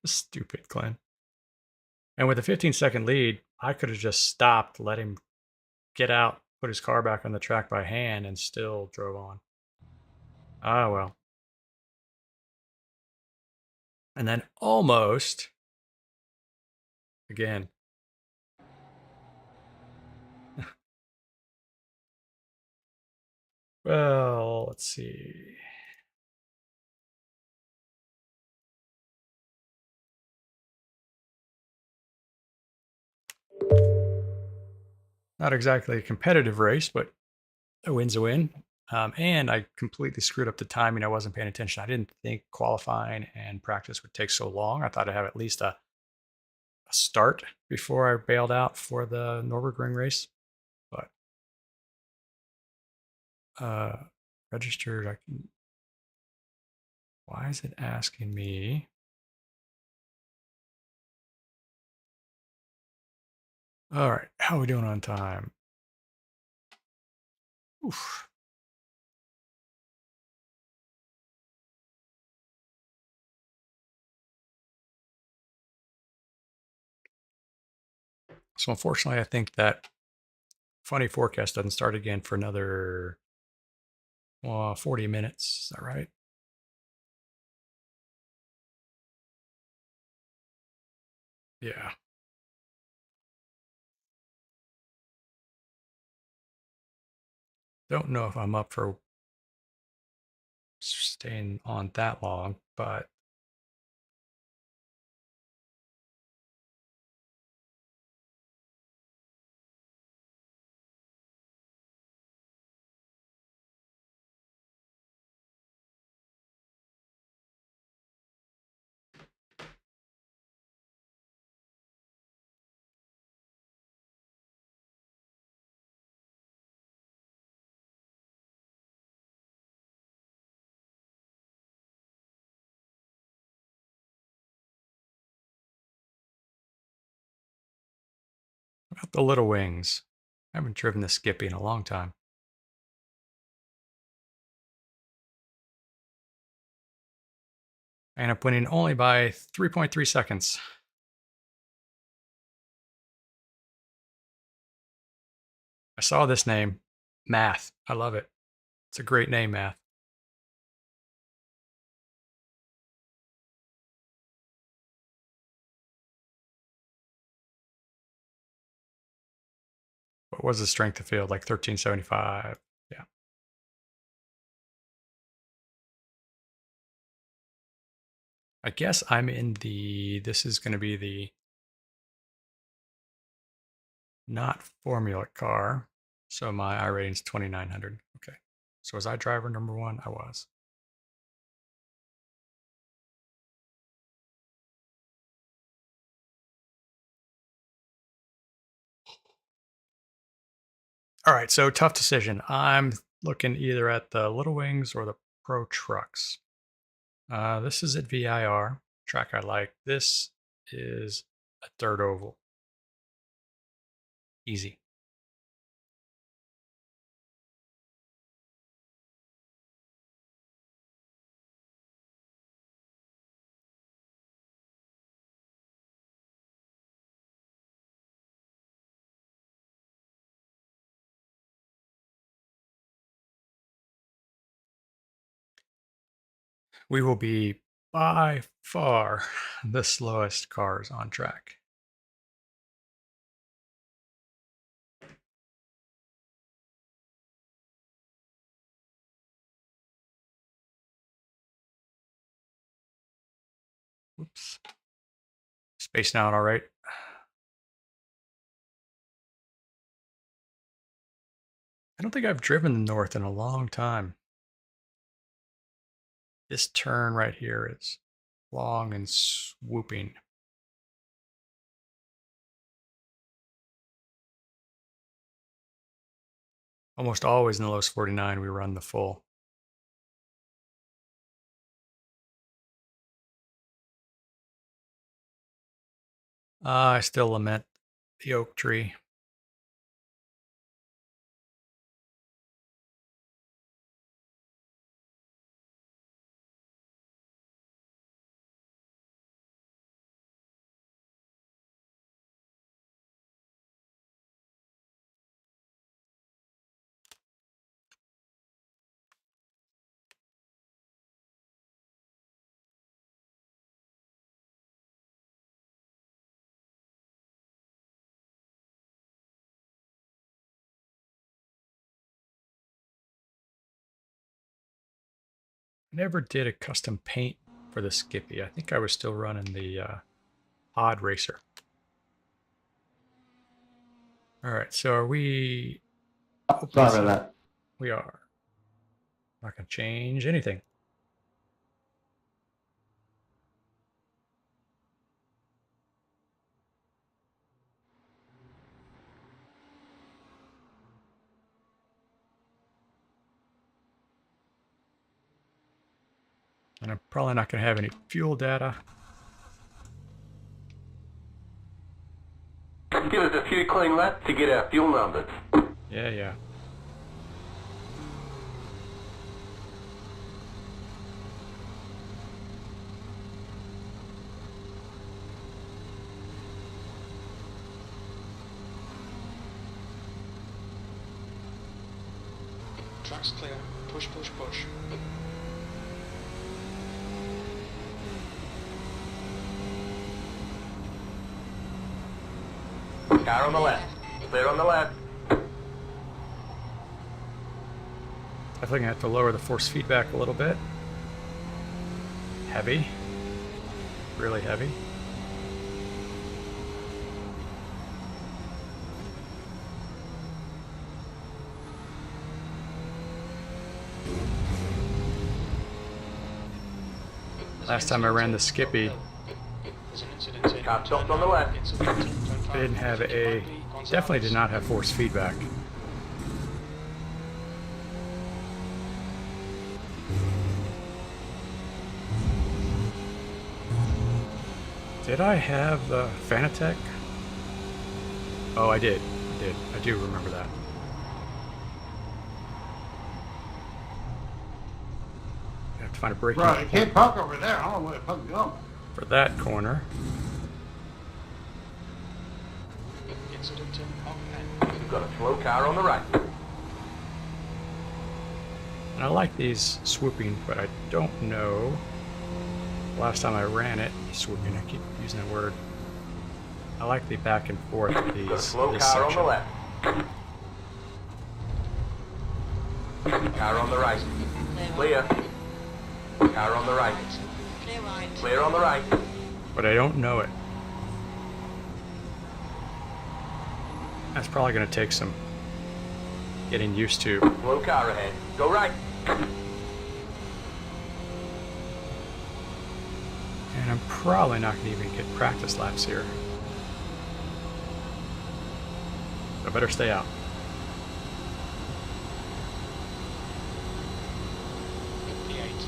Stupid Glenn. And with a 15-second lead, I could have just stopped, let him get out, put his car back on the track by hand, and still drove on. Ah, well. And then almost, again. Well, let's see. Not exactly a competitive race, but a win's a win. And I completely screwed up the timing. I wasn't paying attention. I didn't think qualifying and practice would take so long. I thought I'd have at least a start before I bailed out for the Nürburgring race. But registered, I can. Why is it asking me? All right, how are we doing on time? Oof. So unfortunately, I think that funny forecast doesn't start again for another 40 minutes. Is that right? Yeah. Don't know if I'm up for staying on that long, but about the Little Wings. I haven't driven the Skippy in a long time. I end up winning only by 3.3 seconds. I saw this name, Math. I love it. It's a great name, Math. What was the strength of field? Like 1375. Yeah. I guess I'm in this is going to be the not formula car. So my I rating is 2900. Okay. So was I driver number one? I was. All right. So tough decision. I'm looking either at the Little Wings or the Pro Trucks. This is at VIR, track I like. This is a dirt oval. Easy. We will be by far the slowest cars on track. Oops. Spacing out all right. I don't think I've driven north in a long time. This turn right here is long and swooping. Almost always in the Los 49, we run the full. I still lament the oak tree. Never did a custom paint for the Skippy. I think I was still running the Odd Racer. All right, so are we? Sorry about that. We are. Not going to change anything. And I'm probably not going to have any fuel data. Give us a few clean laps to get our fuel numbers. Yeah. Track's clear. Push, push, push. Car on the left. Clear on the left. Definitely going to have to lower the force feedback a little bit. Heavy. Really heavy. Last time I ran the Skippy, Car stopped on the left. I didn't have a, definitely did not have force feedback. Did I have the Fanatec? Oh, I did. I do remember that. I have to find a braking Bro, you can't park over there. I don't know where the fuck you're going. for that corner. Incident in Ogden. We've got a slow car on the right. And I like these swooping, but I don't know. Last time I ran it, swooping, I keep using that word. I like the back and forth of Got a these. slow This car on section. the left. Car on the right. Clear Clear. Car on the right. Clear right. Clear on the right. But I don't know it. That's probably going to take some getting used to. Slow car ahead. Go right. And I'm probably not going to even get practice laps here. I better stay out. P8.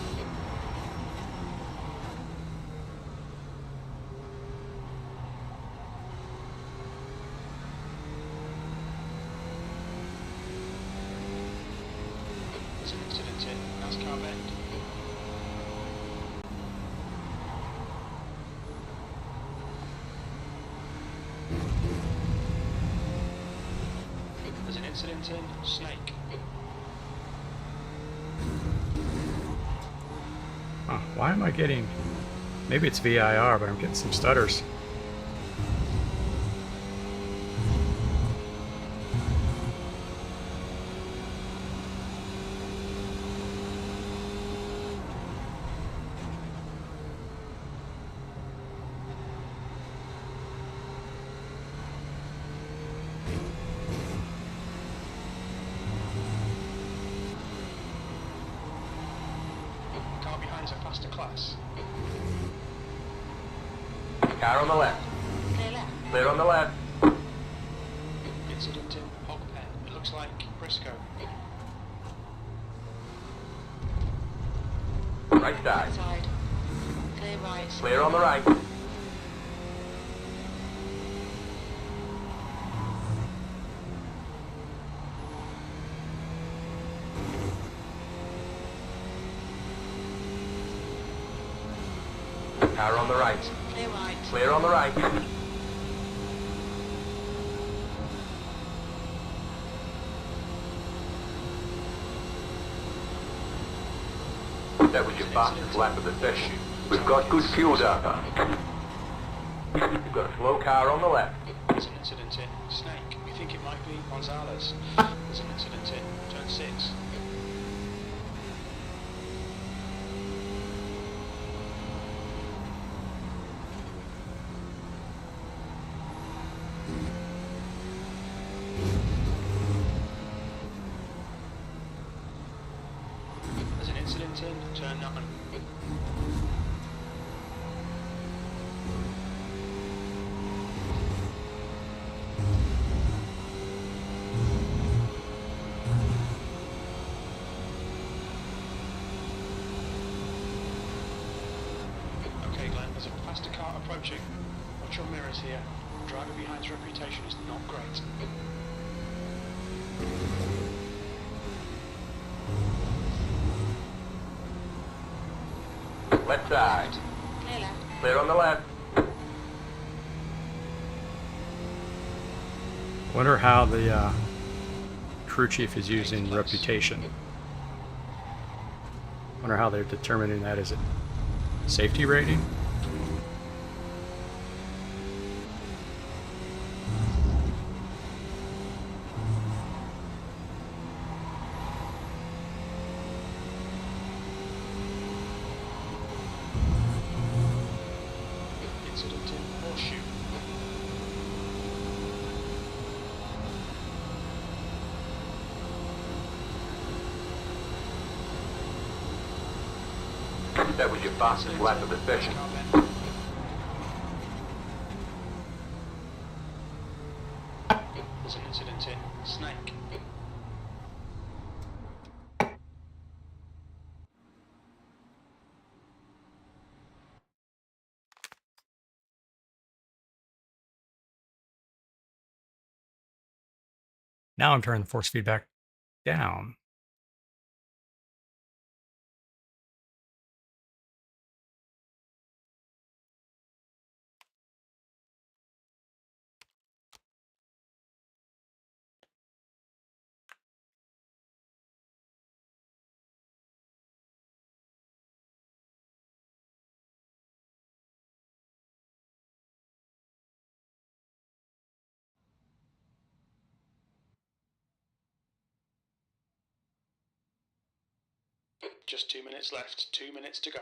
There's an incident in NASCAR Bend. There's an incident in Snake. Huh, why am I getting... Maybe it's VIR, but I'm getting some stutters. Car behind's a faster class. Car on the left. Clear left. Clear on the left. Incident in Hog Pen. It looks like Briscoe. Right side. Right side. Clear right. Clear on the right. Car on the right. Clear right. Clear on the right. That was your fastest lap of the session. We've got good fuel data. You've got a slow car on the left. There's an incident in Snake. We think it might be Gonzalez. There's an incident in Turn 6. There's an incident in Turn 9. Okay, Glenn, there's a faster car approaching. Watch your mirrors here. Driver behind's reputation is not great. Left side. Clear left. Clear on the left. Wonder how the crew chief is using reputation. Wonder how they're determining that. Is it safety rating? Incident in Horseshoe. That was your fastest lap of the session. Car bend. There's an incident in Snake. Now I'm turning the force feedback down. Just 2 minutes left. 2 minutes to go.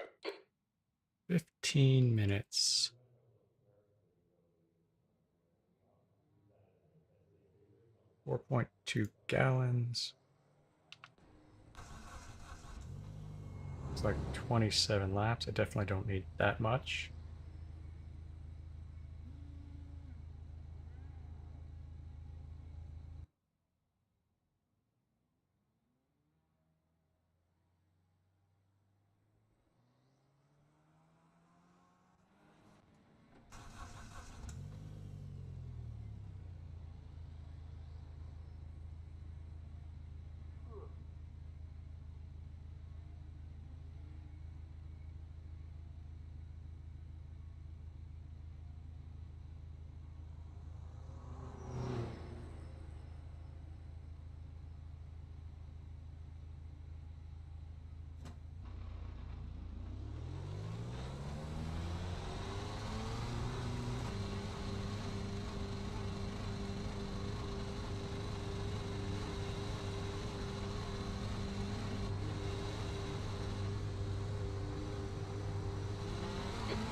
15 minutes. .2 gallons. It's like 27 laps. I definitely don't need that much.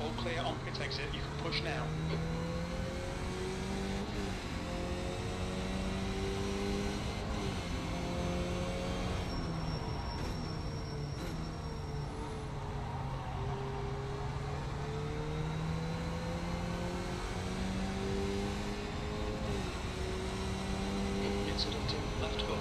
All clear on pit exit. You can push now. Incident left hook.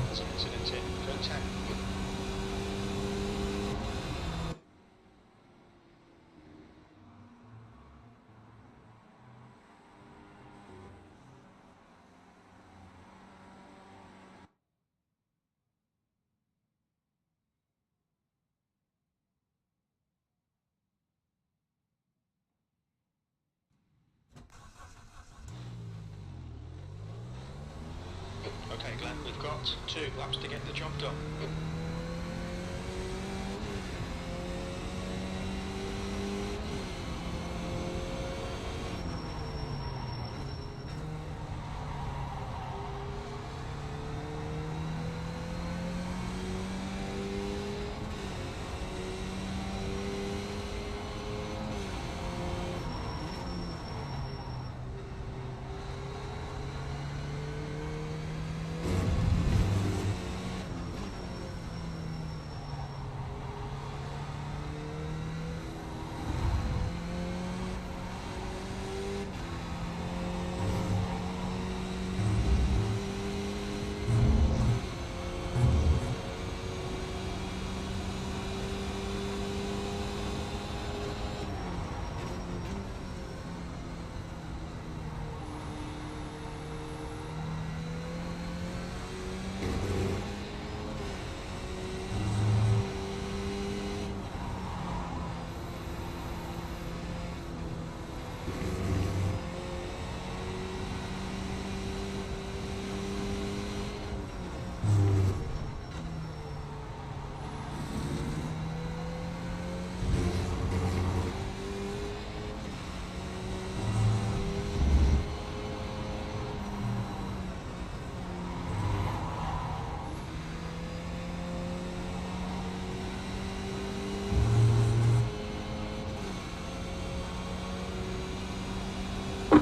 There's an incident in. Turn 10. Okay, Glenn, we've got 2 laps to get the job done.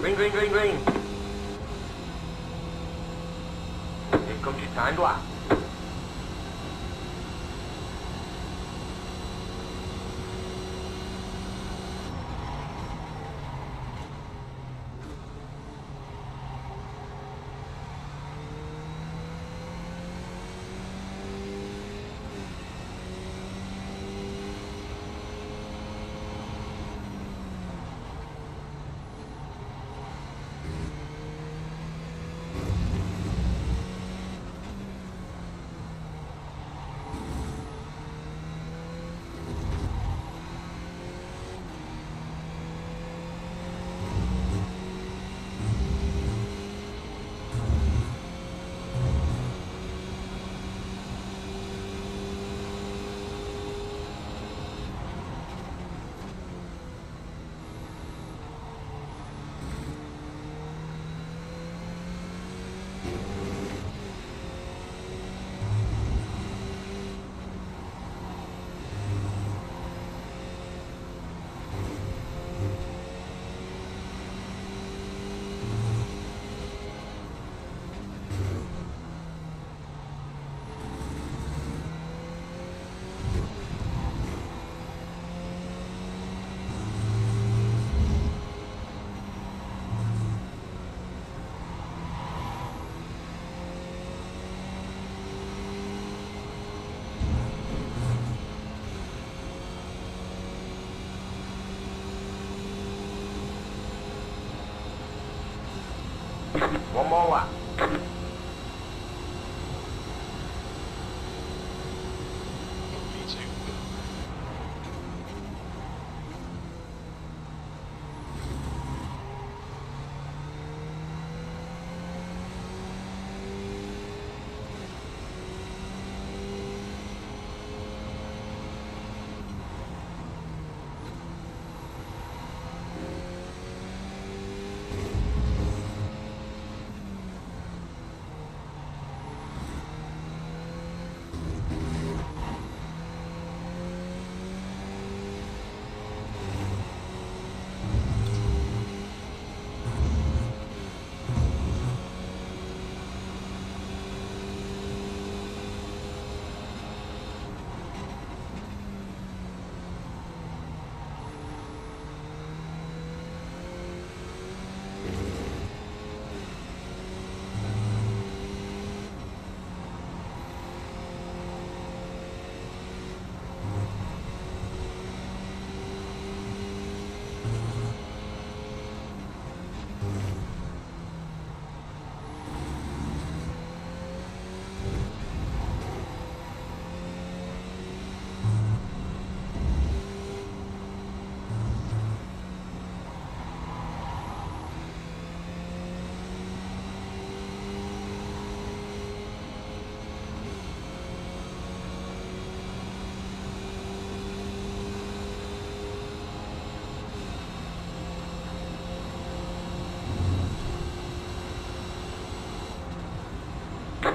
Green, green, green, green. Here comes your timed lap.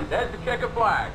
There's the checker flag.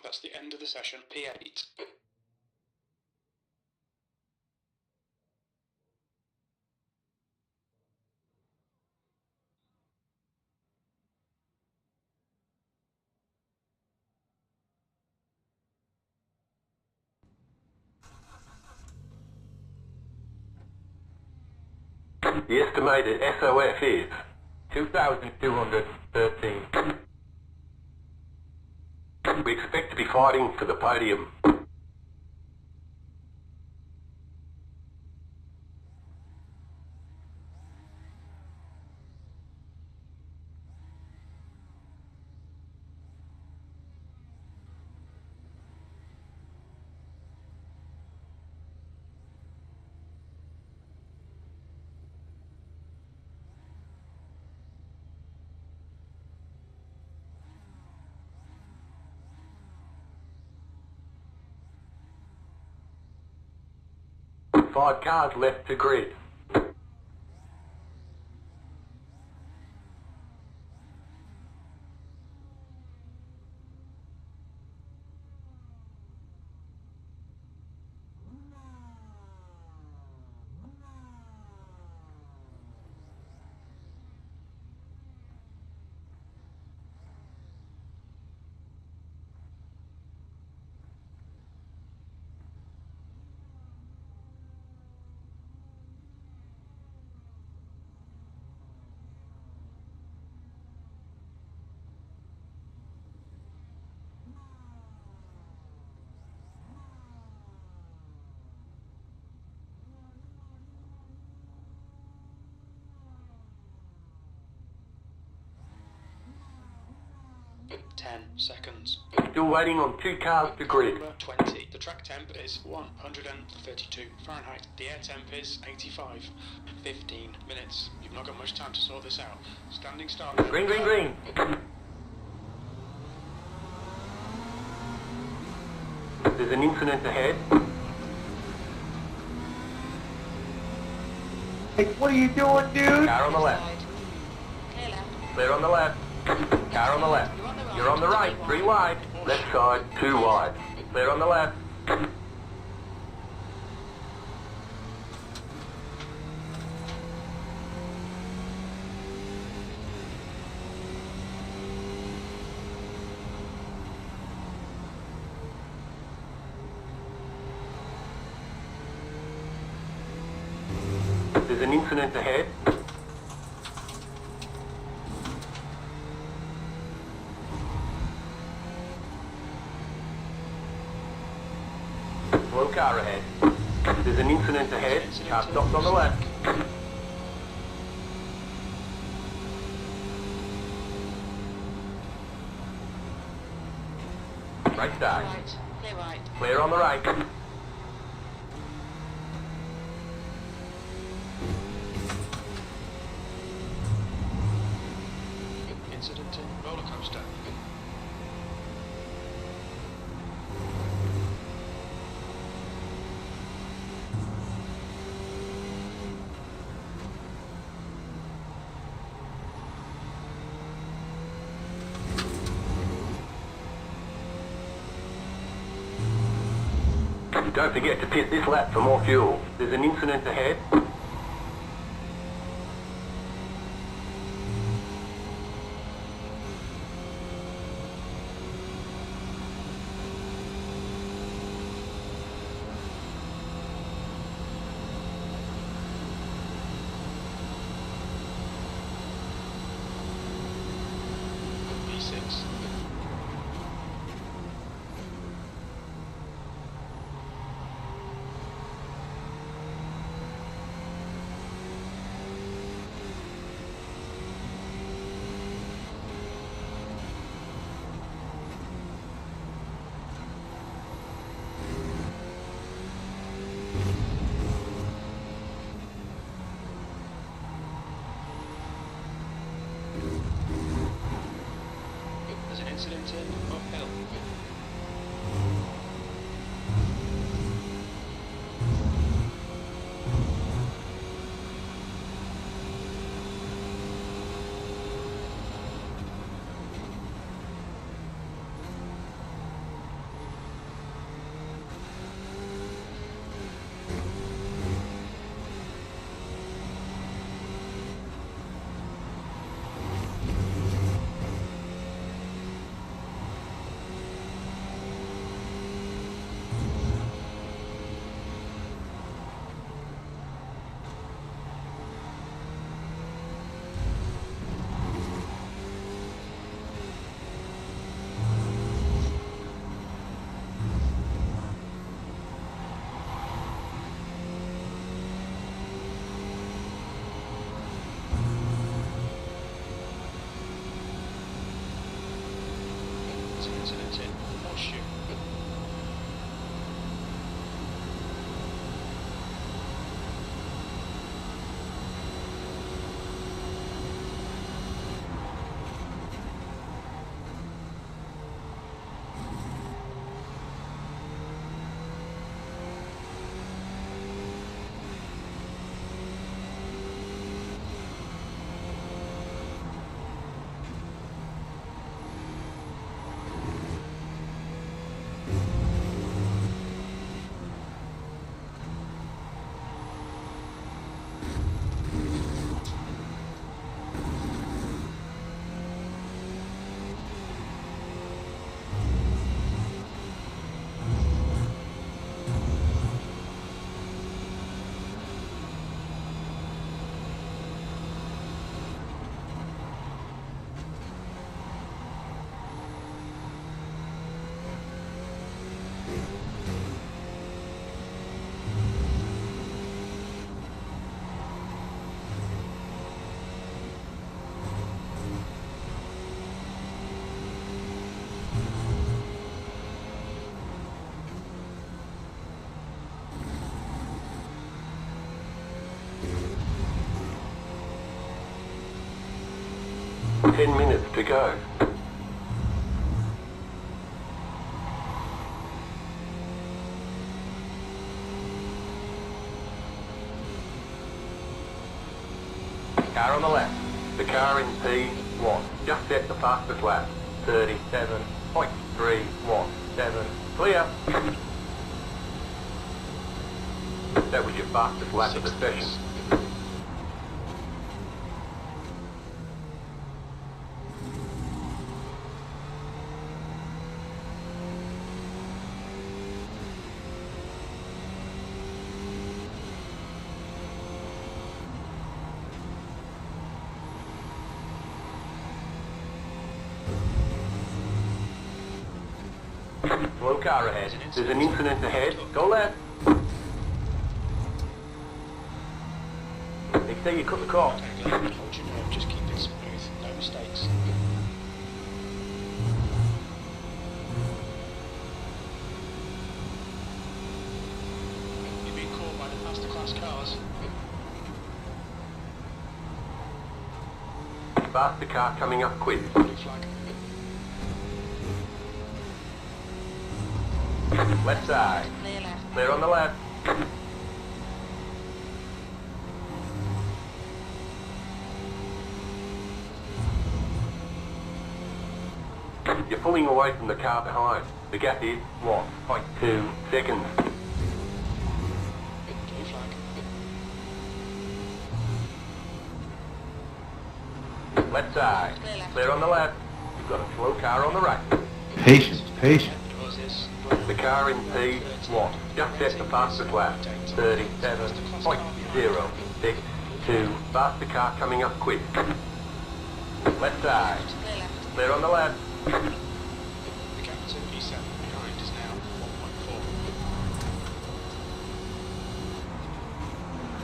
That's the end of the session, P8. The estimated SOF is 2,213. We expect to be fighting for the podium. Five cars left to grid. Ten seconds. Still waiting on two cars to grid. Number 20. The track temp is 132 Fahrenheit. The air temp is 85. 15 minutes. You've not got much time to sort this out. Standing start. Green, green, green. There's an incident ahead. Hey, what are you doing, dude? Car on the left. Clear left. Clear on the left. Car on the left. You're on the right, 3 wide. Left side, 2 wide. Clear on the left. There's an incident ahead. Slow car ahead. There's an incident ahead. Car stopped on the left. Right side. Right. Clear right. Clear on the right. Incident in roller coaster. Don't forget to pit this lap for more fuel. There's an incident ahead. V6. There's an incident in uphill. There's an incident in horseshoe. Ten minutes to go. Car on the left. The car in P1 just set the fastest lap. 37.317. Clear. That was your fastest lap of the session. Slow car ahead. There's an incident ahead. Go left. They say you cut the car. Hold your nerve, just keep it smooth, no mistakes. You're being caught by the faster class cars. Faster car coming up quick. Blue flag. Left side. Clear left. Clear on the left. You're pulling away from the car behind. The gap is 1.2 seconds. Blue flag. Left side. Clear left. Clear on the left. You've got a slow car on the right. Patience, patience. Doors is The car in P1 just set the fastest lap. 37.062. Faster car coming up quick. Left side. Clear left. Clear on the left. the gap to P7 behind is now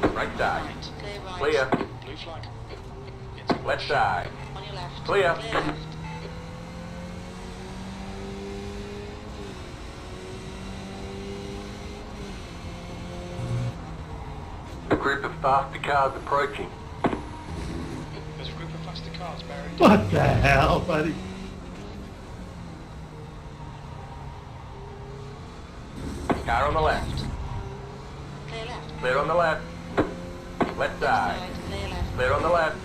1.4. Right side. Clear right. Clear. Blue flag. Into Left side. On your left. Clear. Clear left. A group of faster cars approaching. There's a group of faster cars bearing What the hell, buddy? Car on the left. Clear left. Clear on the left. Left side. Side. Clear left. Clear on the left.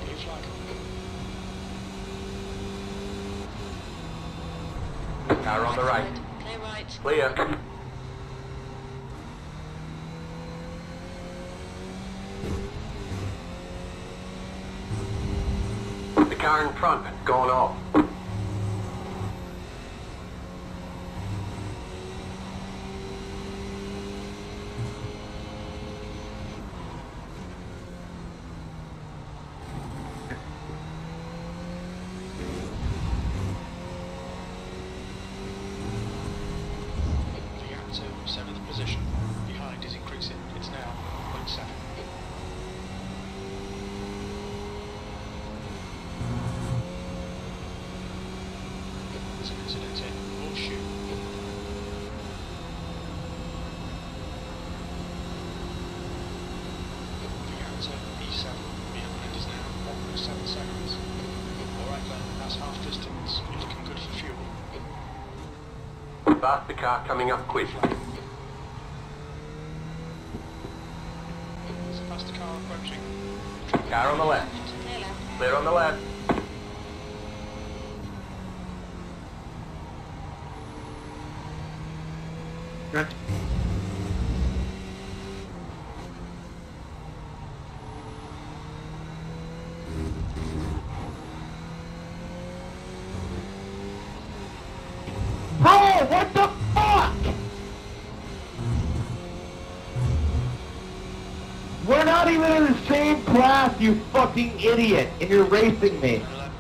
blue flag. Car on the right. Side. Clear right. Clear. The car in front has gone off. The gap to 7th position behind is increasing. It's now 1.7. There's an incident in Horseshoe. The gap to P7 behind is now 1.7 seconds. Alright then, that's half distance. You're looking good for fuel. Faster car coming up quick. There's a faster car approaching. Car on the left. Clear left. Clear on the left. Bro, what the fuck? We're not even in the same class, you fucking idiot, and you're racing me. 11.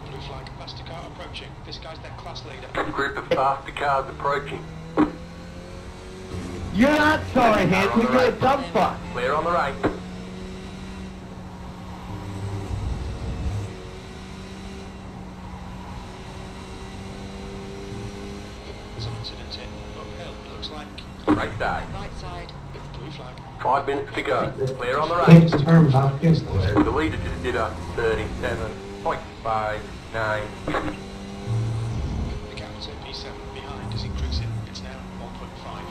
Blue flag, faster car approaching. This guy's their class leader. A group of faster cars approaching. You're not sorry, Hansel, you're a dumb fuck. Clear on the right. There's an incident in uphill. Looks like Right side. Right side. blue flag. 5 minutes to go. Clear on the right. Thanks to term about this. The leader just did a 37.59. The gap to P7 behind is increasing. It's now 1.5.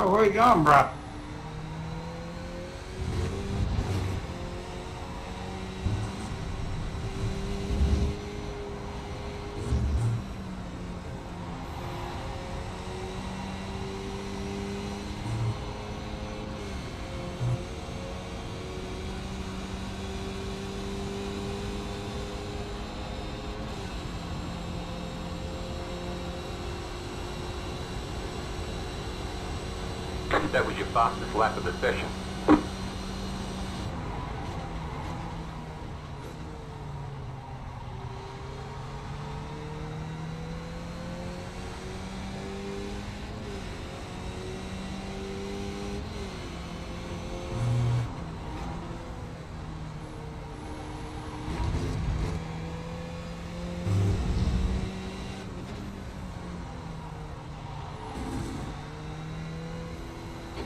Well, where you going, bro? That was your fastest lap of the session.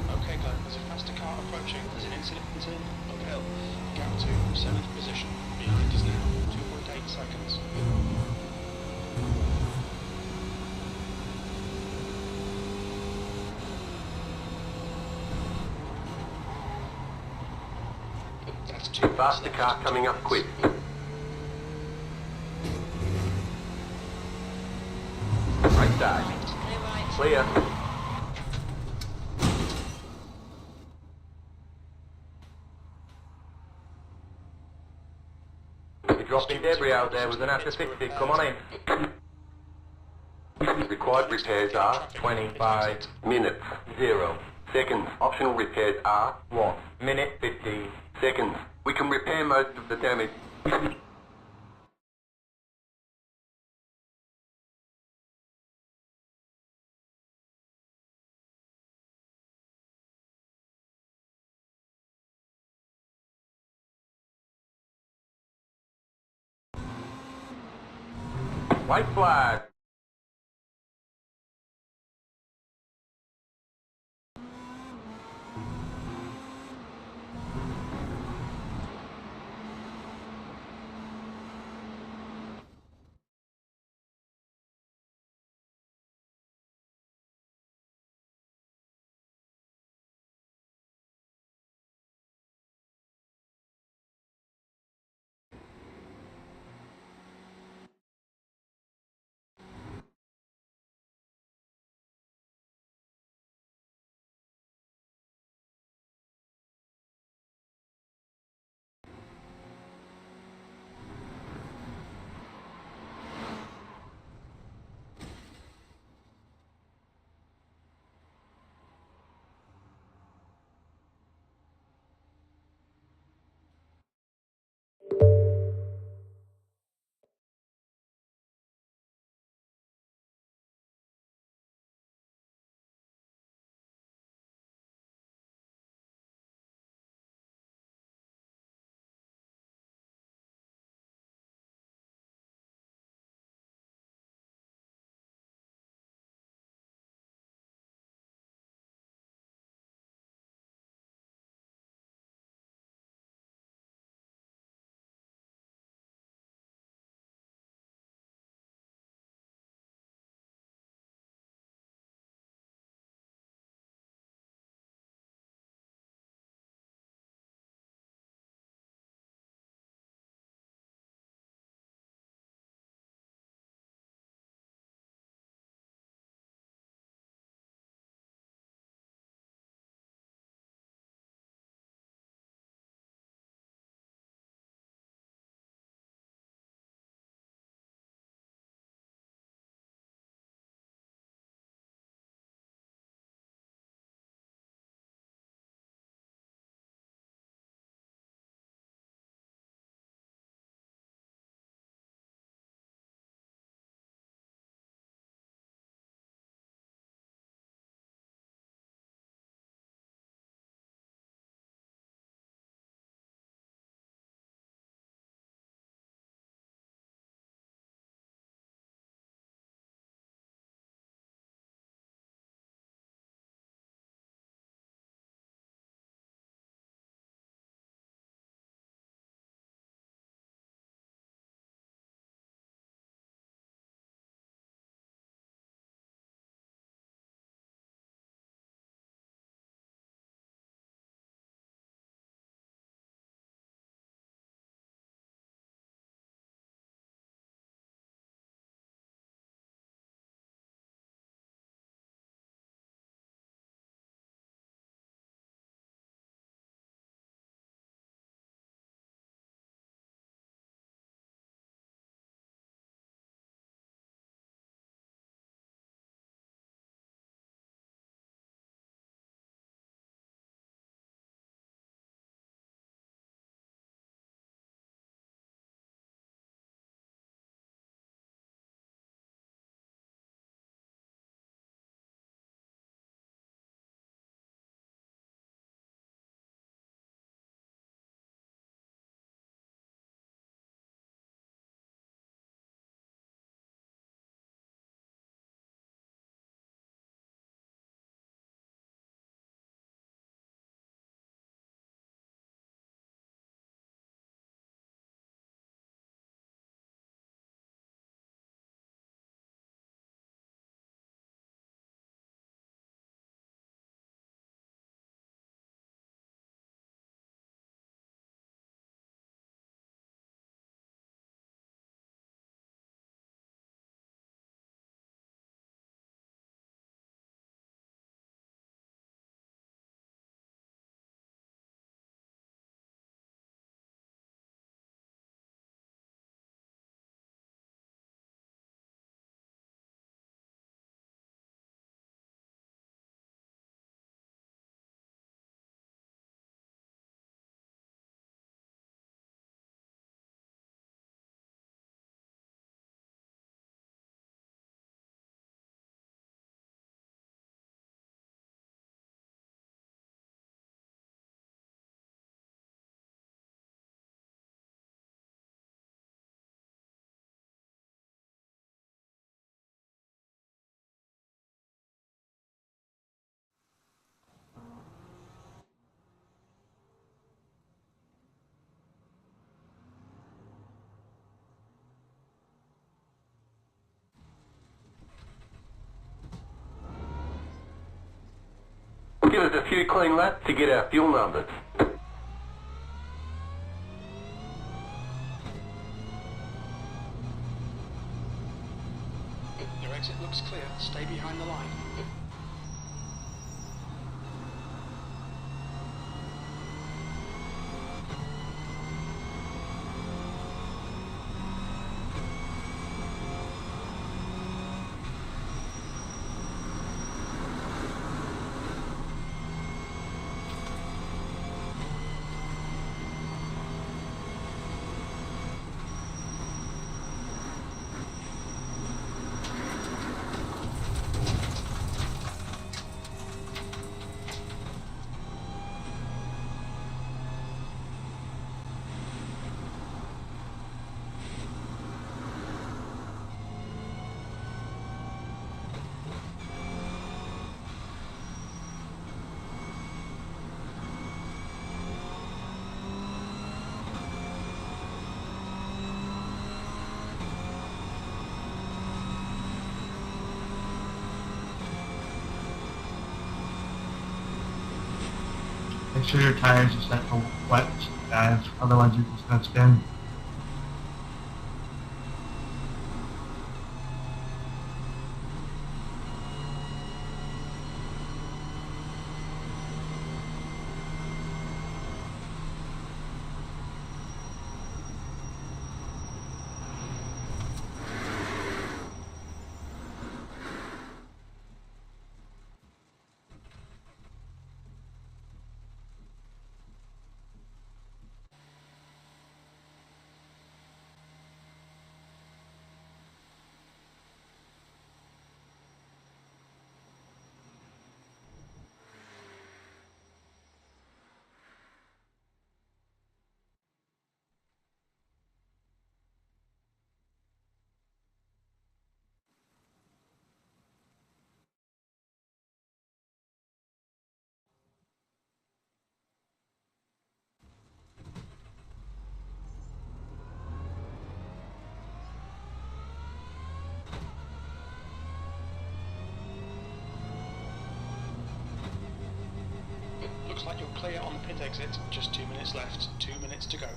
Okay, Glenn, there's a faster car approaching. There's an incident uphill. Gap to 7th position. Behind us now, 2.8 seconds. That's 2 Faster car coming up quick. Right side. Clear right. Clear. You're dropping debris out there. We're going to have to fix it. Come on in. Required repairs are 25 minutes, 0 seconds. Optional repairs are 1 minute 15 seconds. We can repair most of the damage. White flag. Give us a few clean laps to get our fuel numbers. Your exit looks clear. Stay behind the line. Make sure your tires are set for wet, guys. Otherwise, you're just gonna spin. Looks like you're clear on the pit exit. Just 2 minutes left. 2 minutes to go.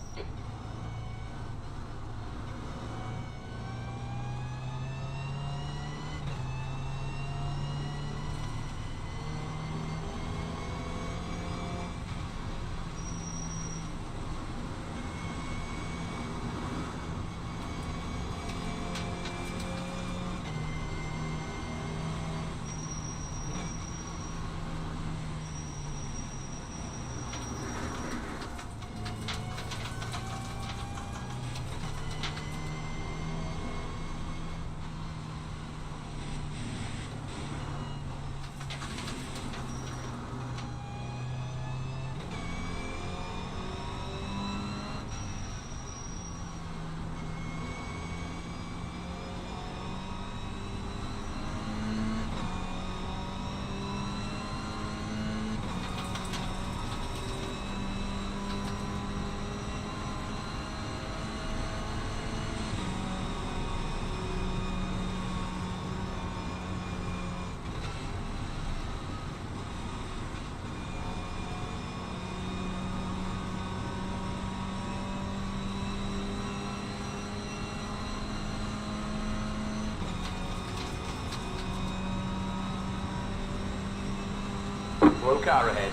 One car ahead.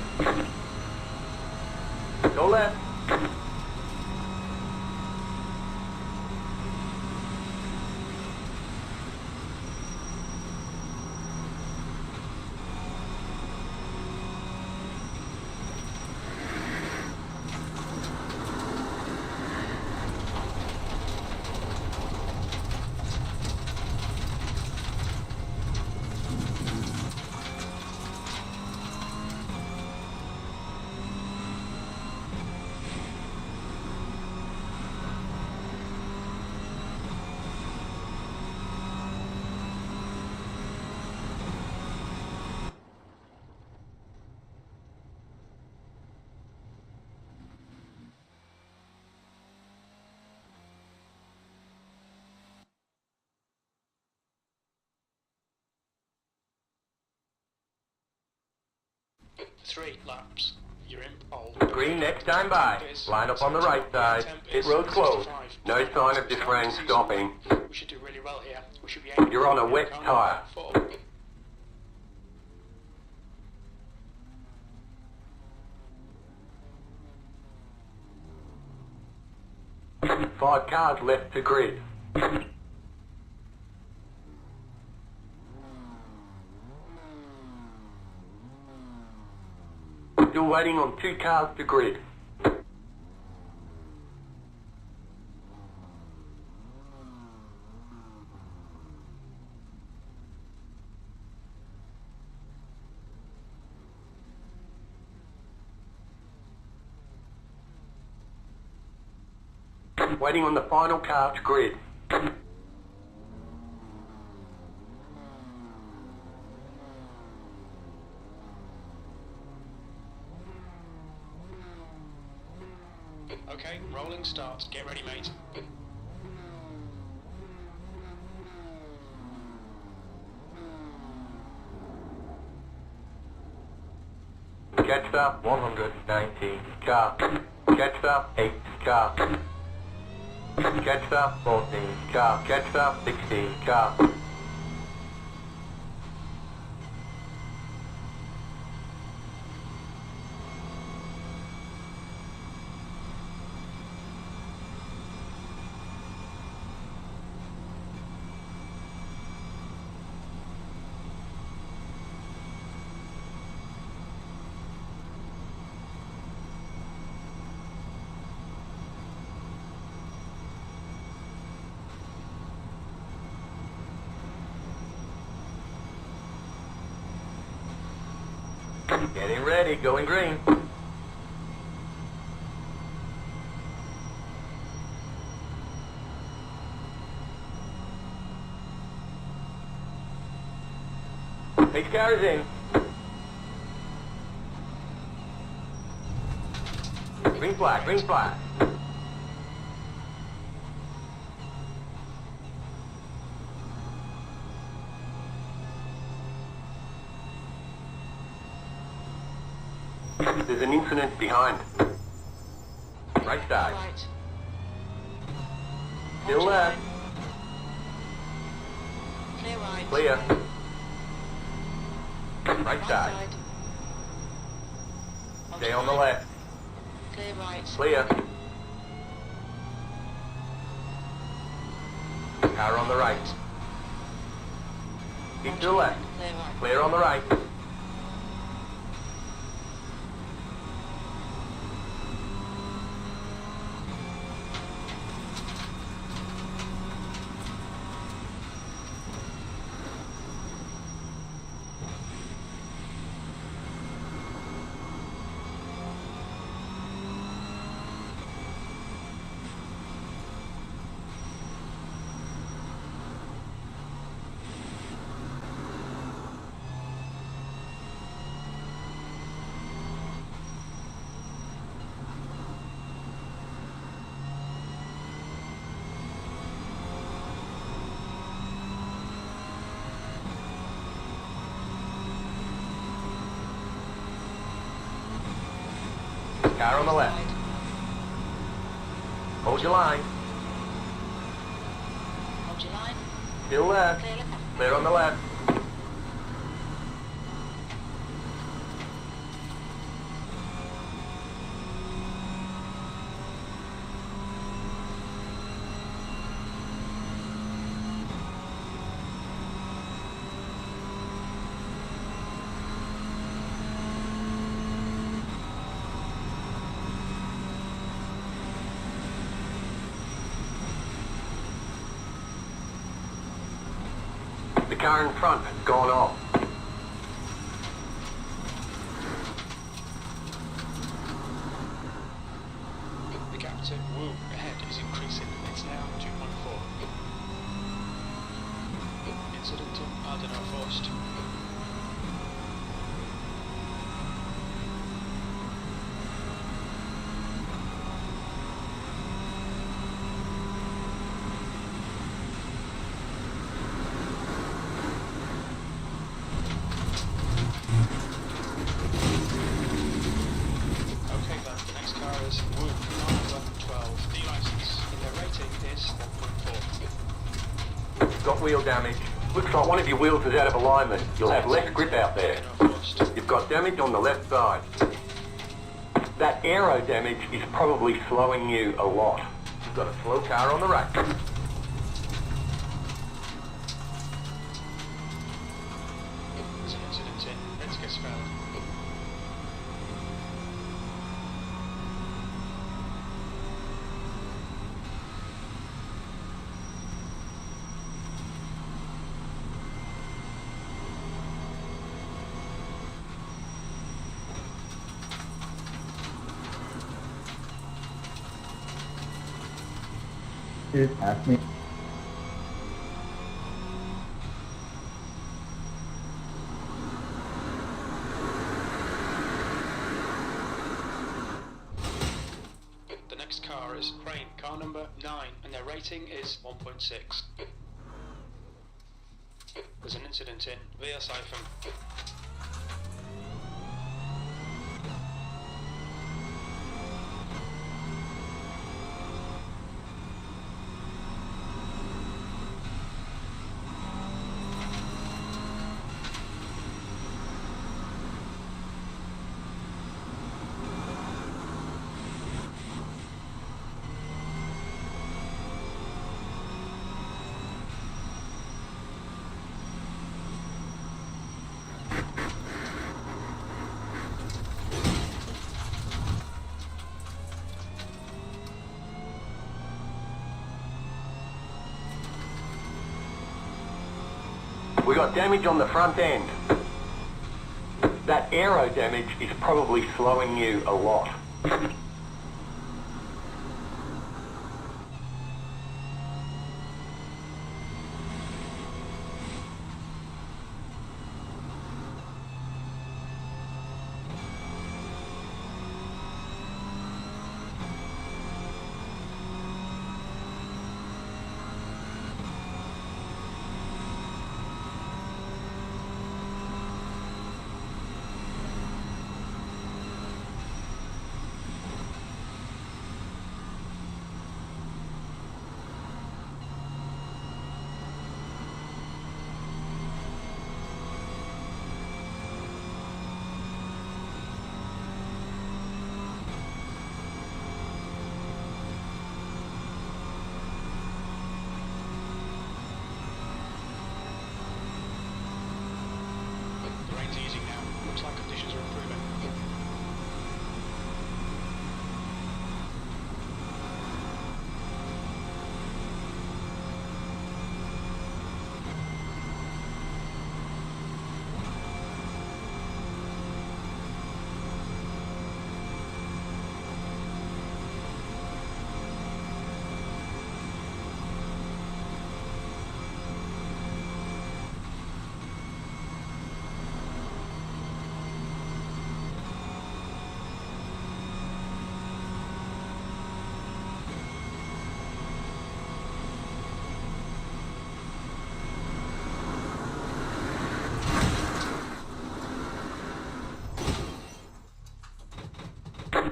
Go left. 3 laps. You're in pole. Green next time by. Line up on the right side. Pit road closed. No sign of this round stopping. We should do really well here. We should be able You're on a to wet count tyre. 4. Five cars left to grid. Still waiting on 2 cars to grid. Waiting on the final car to grid. Okay, rolling start. Get ready, mate. Catch up 119 car. Catch up 8 car. Catch up 14 car. Catch up 16 car. Getting ready, going green. Next car is in. Green flag, green flag. There's an incident behind. Right side. Right. Still Hold your there. line. Clear right. Clear. Right Right side. Hold Stay your on the line. left. Clear right. Clear. Car on the right. Keep Hold to the your left. line. Clear right. Clear on the right. Car on the left. Hold your line. Hold your line. Still there. Clear left. Clear on the left. The car in front has gone off. The gap to Wu ahead is increasing. It's now 2.4. Incident in Ardeno Forst. is Wu, car number 12, D-license, and their rating is 1.4. Got wheel damage. Looks like one of your wheels is out of alignment. You'll have less grip out there. You've got damage on the left side. That aero damage is probably slowing you a lot. You've got a slow car on the right. There's an incident in Ritzgesfeld. Dude, pass me. The next car is Crane, car number 9, and their rating is 1.6. There's an incident in Weersiphon. We got damage on the front end. That aero damage is probably slowing you a lot. The rain's easing now. Looks like conditions are improving.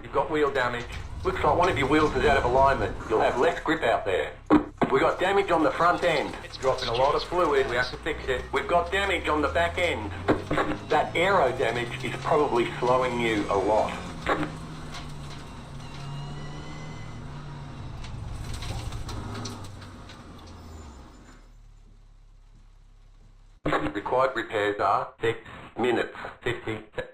You've got wheel damage. Looks like one of your wheels is out of alignment. You'll have less grip out there. We got damage on the front end. It's dropping a lot of fluid. We have to fix it. We've got damage on the back end. That aero damage is probably slowing you a lot. Required repairs are 6 minutes 50 seconds.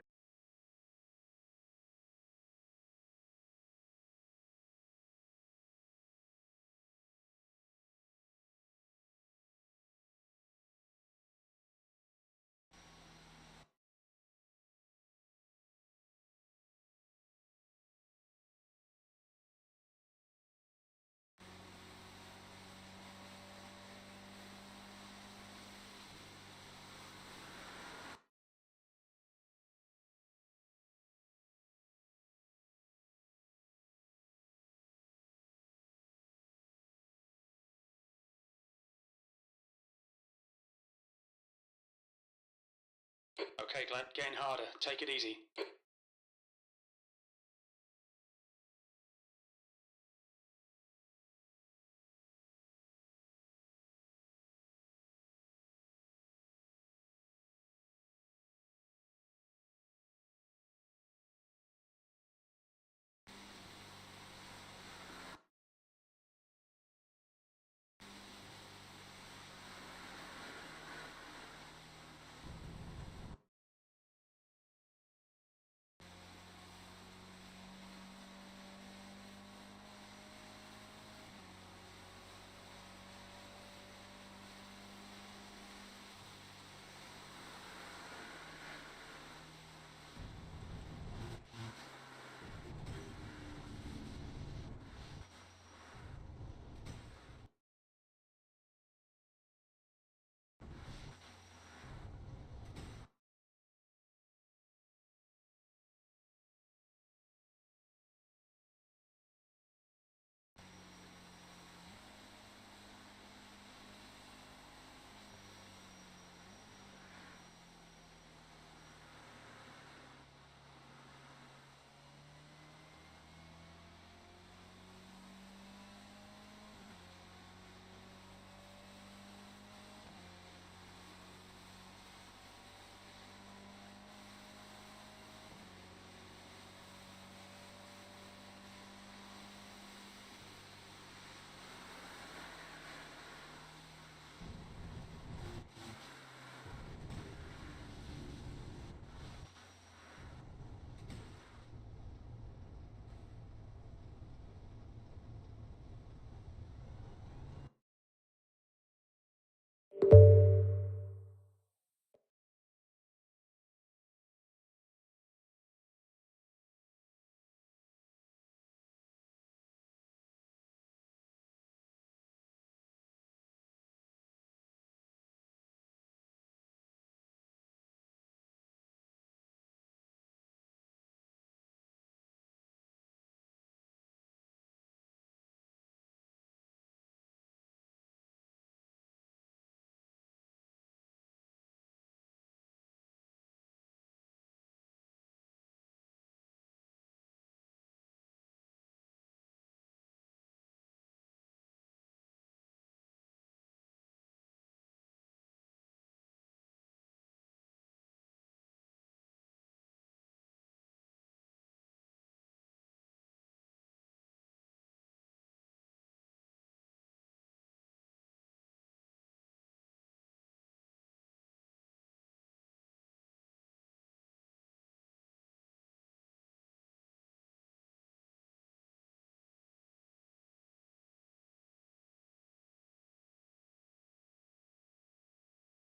Okay, Glenn, getting harder. Take it easy.